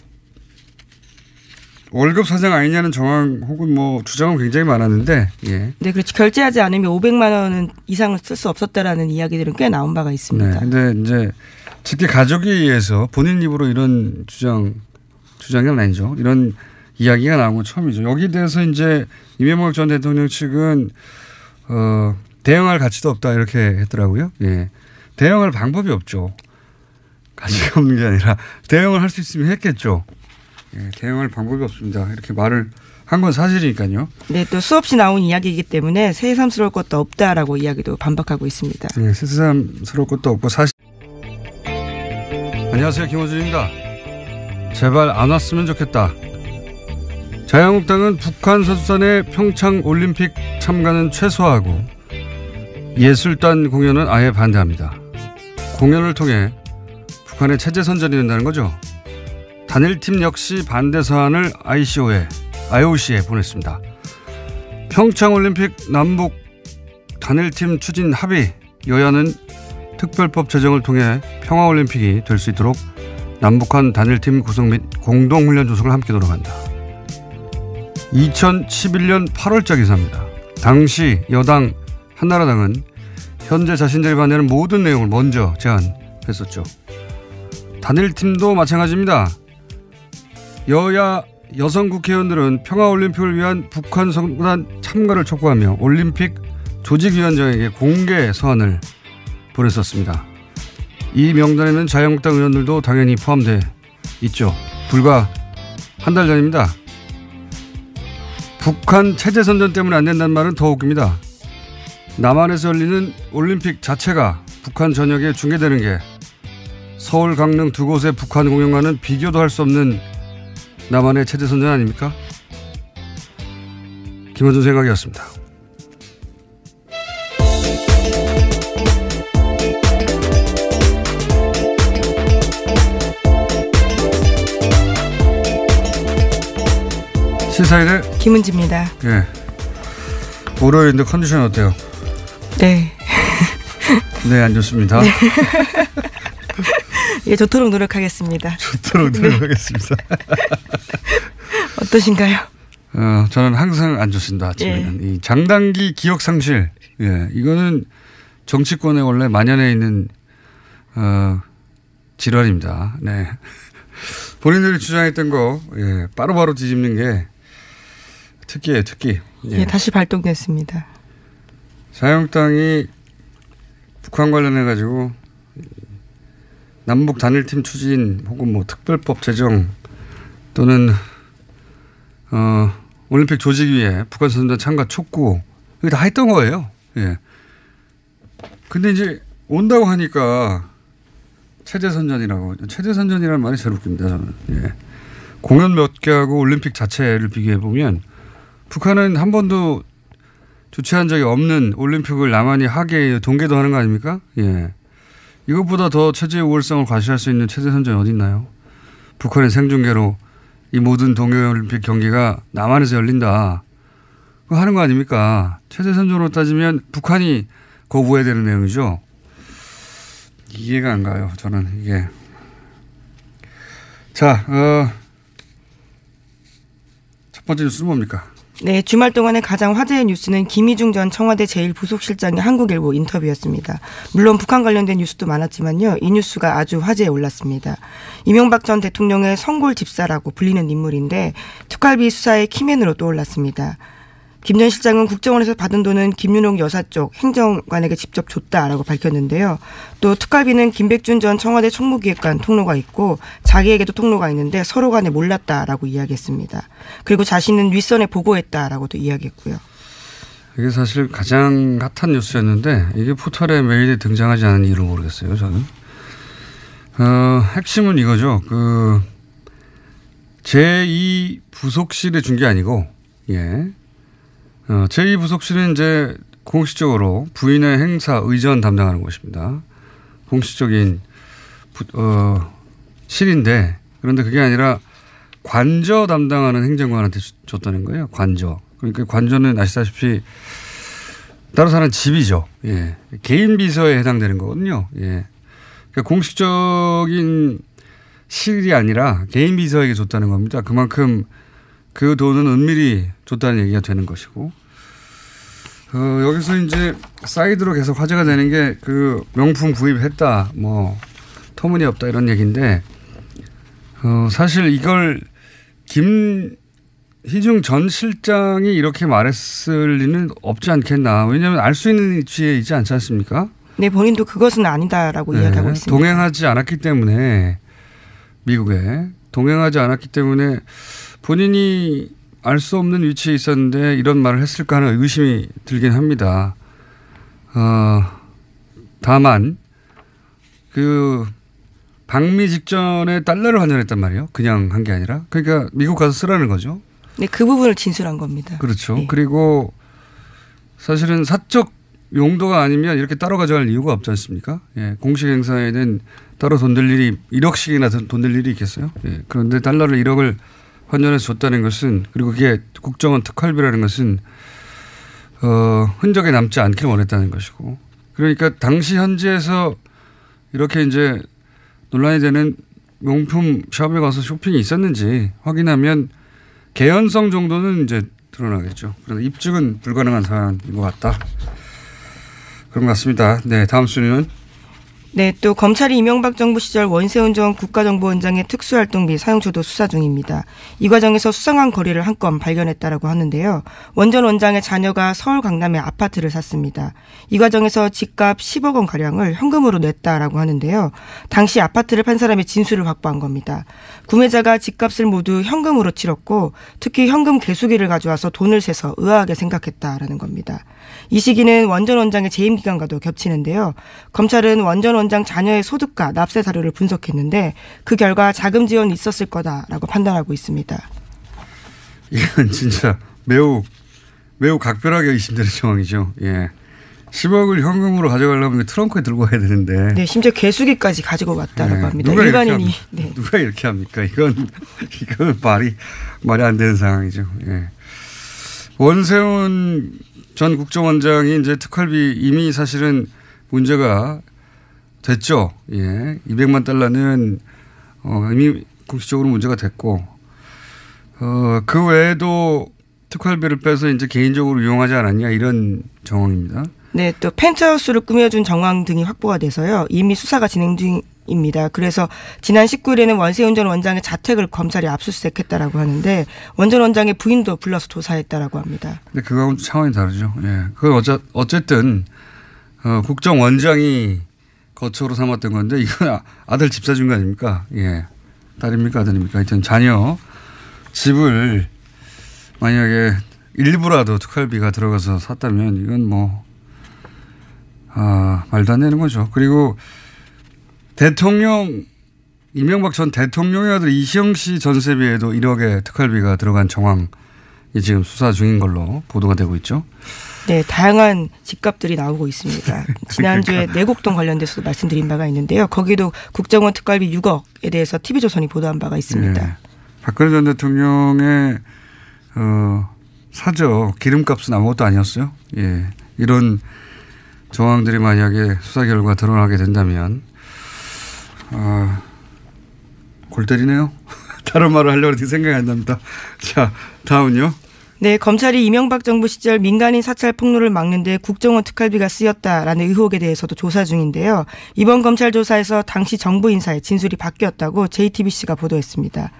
월급 사장 아니냐는 정황 혹은 뭐 주장은 굉장히 많았는데 예. 네, 그렇죠. 결제하지 않으면 500만 원 이상을 쓸 수 없었다라는 이야기들은 꽤 나온 바가 있습니다. 네, 근데 이제 직계 가족에 의해서 본인 입으로 이런 주장은 아니죠. 이런 이야기가 나온 건 처음이죠. 여기에 대해서 이제 이명박 전 대통령 측은 대응할 가치도 없다 이렇게 했더라고요. 예. 대응할 방법이 없죠. 가치가 없는 게 아니라 대응을 할 수 있으면 했겠죠. 예, 대응할 방법이 없습니다. 이렇게 말을 한 건 사실이니까요. 네, 또 수없이 나온 이야기이기 때문에 새삼스러울 것도 없다라고 이야기도 반박하고 있습니다. 네, 새삼스러울 것도 없고 사실. 안녕하세요, 김호준입니다. 제발 안 왔으면 좋겠다. 자유한국당은 북한 선수단의 평창 올림픽 참가는 최소화하고 예술단 공연은 아예 반대합니다. 공연을 통해 북한의 체제 선전이 된다는 거죠. 단일팀 역시 반대 사안을 IOC에 보냈습니다. 평창올림픽 남북 단일팀 추진 합의 여야는 특별법 제정을 통해 평화올림픽이 될 수 있도록 남북한 단일팀 구성 및 공동훈련 조성을 함께 노력한다. 2011년 8월자 기사입니다. 당시 여당 한나라당은 현재 자신들이 반대하는 모든 내용을 먼저 제안했었죠. 단일팀도 마찬가지입니다. 여야 여성 국회의원들은 평화올림픽을 위한 북한 선수단 참가를 촉구하며 올림픽 조직위원장에게 공개 서한을 보냈었습니다. 이 명단에는 자유한국당 의원들도 당연히 포함돼 있죠. 불과 한 달 전입니다. 북한 체제 선전 때문에 안 된다는 말은 더 웃깁니다. 남한에서 열리는 올림픽 자체가 북한 전역에 중계되는 게 서울, 강릉 두 곳의 북한 공연과는 비교도 할 수 없는 남한의 체제 선전 아닙니까? 김어준 생각이었습니다. 시사일의 김은지입니다. 예. 월요일인데 컨디션 어때요? 네. 네, 안 좋습니다. 네. 예, 좋도록 노력하겠습니다. 좋도록 노력하겠습니다. 어떠신가요? 저는 항상 안 좋습니다. 아침에는. 이 장단기 기억 상실. 예, 이거는 정치권에 원래 만연해 있는 질환입니다. 네. 본인들이 주장했던 거 바로바로 뒤집는 게 특기예요, 특기. 예, 다시 발동됐습니다. 자유한국당이 북한 관련해 가지고 남북 단일팀 추진 혹은 뭐 특별법 제정 또는 올림픽 조직위에 북한 선수단 참가 촉구 이거 다 했던 거예요. 예. 근데 이제 온다고 하니까 체제선전이라는 말이 제일 웃깁니다. 저는. 예. 공연 몇 개 하고 올림픽 자체를 비교해 보면 북한은 한 번도 주최한 적이 없는 올림픽을 남한이 하게 동계도 하는 거 아닙니까? 예. 이것보다 더 체제의 우월성을 과시할 수 있는 체제선전이 어디 있나요? 북한의 생중계로 이 모든 동계올림픽 경기가 남한에서 열린다. 그거 하는 거 아닙니까? 체제선전으로 따지면 북한이 거부해야 되는 내용이죠. 이해가 안 가요. 저는 이게. 자, 첫 번째 뉴스는 뭡니까? 네, 주말 동안의 가장 화제의 뉴스는 김희중 전 청와대 제1부속실장의 한국일보 인터뷰였습니다. 물론 북한 관련된 뉴스도 많았지만요. 이 뉴스가 아주 화제에 올랐습니다. 이명박 전 대통령의 성골 집사라고 불리는 인물인데 특활비 수사의 키맨으로 떠올랐습니다. 김 전 실장은 국정원에서 받은 돈은 김윤옥 여사 쪽 행정관에게 직접 줬다라고 밝혔는데요. 또 특활비는 김백준 전 청와대 총무기획관 통로가 있고 자기에게도 통로가 있는데 서로 간에 몰랐다라고 이야기했습니다. 그리고 자신은 윗선에 보고했다라고도 이야기했고요. 이게 사실 가장 핫한 뉴스였는데 이게 포털에 메일에 등장하지 않은 이유를 모르겠어요. 저는. 핵심은 이거죠. 제2부속실에 준 게 아니고 예. 제2부속실은 이제 공식적으로 부인의 행사 의전 담당하는 곳입니다. 공식적인 실인데 그런데 그게 아니라 관저 담당하는 행정관한테 줬다는 거예요. 관저. 그러니까 관저는 아시다시피 따로 사는 집이죠. 예. 개인 비서에 해당되는 거거든요. 예. 그러니까 공식적인 실이 아니라 개인 비서에게 줬다는 겁니다. 그만큼 그 돈은 은밀히 줬다는 얘기가 되는 것이고 여기서 이제 사이드로 계속 화제가 되는 게 그 명품 구입했다 뭐 터무니없다 이런 얘기인데 사실 이걸 김희중 전 실장이 이렇게 말했을 리는 없지 않겠나. 왜냐하면 알 수 있는 위치에 있지 않지 않습니까? 네, 본인도 그것은 아니다라고 이야기하고 있습니다. 동행하지 않았기 때문에 미국에 동행하지 않았기 때문에 본인이 알 수 없는 위치에 있었는데 이런 말을 했을까 하는 의심이 들긴 합니다. 다만 그 방미 직전에 달러를 환전했단 말이에요. 그냥 한 게 아니라. 그러니까 미국 가서 쓰라는 거죠. 네, 그 부분을 진술한 겁니다. 그렇죠. 네. 그리고 사실은 사적 용도가 아니면 이렇게 따로 가져갈 이유가 없지 않습니까? 예, 공식 행사에는 따로 돈 들 일이 1억씩이나 돈 들 일이 있겠어요? 예, 그런데 달러를 1억을 환전해서 줬다는 것은 그리고 그게 국정원 특활비라는 것은 흔적에 남지 않기를 원했다는 것이고 그러니까 당시 현지에서 이렇게 이제 논란이 되는 명품 샵에 가서 쇼핑이 있었는지 확인하면 개연성 정도는 이제 드러나겠죠. 그런데 입증은 불가능한 사안인 것 같다. 그런 것 같습니다. 네, 다음 순위는 네, 또 검찰이 이명박 정부 시절 원세훈 전 국가정보원장의 특수활동비 사용처도 수사 중입니다. 이 과정에서 수상한 거리를 한 건 발견했다라고 하는데요. 원 전 원장의 자녀가 서울 강남에 아파트를 샀습니다. 이 과정에서 집값 10억 원 가량을 현금으로 냈다라고 하는데요. 당시 아파트를 판 사람의 진술을 확보한 겁니다. 구매자가 집값을 모두 현금으로 치렀고 특히 현금 개수기를 가져와서 돈을 세서 의아하게 생각했다라는 겁니다. 이 시기는 원 전 원장의 재임 기간과도 겹치는데요. 검찰은 원 전 원장 자녀의 소득과 납세 사료를 분석했는데 그 결과 자금 지원이 있었을 거다라고 판단하고 있습니다. 이건 진짜 매우 각별하게 의심되는 상황이죠. 예. 10억을 현금으로 가져가려면 트렁크에 들고 가야 되는데. 네, 심지어 개수기까지 가지고 왔다라고 합니다. 누가 일반인이. 네. 누가 이렇게 합니까? 이건 말이 안 되는 상황이죠. 예. 원세훈 전 국정원장이 이제 특활비 이미 사실은 문제가 됐죠. 예. 200만 달러는 이미 공식적으로 문제가 됐고, 그 외에도 특활비를 빼서 이제 개인적으로 이용하지 않았냐 이런 정황입니다. 네, 또 펜트하우스를 꾸며준 정황 등이 확보가 돼서요. 이미 수사가 진행 중입니다. 그래서 지난 19일에는 원세훈 전 원장의 자택을 검찰이 압수수색했다라고 하는데 원 전 원장의 부인도 불러서 조사했다라고 합니다. 근데 그거하고는 차원이 다르죠. 예, 그건 어쨌든 국정원장이 거처로 삼았던 건데 이건 아들 집 사준 거 아닙니까? 예, 딸입니까 아들입니까? 하여튼 자녀 집을 만약에 일부라도 특활비가 들어가서 샀다면 이건 말도 안 되는 거죠. 그리고 이명박 전 대통령의 아들 이시영 씨 전세비에도 1억의 특활비가 들어간 정황이 지금 수사 중인 걸로 보도가 되고 있죠. 네, 다양한 집값들이 나오고 있습니다. 지난주에 내곡동 관련돼서도 말씀드린 바가 있는데요. 거기도 국정원 특활비 6억에 대해서 TV조선이 보도한 바가 있습니다. 네. 박근혜 전 대통령의 사저 기름값은 아무것도 아니었어요. 예, 이런 정황들이 만약에 수사 결과 드러나게 된다면 골 때리네요. 다른 말을 하려고 했는데 생각이 안 납니다. 자, 다음은요. 네, 검찰이 이명박 정부 시절 민간인 사찰 폭로를 막는 데 국정원 특활비가 쓰였다라는 의혹에 대해서도 조사 중인데요. 이번 검찰 조사에서 당시 정부 인사의 진술이 바뀌었다고 JTBC가 보도했습니다.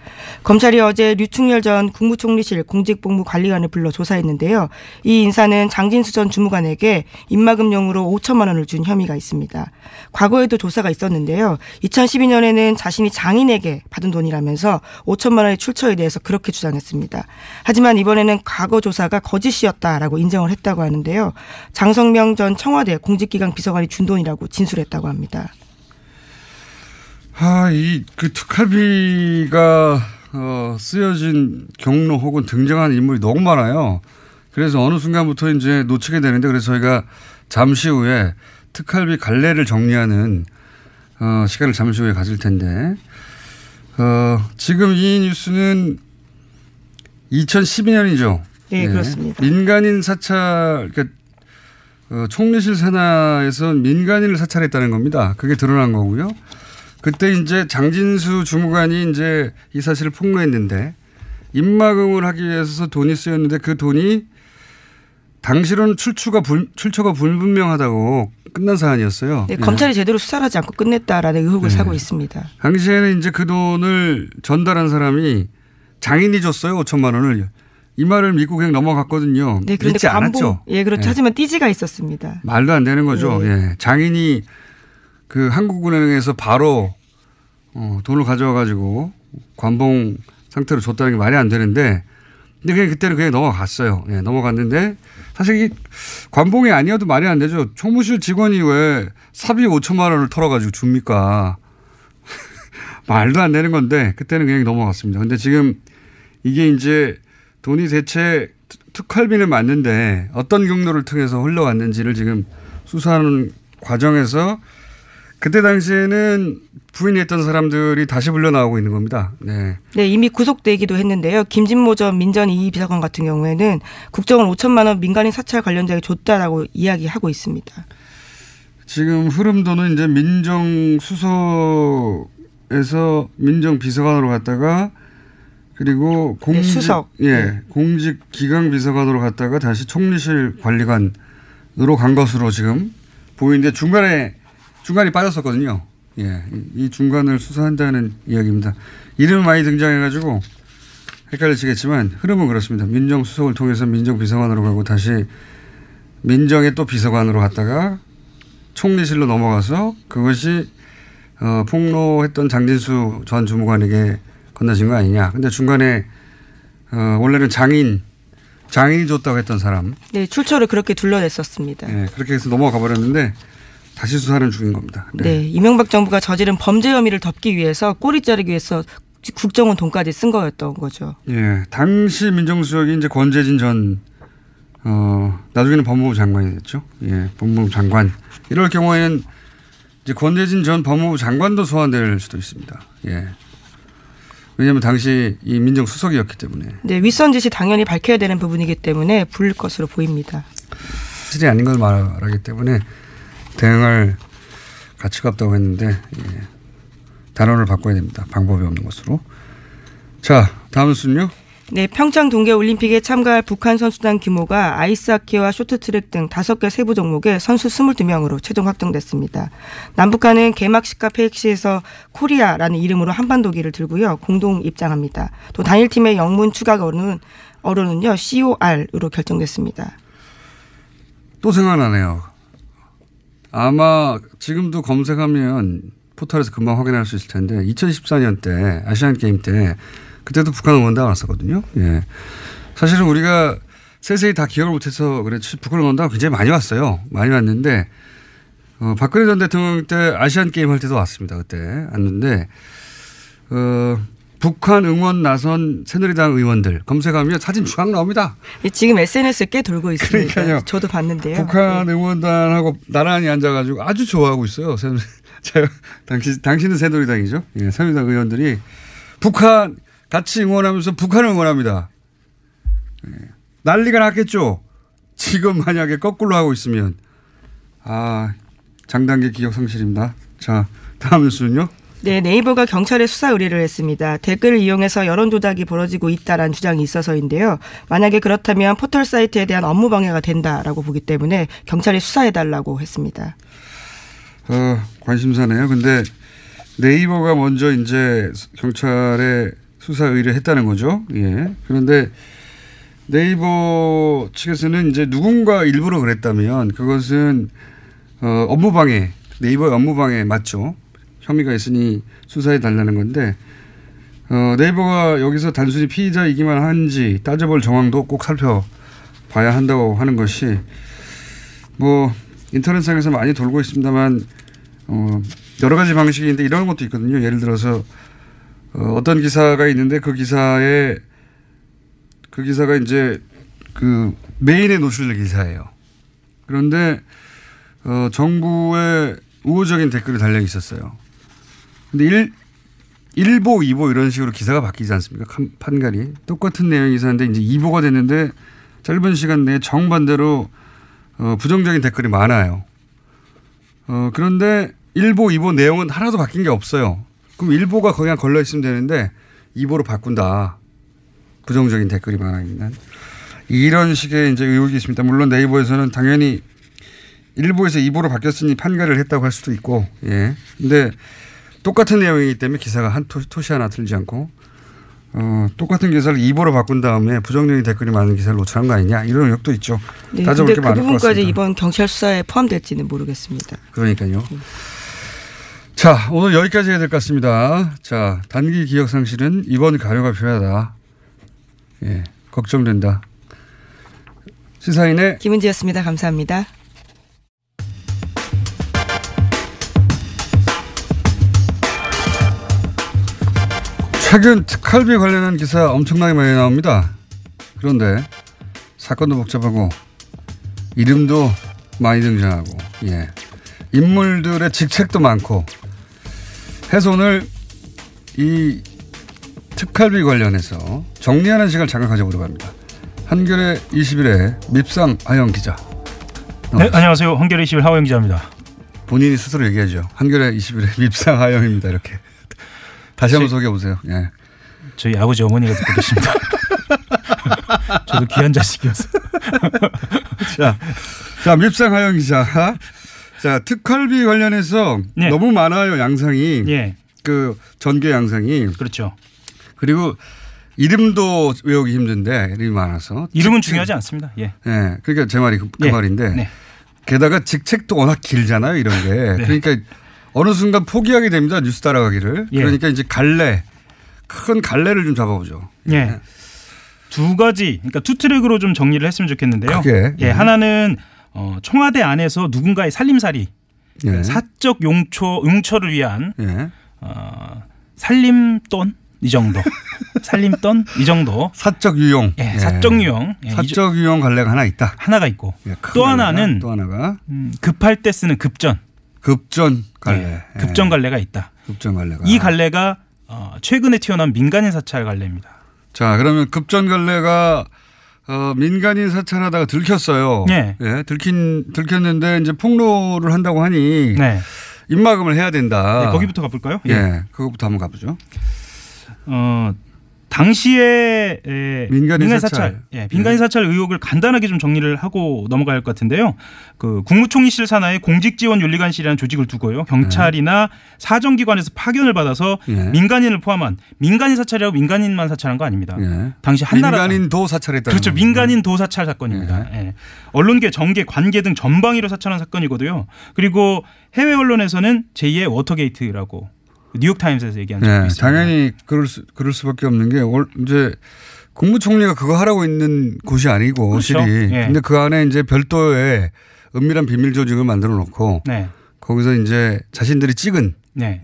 검찰이 어제 류충렬 전 국무총리실 공직복무관리관을 불러 조사했는데요. 이 인사는 장진수 전 주무관에게 입막음용으로 5천만 원을 준 혐의가 있습니다. 과거에도 조사가 있었는데요. 2012년에는 자신이 장인에게 받은 돈이라면서 5천만 원의 출처에 대해서 그렇게 주장했습니다. 하지만 이번에는 과거 조사가 거짓이었다라고 인정을 했다고 하는데요. 장성명 전 청와대 공직기강 비서관이 준 돈이라고 진술했다고 합니다. 그 특활비가 쓰여진 경로 혹은 등장하는 인물이 너무 많아요. 그래서 어느 순간부터 이제 놓치게 되는데 그래서 저희가 잠시 후에 특활비 갈래를 정리하는 시간을 잠시 후에 가질 텐데 지금 이 뉴스는 2012년이죠. 네, 그렇습니다. 민간인 사찰, 그러니까 총리실 산하에서 민간인을 사찰했다는 겁니다. 그게 드러난 거고요. 그때 이제 장진수 주무관이 이제 이 사실을 폭로했는데 입막음을 하기 위해서 돈이 쓰였는데 그 돈이 당시로는 출처가 불분명하다고 끝난 사안이었어요. 네, 검찰이 제대로 수사를 하지 않고 끝냈다라는 의혹을 사고 있습니다. 당시에는 이제 그 돈을 전달한 사람이 장인이 줬어요. 5천만 원을. 이 말을 믿고 그냥 넘어갔거든요. 네, 그런데 믿지 않았죠. 예, 그렇죠. 네. 하지만 띠지가 있었습니다. 말도 안 되는 거죠. 네. 예. 장인이 그 한국은행에서 바로 돈을 가져와 가지고 관봉 상태로 줬다는 게 말이 안 되는데 근데 그냥 그때는 그냥 넘어갔어요. 예, 넘어갔는데 사실 이 관봉이 아니어도 말이 안 되죠. 총무실 직원이 왜 사비 5천만 원을 털어가지고 줍니까? 말도 안 되는 건데 그때는 그냥 넘어갔습니다. 근데 지금 이게 이제 돈이 대체 특활비는 맞는데 어떤 경로를 통해서 흘러왔는지를 지금 수사하는 과정에서 그때 당시에는 부인이 했던 사람들이 다시 불려 나오고 있는 겁니다. 네. 네, 이미 구속되기도 했는데요. 김진모 전 민전 2위 비서관 같은 경우에는 국정원 5천만 원 민간인 사찰 관련자에게 줬다라고 이야기하고 있습니다. 지금 흐름도는 이제 민정수석에서 민정비서관으로 갔다가 그리고 수석. 공직기강비서관으로 갔다가 다시 총리실 관리관으로 간 것으로 지금 보이는데 중간이 빠졌었거든요. 예, 이 중간을 수사한다는 이야기입니다. 이름이 많이 등장해가지고 헷갈리시겠지만 흐름은 그렇습니다. 민정수석을 통해서 민정비서관으로 가고 다시 민정의 또 비서관으로 갔다가 총리실로 넘어가서 그것이 폭로했던 장진수 전 주무관에게 건너진 거 아니냐. 근데 중간에 원래는 장인이 줬다고 했던 사람. 네, 출처를 그렇게 둘러댔었습니다. 네, 그렇게 해서 넘어가 버렸는데 다시 수사는 중인 겁니다. 네, 이명박 정부가 저지른 범죄 혐의를 덮기 위해서 꼬리 자르기 위해서 국정원 돈까지 쓴 거였던 거죠. 예, 당시 민정수석이 이제 권재진 전 나중에는 법무부 장관이 됐죠. 예, 법무부 장관. 이럴 경우에는 이제 권대진 전 법무부 장관도 소환될 수도 있습니다. 예. 왜냐하면 당시 이 민정수석이었기 때문에. 네, 윗선 지시 당연히 밝혀야 되는 부분이기 때문에 부를 것으로 보입니다. 사실이 아닌 걸 말하기 때문에 대응할 가치가 없다고 했는데 예. 단언을 바꿔야 됩니다. 방법이 없는 것으로. 자, 다음 순요. 네, 평창 동계올림픽에 참가할 북한 선수단 규모가 아이스하키와 쇼트트랙 등 5개 세부 종목에 선수 22명으로 최종 확정됐습니다. 남북한은 개막식과 폐획식에서 코리아라는 이름으로 한반도기를 들고요. 공동 입장합니다. 또 단일팀의 영문 추가 어로는요. COR으로 결정됐습니다. 또 생각나네요. 아마 지금도 검색하면 포털에서 금방 확인할 수 있을 텐데 2014년 때 아시안게임 때 그때도 북한 응원단 왔었거든요. 예. 사실은 우리가 세세히 다 기억을 못해서 그렇지 북한 응원단 굉장히 많이 왔어요. 많이 왔는데 박근혜 전 대통령 때 아시안게임 할 때도 왔습니다. 그때 왔는데 북한 응원 나선 새누리당 의원들 검색하면 사진 쫙 나옵니다. 지금 SNS에 꽤 돌고 있습니다. 그러니까요. 저도 봤는데요. 북한 응원단하고 나란히 앉아가지고 아주 좋아하고 있어요. 당신은 새누리당이죠. 예, 새누리당 의원들이 북한 같이 응원하면서 북한을 응원합니다. 예, 난리가 났겠죠. 지금 만약에 거꾸로 하고 있으면 장단기 기억 상실입니다. 자, 다음 뉴스는요. 네, 네이버가 경찰에 수사 의뢰를 했습니다. 댓글을 이용해서 여론 조작이 벌어지고 있다라는 주장이 있어서인데요. 만약에 그렇다면 포털 사이트에 대한 업무 방해가 된다라고 보기 때문에 경찰이 수사해달라고 했습니다. 관심사네요. 근데 네이버가 먼저 이제 경찰에 수사 의뢰했다는 거죠. 예. 그런데 네이버 측에서는 이제 누군가 일부러 그랬다면 그것은 업무방해, 네이버의 업무방해 맞죠. 혐의가 있으니 수사해 달라는 건데 네이버가 여기서 단순히 피의자이기만 한지 따져볼 정황도 꼭 살펴봐야 한다고 하는 것이 뭐 인터넷상에서 많이 돌고 있습니다만 여러 가지 방식인데 이런 것도 있거든요. 예를 들어서 어떤 기사가 있는데 그 기사가 이제 그 메인에 노출될 기사예요. 그런데 정부의 우호적인 댓글이 달려 있었어요. 근데 1보, 2보 이런 식으로 기사가 바뀌지 않습니까? 판갈이. 똑같은 내용의 기사인데 이제 2보가 됐는데 짧은 시간 내에 정반대로 부정적인 댓글이 많아요. 그런데 1보, 2보 내용은 하나도 바뀐 게 없어요. 그럼 1보가 그냥 걸려 있으면 되는데 2보로 바꾼다. 부정적인 댓글이 많아있는. 이런 식의 이제 의혹이 있습니다. 물론 네이버에서는 당연히 1보에서 2보로 바뀌었으니 판결을 했다고 할 수도 있고, 예. 근데 똑같은 내용이기 때문에 기사가 한 토시 하나 틀리지 않고, 똑같은 기사를 2보로 바꾼 다음에 부정적인 댓글이 많은 기사를 노출한 거 아니냐 이런 의혹도 있죠. 네, 따져볼 게 그 많을 것 같습니다. 부분까지 이번 경찰 수사에 포함될지는 모르겠습니다. 그러니까요. 자, 오늘 여기까지 해야 될 것 같습니다. 자, 단기 기억 상실은 이번 가려가 필요하다. 예, 걱정된다. 시사인의 김은지였습니다. 감사합니다. 최근 특활비 관련한 기사 엄청나게 많이 나옵니다. 그런데 사건도 복잡하고 이름도 많이 등장하고, 예, 인물들의 직책도 많고 해서 오늘 이 특활비 관련해서 정리하는 시간을 잠깐 가져보려고 합니다. 한겨레 21의 밉상 하영 기자. 네, 안녕하세요. 한겨레 21 하영 기자입니다. 본인이 스스로 얘기하죠. 한겨레 21의 밉상 하영입니다. 이렇게. 다시 한번 소개해 보세요. 예. 저희 아버지 어머니가 듣고 계십니다. 저도 귀한 자식이어서. 자, 밉상 하영 기자. 자, 특활비 관련해서 네. 너무 많아요. 양상이. 예. 그 전개 양상이. 그렇죠. 그리고 이름도 외우기 힘든데 이름이 많아서. 이름은 중요하지 않습니다. 예. 예. 그러니까 제 말이 그 예. 말인데. 네. 게다가 직책도 워낙 길잖아요. 이런 게. 네. 그러니까 어느 순간 포기하게 됩니다. 뉴스 따라가기를. 예. 그러니까 이제 큰 갈래를 좀 잡아보죠. 예. 두 가지, 그러니까 투 트랙으로 좀 정리를 했으면 좋겠는데요. 그게. 예, 하나는 청와대 안에서 누군가의 살림살이, 예. 사적 용처를 위한 예. 살림돈, 이 정도. 살림돈 이 정도. 사적 유용. 예, 사적 유용. 예, 사적 유용 갈래가 하나 있다. 하나가 있고 예, 또 하나는 또 하나가 급할 때 쓰는 급전. 급전 갈래. 예, 급전 갈래가 있다. 급전 갈래가. 이 갈래가 최근에 튀어나온 민간인 사찰 갈래입니다. 자, 그러면 급전 갈래가 민간인 사찰하다가 들켰어요. 네. 예, 들켰는데 이제 폭로를 한다고 하니 네. 입막음을 해야 된다. 네, 거기부터 가볼까요? 예, 그거부터 한번 가보죠. 당시에 민간인 사찰. 예, 민간인 사찰 의혹을 간단하게 좀 정리를 하고 넘어가야 할 것 같은데요. 그 국무총리실 산하에 공직지원윤리관실이라는 조직을 두고요. 경찰이나 사정기관에서 파견을 받아서 민간인을 포함한 민간인 사찰이라고 민간인만 사찰한 거 아닙니다. 당시 한나라 민간인도 사찰했다. 그렇죠. 민간인도 사찰 사건입니다. 예. 언론계, 정계, 관계 등 전방위로 사찰한 사건이거든요. 그리고 해외 언론에서는 제2의 워터게이트라고 뉴욕타임스에서 얘기한 적이 있습니다. 당연히 그럴 수밖에 없는 게 이제 국무총리가 그거 하라고 있는 곳이 아니고 그렇죠. 실이. 예. 근데 그 안에 이제 별도의 은밀한 비밀 조직을 만들어 놓고 네. 거기서 이제 자신들이 찍은 네.